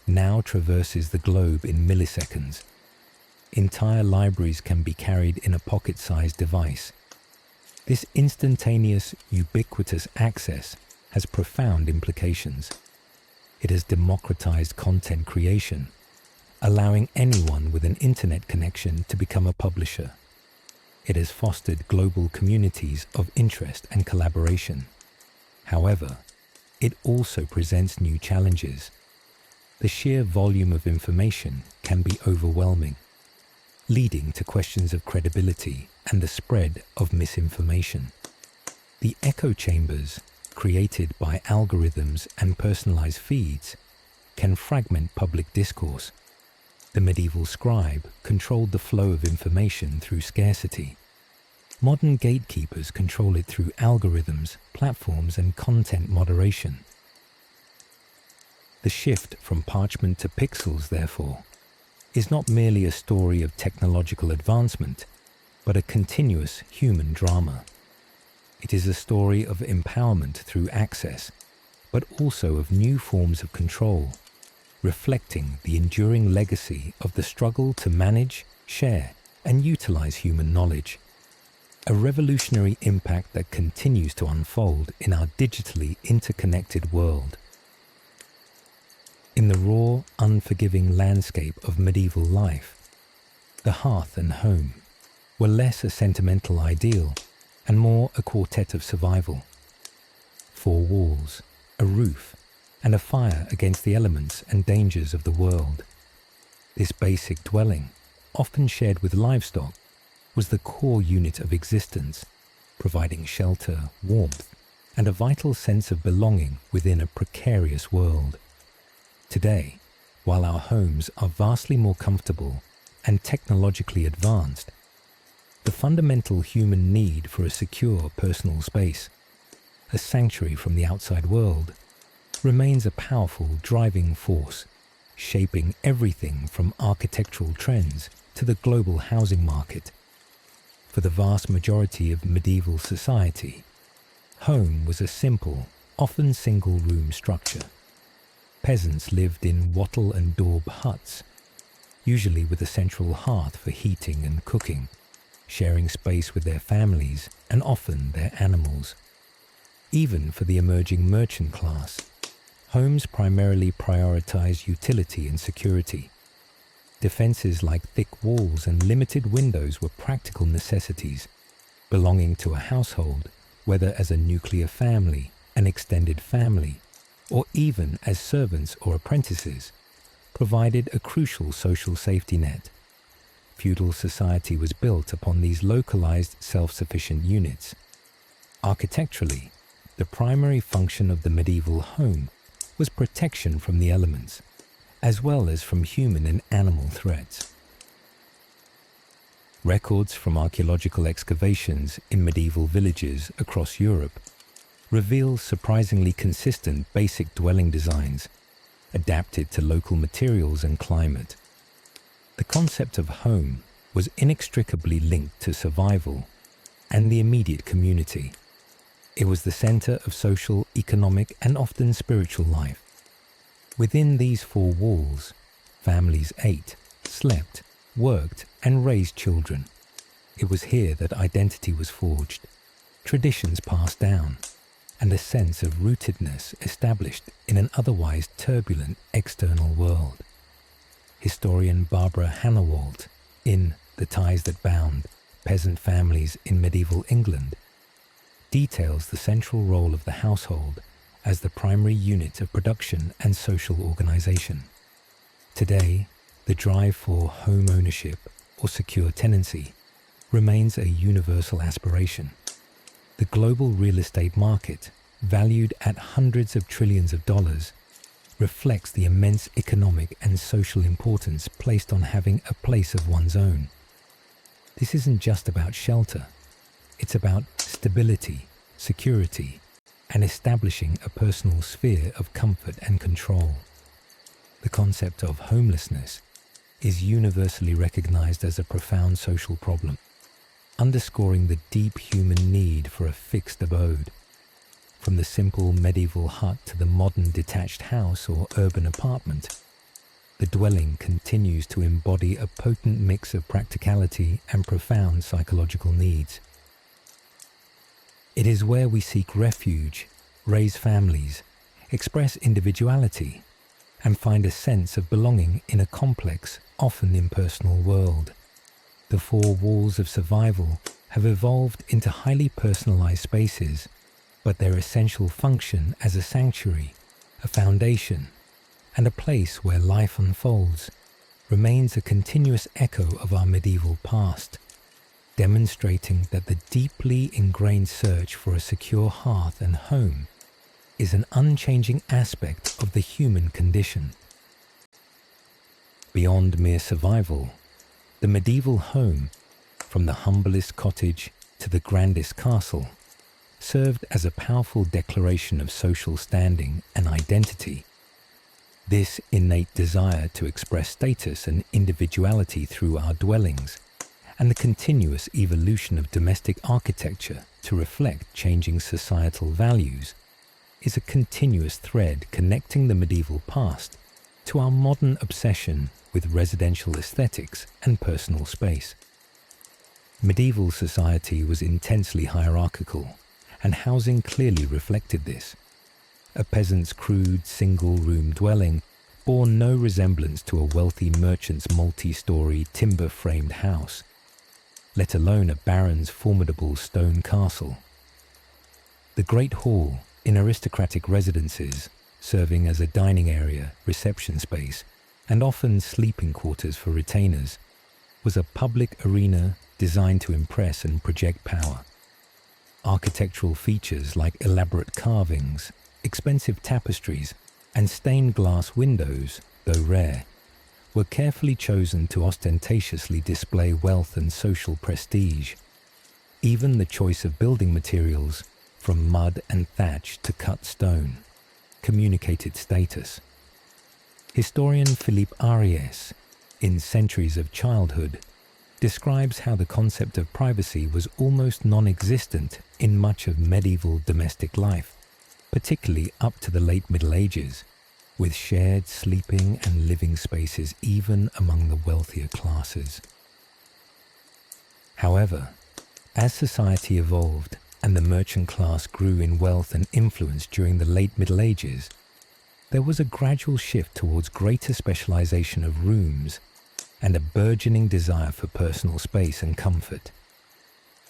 now traverses the globe in milliseconds. Entire libraries can be carried in a pocket-sized device. This instantaneous, ubiquitous access has profound implications. It has democratized content creation, allowing anyone with an internet connection to become a publisher. It has fostered global communities of interest and collaboration. However, it also presents new challenges. The sheer volume of information can be overwhelming, leading to questions of credibility and the spread of misinformation. The echo chambers, created by algorithms and personalized feeds, can fragment public discourse. The medieval scribe controlled the flow of information through scarcity. Modern gatekeepers control it through algorithms, platforms, and content moderation. The shift from parchment to pixels, therefore, is not merely a story of technological advancement, but a continuous human drama. It is a story of empowerment through access, but also of new forms of control, reflecting the enduring legacy of the struggle to manage, share, and utilize human knowledge. A revolutionary impact that continues to unfold in our digitally interconnected world. In the raw, unforgiving landscape of medieval life, the hearth and home were less a sentimental ideal and more a quartet of survival. 4 walls, a roof, and a fire against the elements and dangers of the world. This basic dwelling, often shared with livestock, was the core unit of existence, providing shelter, warmth, and a vital sense of belonging within a precarious world. Today, while our homes are vastly more comfortable and technologically advanced, the fundamental human need for a secure personal space, a sanctuary from the outside world, remains a powerful driving force, shaping everything from architectural trends to the global housing market. For the vast majority of medieval society, home was a simple, often single-room structure. Peasants lived in wattle and daub huts, usually with a central hearth for heating and cooking, sharing space with their families and often their animals. Even for the emerging merchant class, homes primarily prioritized utility and security. Defenses like thick walls and limited windows were practical necessities, belonging to a household, whether as a nuclear family, an extended family, or even as servants or apprentices, provided a crucial social safety net. Feudal society was built upon these localized, self-sufficient units. Architecturally, the primary function of the medieval home was protection from the elements, as well as from human and animal threats. Records from archaeological excavations in medieval villages across Europe reveal surprisingly consistent basic dwelling designs, adapted to local materials and climate. The concept of home was inextricably linked to survival and the immediate community. It was the center of social, economic, and often spiritual life. Within these 4 walls, families ate, slept, worked, and raised children. It was here that identity was forged, traditions passed down, and a sense of rootedness established in an otherwise turbulent external world. Historian Barbara Hannawalt, in The Ties That Bound Peasant Families in Medieval England, details the central role of the household as the primary unit of production and social organization. Today, the drive for home ownership or secure tenancy remains a universal aspiration. The global real estate market, valued at hundreds of trillions of dollars, reflects the immense economic and social importance placed on having a place of one's own. This isn't just about shelter, it's about stability, security, and establishing a personal sphere of comfort and control. The concept of homelessness is universally recognized as a profound social problem, underscoring the deep human need for a fixed abode. From the simple medieval hut to the modern detached house or urban apartment, the dwelling continues to embody a potent mix of practicality and profound psychological needs. It is where we seek refuge, raise families, express individuality, and find a sense of belonging in a complex, often impersonal world. The four walls of survival have evolved into highly personalized spaces, but their essential function as a sanctuary, a foundation, and a place where life unfolds remains a continuous echo of our medieval past, demonstrating that the deeply ingrained search for a secure hearth and home is an unchanging aspect of the human condition. Beyond mere survival, the medieval home, from the humblest cottage to the grandest castle, served as a powerful declaration of social standing and identity. This innate desire to express status and individuality through our dwellings, and the continuous evolution of domestic architecture to reflect changing societal values, is a continuous thread connecting the medieval past to our modern obsession with residential aesthetics and personal space. Medieval society was intensely hierarchical, and housing clearly reflected this. A peasant's crude single-room dwelling bore no resemblance to a wealthy merchant's multi-story timber-framed house, let alone a baron's formidable stone castle. The Great Hall, in aristocratic residences, serving as a dining area, reception space, and often sleeping quarters for retainers, was a public arena designed to impress and project power. Architectural features like elaborate carvings, expensive tapestries, and stained glass windows, though rare, were carefully chosen to ostentatiously display wealth and social prestige. Even the choice of building materials, from mud and thatch to cut stone, communicated status. Historian Philippe Ariès, in Centuries of Childhood, describes how the concept of privacy was almost non-existent in much of medieval domestic life, particularly up to the late Middle Ages, with shared sleeping and living spaces even among the wealthier classes. However, as society evolved and the merchant class grew in wealth and influence during the late Middle Ages, there was a gradual shift towards greater specialization of rooms and a burgeoning desire for personal space and comfort.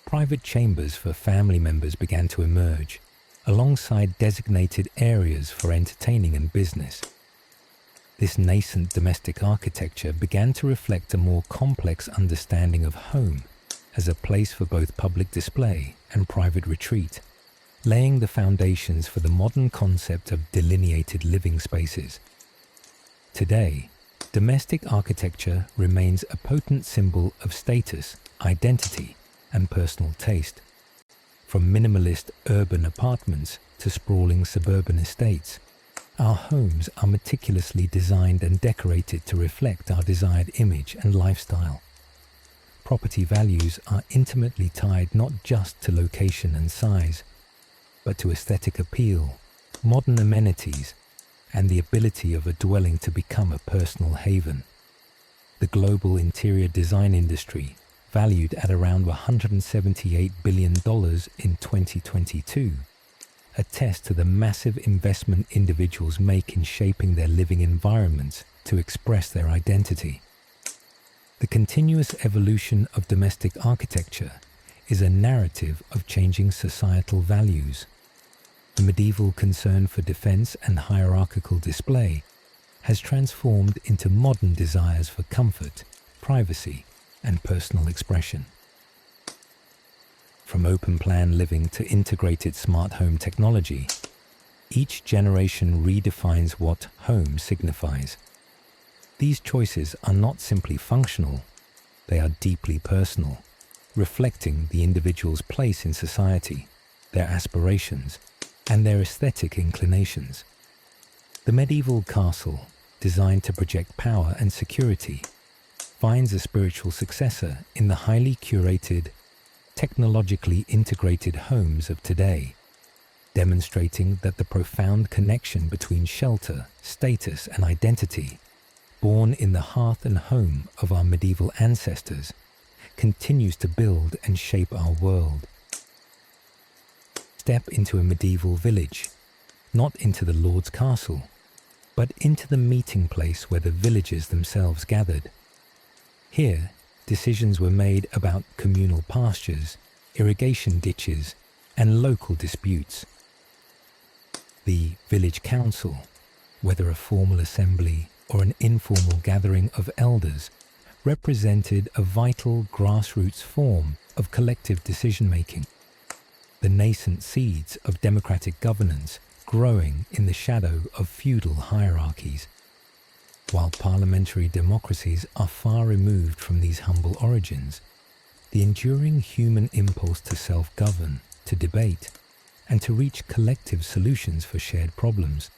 Private chambers for family members began to emerge, alongside designated areas for entertaining and business. This nascent domestic architecture began to reflect a more complex understanding of home as a place for both public display and private retreat, laying the foundations for the modern concept of delineated living spaces. Today, domestic architecture remains a potent symbol of status, identity, and personal taste. From minimalist urban apartments to sprawling suburban estates, our homes are meticulously designed and decorated to reflect our desired image and lifestyle. Property values are intimately tied not just to location and size, but to aesthetic appeal, modern amenities, and the ability of a dwelling to become a personal haven. The global interior design industry, valued at around $178 billion in 2022, attests to the massive investment individuals make in shaping their living environments to express their identity. The continuous evolution of domestic architecture is a narrative of changing societal values. The medieval concern for defense and hierarchical display has transformed into modern desires for comfort, privacy, and personal expression. From open-plan living to integrated smart home technology, each generation redefines what home signifies. These choices are not simply functional, they are deeply personal, reflecting the individual's place in society, their aspirations, and their aesthetic inclinations. The medieval castle, designed to project power and security, finds a spiritual successor in the highly curated, technologically integrated homes of today, demonstrating that the profound connection between shelter, status, and identity, born in the hearth and home of our medieval ancestors, continues to build and shape our world. Step into a medieval village, not into the lord's castle, but into the meeting place where the villagers themselves gathered. Here, decisions were made about communal pastures, irrigation ditches, and local disputes. The village council, whether a formal assembly or an informal gathering of elders, represented a vital grassroots form of collective decision-making, the nascent seeds of democratic governance growing in the shadow of feudal hierarchies. While parliamentary democracies are far removed from these humble origins, the enduring human impulse to self-govern, to debate, and to reach collective solutions for shared problems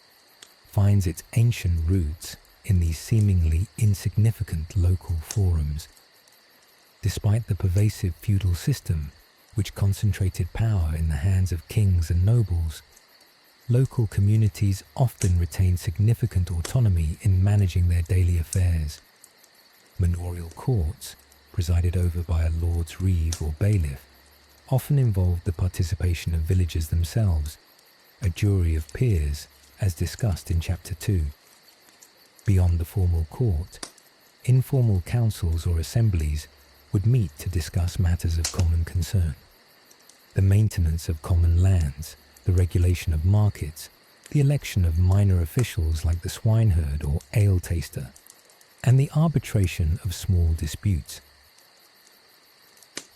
finds its ancient roots in these seemingly insignificant local forums. Despite the pervasive feudal system, which concentrated power in the hands of kings and nobles, local communities often retain significant autonomy in managing their daily affairs. Manorial courts, presided over by a lord's reeve or bailiff, often involved the participation of villagers themselves, a jury of peers, as discussed in Chapter 2. Beyond the formal court, informal councils or assemblies would meet to discuss matters of common concern. The maintenance of common lands, the regulation of markets, the election of minor officials like the swineherd or ale taster, and the arbitration of small disputes.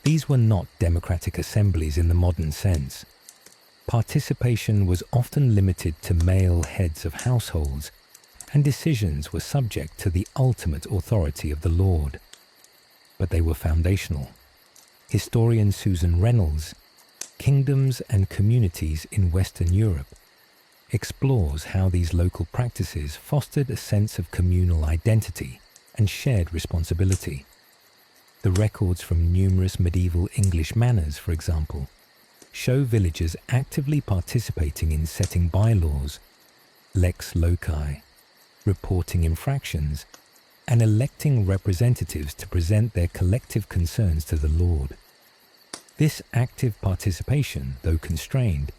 These were not democratic assemblies in the modern sense. Participation was often limited to male heads of households, and decisions were subject to the ultimate authority of the Lord. But they were foundational. Historian Susan Reynolds, Kingdoms and Communities in Western Europe, explores how these local practices fostered a sense of communal identity and shared responsibility. The records from numerous medieval English manors, for example, show villagers actively participating in setting bylaws, lex loci, reporting infractions, and electing representatives to present their collective concerns to the Lord. This active participation, though constrained,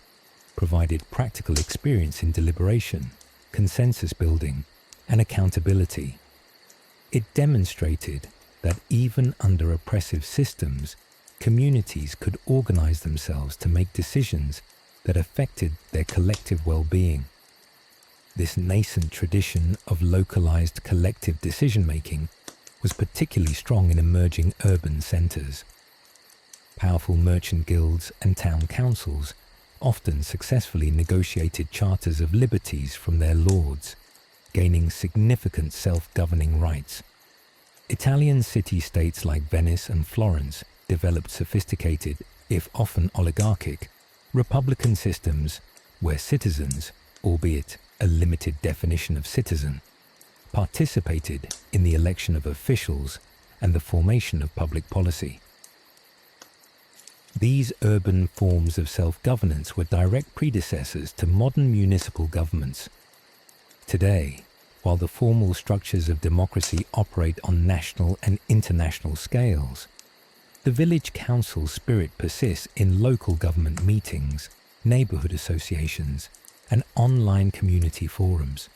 provided practical experience in deliberation, consensus building, and accountability. It demonstrated that even under oppressive systems, communities could organize themselves to make decisions that affected their collective well-being. This nascent tradition of localized collective decision-making was particularly strong in emerging urban centers. Powerful merchant guilds and town councils often successfully negotiated charters of liberties from their lords, gaining significant self-governing rights. Italian city-states like Venice and Florence developed sophisticated, if often oligarchic, republican systems where citizens, albeit a limited definition of citizen, participated in the election of officials and the formation of public policy. These urban forms of self-governance were direct predecessors to modern municipal governments. Today, while the formal structures of democracy operate on national and international scales, the village council spirit persists in local government meetings, neighborhood associations, and online community forums.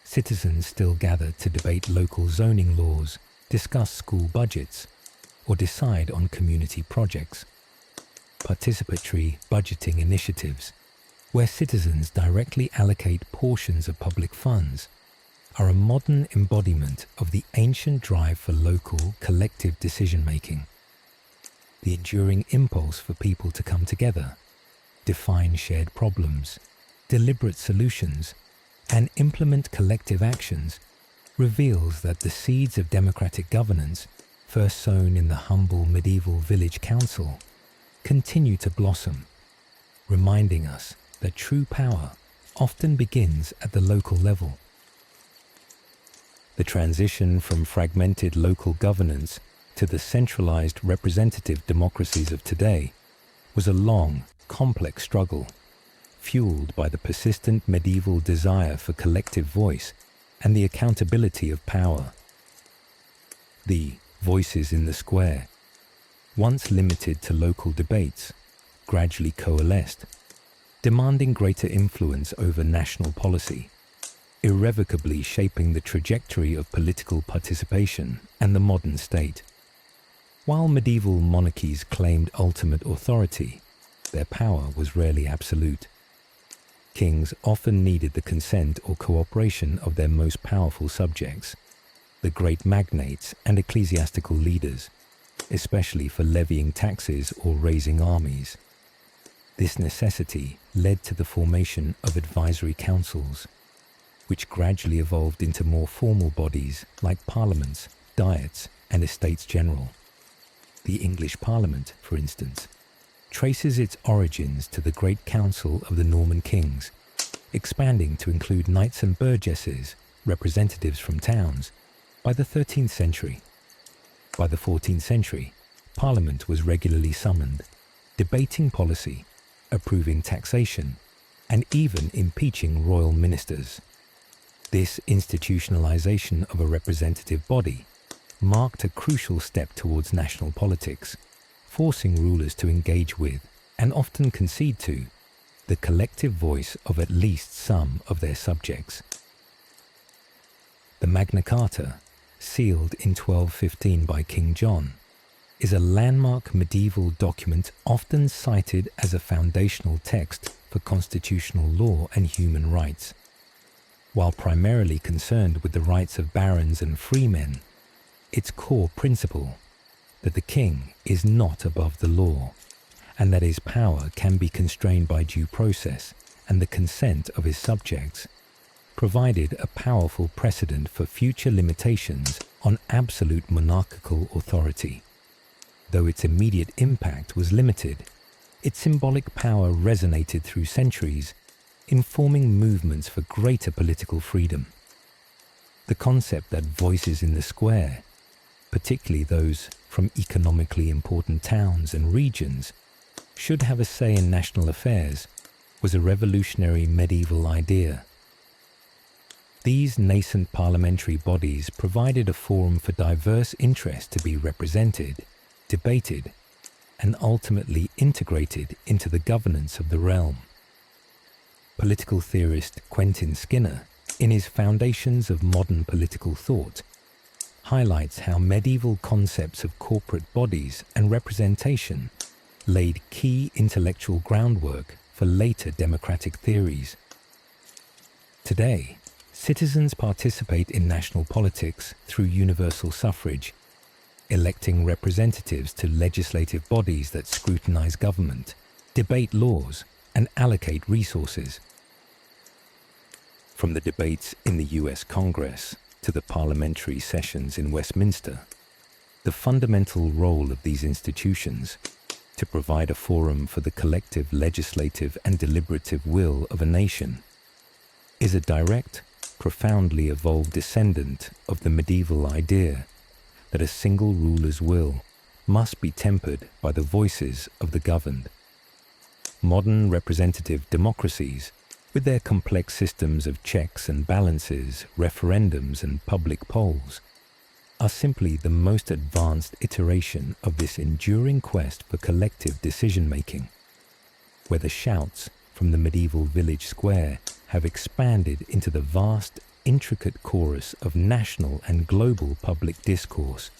Citizens still gather to debate local zoning laws, discuss school budgets, or decide on community projects. Participatory budgeting initiatives, where citizens directly allocate portions of public funds, are a modern embodiment of the ancient drive for local, collective decision-making. The enduring impulse for people to come together, define shared problems, deliberate solutions, and implement collective actions reveals that the seeds of democratic governance, first sown in the humble medieval village council, continue to blossom, reminding us that true power often begins at the local level. The transition from fragmented local governance to the centralized representative democracies of today was a long, complex struggle, fueled by the persistent medieval desire for collective voice and the accountability of power. The voices in the square, once limited to local debates, gradually coalesced, demanding greater influence over national policy, irrevocably shaping the trajectory of political participation and the modern state. While medieval monarchies claimed ultimate authority, their power was rarely absolute. Kings often needed the consent or cooperation of their most powerful subjects, the great magnates and ecclesiastical leaders, especially for levying taxes or raising armies. This necessity led to the formation of advisory councils, which gradually evolved into more formal bodies like parliaments, diets, and estates general. The English Parliament, for instance, traces its origins to the Great Council of the Norman Kings, expanding to include knights and burgesses, representatives from towns, by the 13th century. By the 14th century, Parliament was regularly summoned, debating policy, approving taxation, and even impeaching royal ministers. This institutionalization of a representative body marked a crucial step towards national politics, forcing rulers to engage with, and often concede to, the collective voice of at least some of their subjects. The Magna Carta, sealed in 1215 by King John, is a landmark medieval document often cited as a foundational text for constitutional law and human rights. While primarily concerned with the rights of barons and freemen, its core principle, that the king is not above the law, and that his power can be constrained by due process and the consent of his subjects, provided a powerful precedent for future limitations on absolute monarchical authority. Though its immediate impact was limited, its symbolic power resonated through centuries, informing movements for greater political freedom. The concept that voices in the square, particularly those from economically important towns and regions, should have a say in national affairs, was a revolutionary medieval idea. These nascent parliamentary bodies provided a forum for diverse interests to be represented, debated, and ultimately integrated into the governance of the realm. Political theorist Quentin Skinner, in his Foundations of Modern Political Thought, highlights how medieval concepts of corporate bodies and representation laid key intellectual groundwork for later democratic theories. Today, citizens participate in national politics through universal suffrage, electing representatives to legislative bodies that scrutinize government, debate laws, and allocate resources. From the debates in the US Congress to the parliamentary sessions in Westminster, the fundamental role of these institutions, to provide a forum for the collective legislative and deliberative will of a nation, is a direct, profoundly evolved descendant of the medieval idea that a single ruler's will must be tempered by the voices of the governed. Modern representative democracies, with their complex systems of checks and balances, referendums and public polls, are simply the most advanced iteration of this enduring quest for collective decision-making, where the shouts from the medieval village square have expanded into the vast, intricate chorus of national and global public discourse,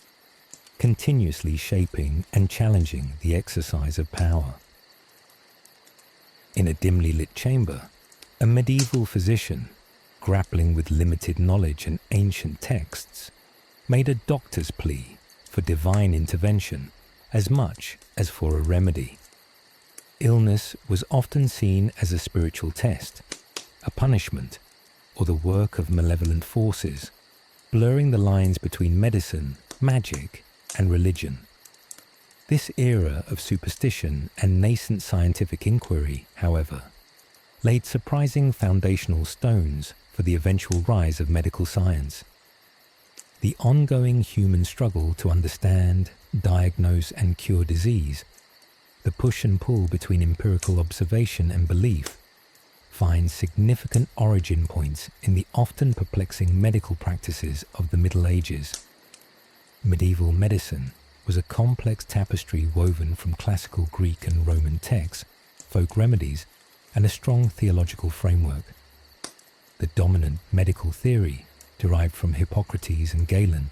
continuously shaping and challenging the exercise of power. In a dimly lit chamber, a medieval physician, grappling with limited knowledge and ancient texts, made a doctor's plea for divine intervention as much as for a remedy. Illness was often seen as a spiritual test, a punishment, or the work of malevolent forces, blurring the lines between medicine, magic, and religion. This era of superstition and nascent scientific inquiry, however, laid surprising foundational stones for the eventual rise of medical science. The ongoing human struggle to understand, diagnose, and cure disease, the push and pull between empirical observation and belief, finds significant origin points in the often perplexing medical practices of the Middle Ages. Medieval medicine was a complex tapestry woven from classical Greek and Roman texts, folk remedies, and a strong theological framework. The dominant medical theory, derived from Hippocrates and Galen,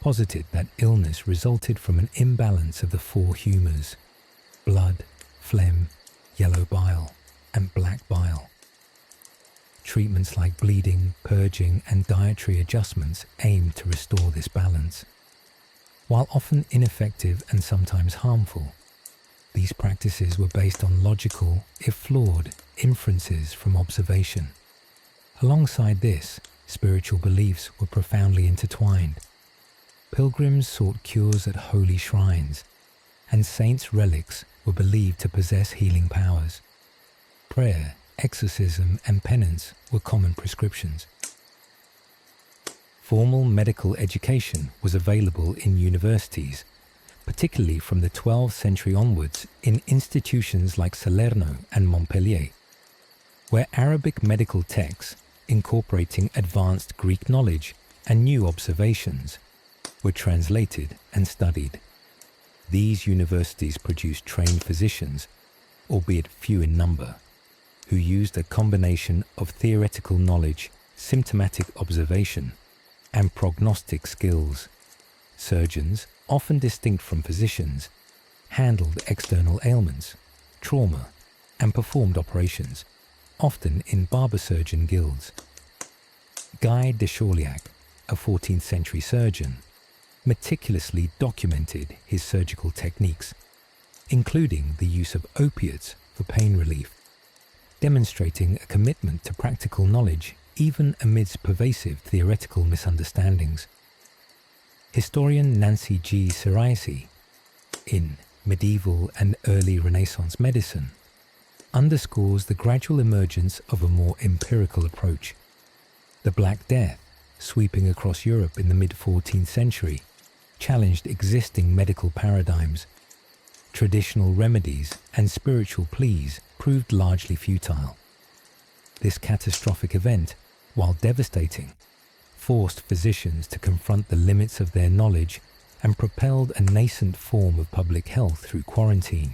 posited that illness resulted from an imbalance of the four humours: blood, phlegm, yellow bile, and black bile. Treatments like bleeding, purging, and dietary adjustments aimed to restore this balance. While often ineffective and sometimes harmful, these practices were based on logical, if flawed, inferences from observation. Alongside this, spiritual beliefs were profoundly intertwined. Pilgrims sought cures at holy shrines, and saints' relics were believed to possess healing powers. Prayer, exorcism, and penance were common prescriptions. Formal medical education was available in universities, particularly from the 12th century onwards in institutions like Salerno and Montpellier, where Arabic medical texts, incorporating advanced Greek knowledge and new observations, were translated and studied. These universities produced trained physicians, albeit few in number, who used a combination of theoretical knowledge, symptomatic observation, and prognostic skills. Surgeons, often distinct from physicians, handled external ailments, trauma, and performed operations, often in barber surgeon guilds. Guy de Chauliac, a 14th century surgeon, meticulously documented his surgical techniques, including the use of opiates for pain relief, demonstrating a commitment to practical knowledge even amidst pervasive theoretical misunderstandings. Historian Nancy G. Siraisi, in Medieval and Early Renaissance Medicine, underscores the gradual emergence of a more empirical approach. The Black Death, sweeping across Europe in the mid-14th century, challenged existing medical paradigms. Traditional remedies and spiritual pleas proved largely futile. This catastrophic event, while devastating, forced physicians to confront the limits of their knowledge and propelled a nascent form of public health through quarantine,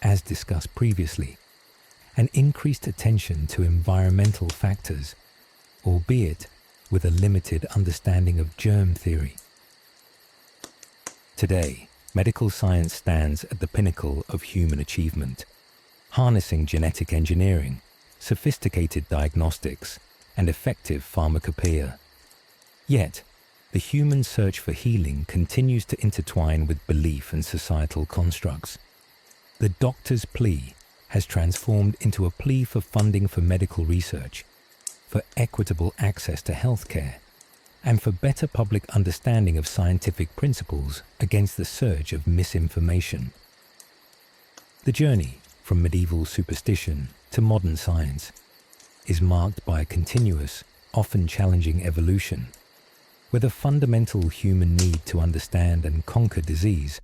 as discussed previously, and increased attention to environmental factors, albeit with a limited understanding of germ theory. Today, medical science stands at the pinnacle of human achievement, harnessing genetic engineering, sophisticated diagnostics, and effective pharmacopoeia. Yet, the human search for healing continues to intertwine with belief and societal constructs. The doctor's plea has transformed into a plea for funding for medical research, for equitable access to healthcare, and for better public understanding of scientific principles against the surge of misinformation. The journey from medieval superstition to modern science is marked by a continuous, often challenging evolution, where the fundamental human need to understand and conquer disease,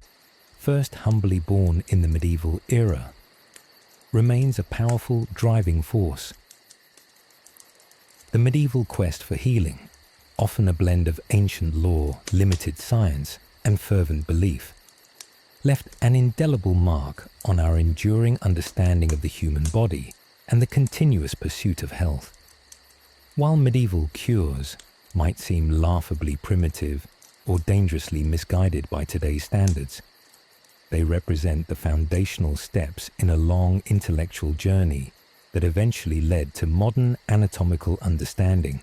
first humbly born in the medieval era, remains a powerful driving force. The medieval quest for healing, often a blend of ancient lore, limited science, and fervent belief, left an indelible mark on our enduring understanding of the human body and the continuous pursuit of health. While medieval cures might seem laughably primitive or dangerously misguided by today's standards, they represent the foundational steps in a long intellectual journey that eventually led to modern anatomical understanding,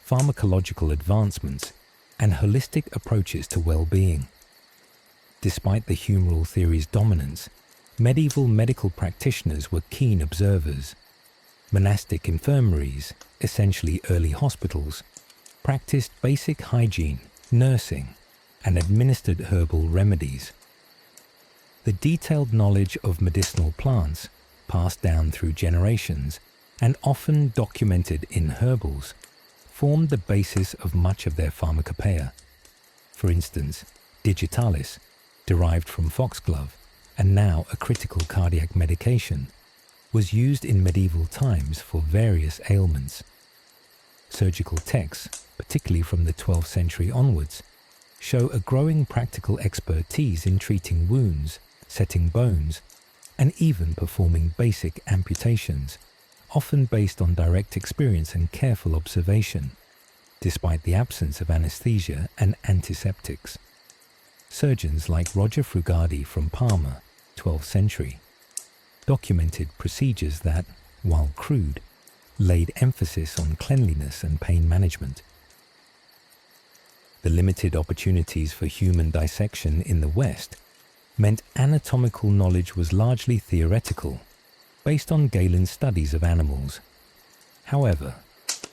pharmacological advancements, and holistic approaches to well-being. Despite the humoral theory's dominance, medieval medical practitioners were keen observers. Monastic infirmaries, essentially early hospitals, practiced basic hygiene, nursing, and administered herbal remedies. The detailed knowledge of medicinal plants, passed down through generations and often documented in herbals, formed the basis of much of their pharmacopoeia. For instance, digitalis, derived from foxglove and now a critical cardiac medication, was used in medieval times for various ailments. Surgical texts, particularly from the 12th century onwards, show a growing practical expertise in treating wounds, setting bones, and even performing basic amputations, often based on direct experience and careful observation, despite the absence of anesthesia and antiseptics. Surgeons like Roger Frugadi from Parma, 12th century, documented procedures that, while crude, laid emphasis on cleanliness and pain management. The limited opportunities for human dissection in the West meant anatomical knowledge was largely theoretical, based on Galen's studies of animals. However,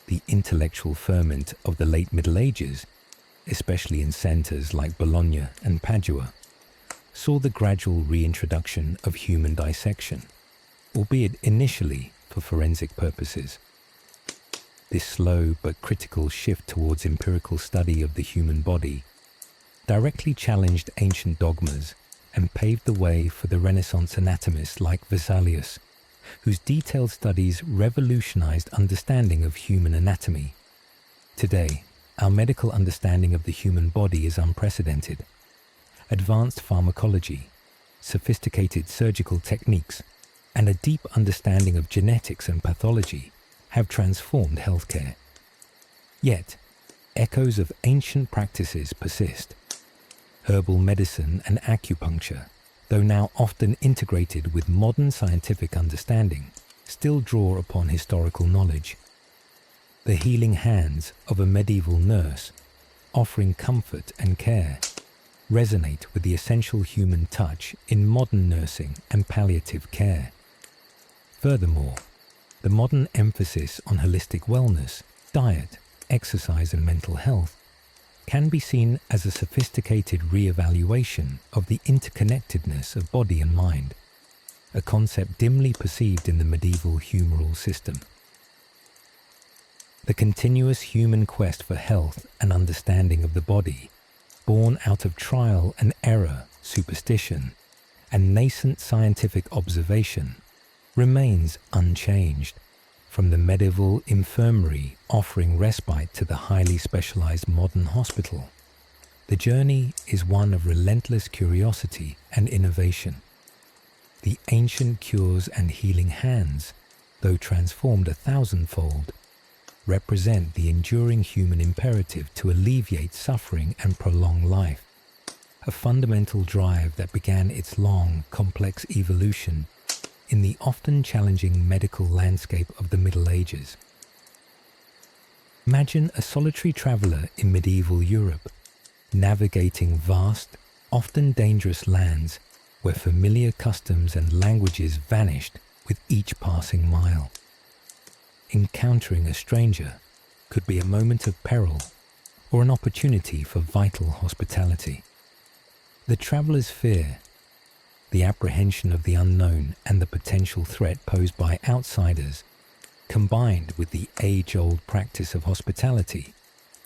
the intellectual ferment of the late Middle Ages, especially in centres like Bologna and Padua, saw the gradual reintroduction of human dissection, albeit initially for forensic purposes. This slow but critical shift towards empirical study of the human body directly challenged ancient dogmas and paved the way for the Renaissance anatomists like Vesalius, whose detailed studies revolutionized understanding of human anatomy. Today, our medical understanding of the human body is unprecedented. Advanced pharmacology, sophisticated surgical techniques, and a deep understanding of genetics and pathology have transformed healthcare. Yet, echoes of ancient practices persist. Herbal medicine and acupuncture, though now often integrated with modern scientific understanding, still draw upon historical knowledge. The healing hands of a medieval nurse, offering comfort and care, resonate with the essential human touch in modern nursing and palliative care. Furthermore, the modern emphasis on holistic wellness, diet, exercise and mental health can be seen as a sophisticated re-evaluation of the interconnectedness of body and mind, a concept dimly perceived in the medieval humoral system. The continuous human quest for health and understanding of the body, born out of trial and error, superstition, and nascent scientific observation, remains unchanged, from the medieval infirmary offering respite to the highly specialized modern hospital. The journey is one of relentless curiosity and innovation. The ancient cures and healing hands, though transformed 1,000-fold, represent the enduring human imperative to alleviate suffering and prolong life, a fundamental drive that began its long, complex evolution in the often challenging medical landscape of the Middle Ages. Imagine a solitary traveller in medieval Europe, navigating vast, often dangerous lands where familiar customs and languages vanished with each passing mile. Encountering a stranger could be a moment of peril or an opportunity for vital hospitality. The traveller's fear, the apprehension of the unknown and the potential threat posed by outsiders, combined with the age-old practice of hospitality,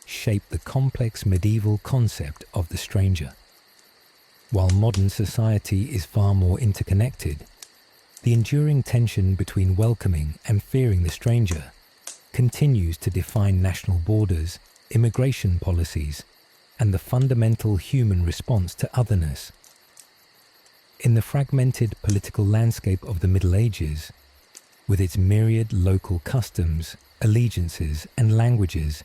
shaped the complex medieval concept of the stranger. While modern society is far more interconnected, the enduring tension between welcoming and fearing the stranger continues to define national borders, immigration policies, and the fundamental human response to otherness. In the fragmented political landscape of the Middle Ages, with its myriad local customs, allegiances, and languages,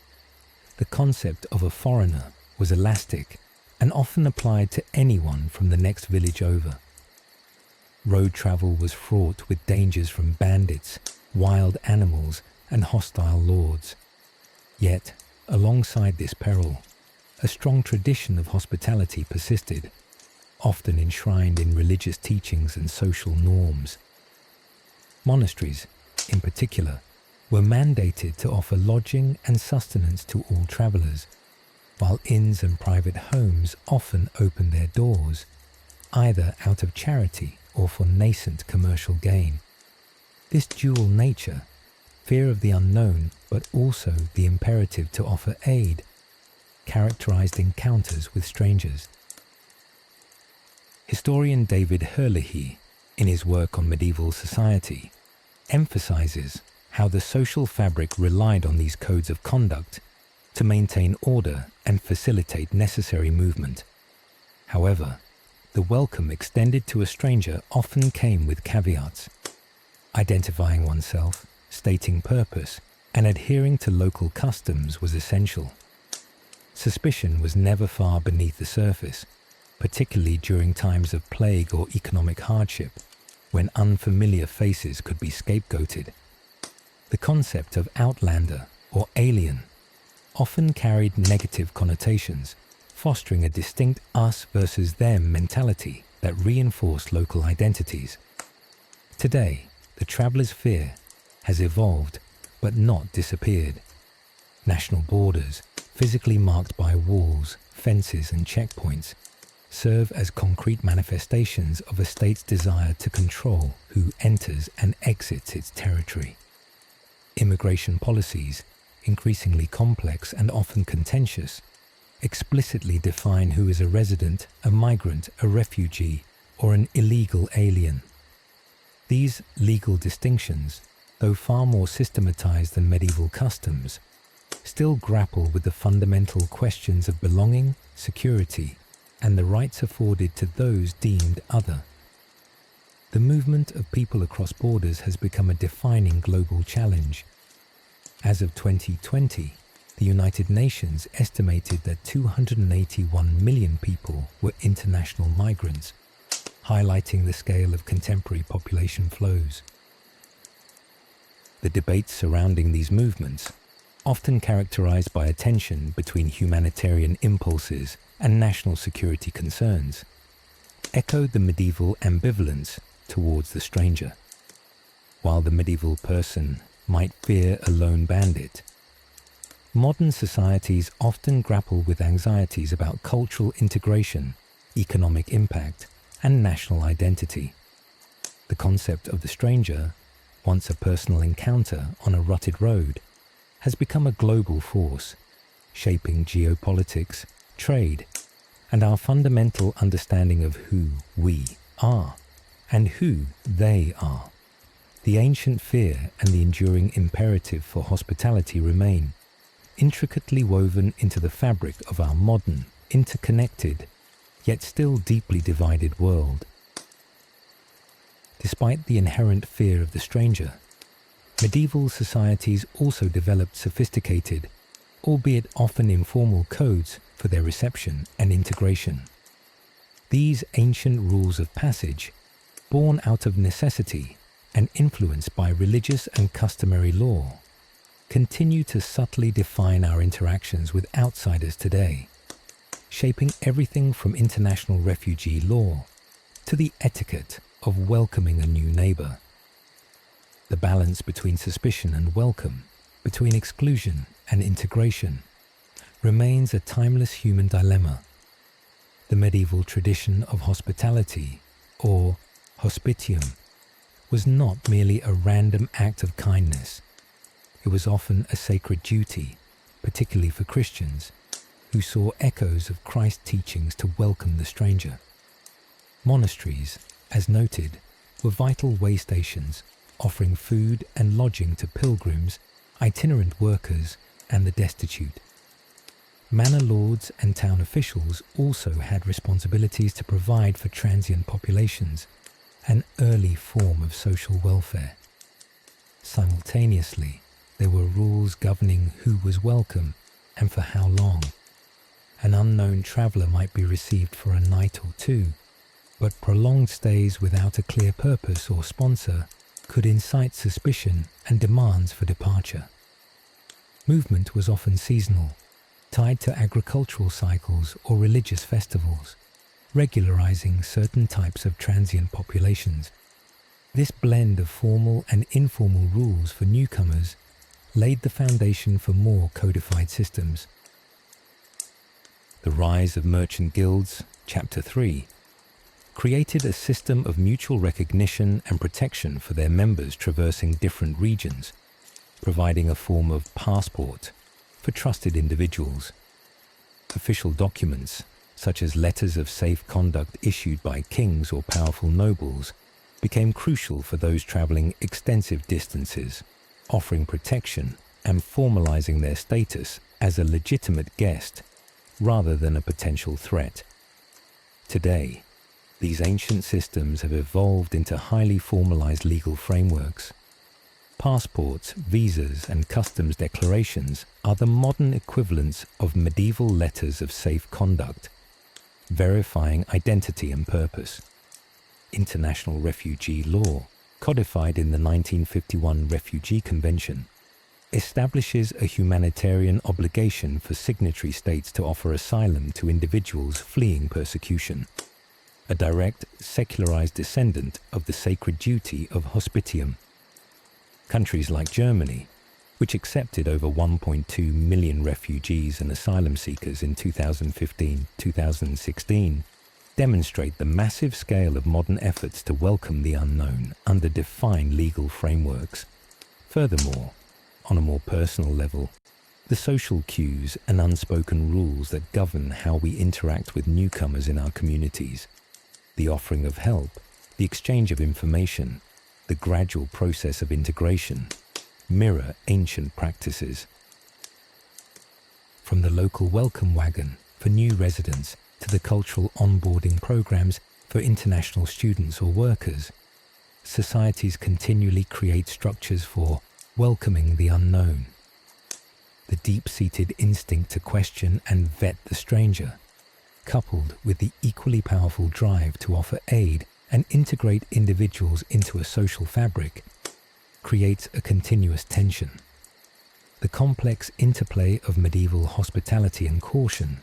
the concept of a foreigner was elastic and often applied to anyone from the next village over. Road travel was fraught with dangers from bandits, wild animals, and hostile lords. Yet, alongside this peril, a strong tradition of hospitality persisted, often enshrined in religious teachings and social norms. Monasteries, in particular, were mandated to offer lodging and sustenance to all travellers, while inns and private homes often opened their doors, either out of charity or for nascent commercial gain. This dual nature, fear of the unknown but also the imperative to offer aid, characterized encounters with strangers. Historian David Herlihy, in his work on medieval society, emphasizes how the social fabric relied on these codes of conduct to maintain order and facilitate necessary movement. However, the welcome extended to a stranger often came with caveats. Identifying oneself, stating purpose, and adhering to local customs was essential. Suspicion was never far beneath the surface, particularly during times of plague or economic hardship, when unfamiliar faces could be scapegoated. The concept of outlander or alien often carried negative connotations, fostering a distinct us versus them mentality that reinforced local identities. Today, the traveller's fear has evolved but not disappeared. National borders, physically marked by walls, fences and checkpoints, serve as concrete manifestations of a state's desire to control who enters and exits its territory. Immigration policies, increasingly complex and often contentious, explicitly define who is a resident, a migrant, a refugee, or an illegal alien. These legal distinctions, though far more systematized than medieval customs, still grapple with the fundamental questions of belonging, security, and the rights afforded to those deemed other. The movement of people across borders has become a defining global challenge. As of 2020, the United Nations estimated that 281 million people were international migrants, highlighting the scale of contemporary population flows. The debates surrounding these movements, often characterized by a tension between humanitarian impulses and national security concerns, echoed the medieval ambivalence towards the stranger. While the medieval person might fear a lone bandit, modern societies often grapple with anxieties about cultural integration, economic impact, and national identity. The concept of the stranger, once a personal encounter on a rutted road, has become a global force, shaping geopolitics, trade, and our fundamental understanding of who we are and who they are. The ancient fear and the enduring imperative for hospitality remain, intricately woven into the fabric of our modern, interconnected, yet still deeply divided world. Despite the inherent fear of the stranger, medieval societies also developed sophisticated, albeit often informal codes for their reception and integration. These ancient rules of passage, born out of necessity and influenced by religious and customary law, continue to subtly define our interactions with outsiders today, shaping everything from international refugee law to the etiquette of welcoming a new neighbor. The balance between suspicion and welcome, between exclusion and integration, remains a timeless human dilemma. The medieval tradition of hospitality, or hospitium, was not merely a random act of kindness. It was often a sacred duty, particularly for Christians, who saw echoes of Christ's teachings to welcome the stranger. Monasteries, as noted, were vital way stations, offering food and lodging to pilgrims, itinerant workers, and the destitute. Manor lords and town officials also had responsibilities to provide for transient populations, an early form of social welfare. Simultaneously, there were rules governing who was welcome and for how long. An unknown traveller might be received for a night or two, but prolonged stays without a clear purpose or sponsor could incite suspicion and demands for departure. Movement was often seasonal, tied to agricultural cycles or religious festivals, regularizing certain types of transient populations. This blend of formal and informal rules for newcomers laid the foundation for more codified systems. The rise of merchant guilds, Chapter 3, created a system of mutual recognition and protection for their members traversing different regions, providing a form of passport for trusted individuals. Official documents, such as letters of safe conduct issued by kings or powerful nobles, became crucial for those traveling extensive distances, offering protection and formalizing their status as a legitimate guest rather than a potential threat. Today, these ancient systems have evolved into highly formalized legal frameworks. Passports, visas, and customs declarations are the modern equivalents of medieval letters of safe conduct, verifying identity and purpose. International refugee law, codified in the 1951 Refugee Convention, establishes a humanitarian obligation for signatory states to offer asylum to individuals fleeing persecution, a direct, secularized descendant of the sacred duty of hospitium. Countries like Germany, which accepted over 1.2 million refugees and asylum seekers in 2015-2016, demonstrate the massive scale of modern efforts to welcome the unknown under defined legal frameworks. Furthermore, on a more personal level, the social cues and unspoken rules that govern how we interact with newcomers in our communities, the offering of help, the exchange of information, the gradual process of integration, mirror ancient practices. From the local welcome wagon for new residents to the cultural onboarding programs for international students or workers, societies continually create structures for welcoming the unknown. The deep-seated instinct to question and vet the stranger, coupled with the equally powerful drive to offer aid and integrate individuals into a social fabric, creates a continuous tension. The complex interplay of medieval hospitality and caution,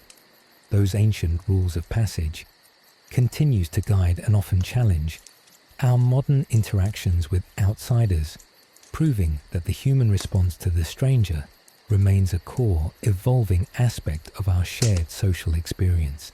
those ancient rules of passage, continues to guide and often challenge our modern interactions with outsiders, proving that the human response to the stranger remains a core, evolving aspect of our shared social experience.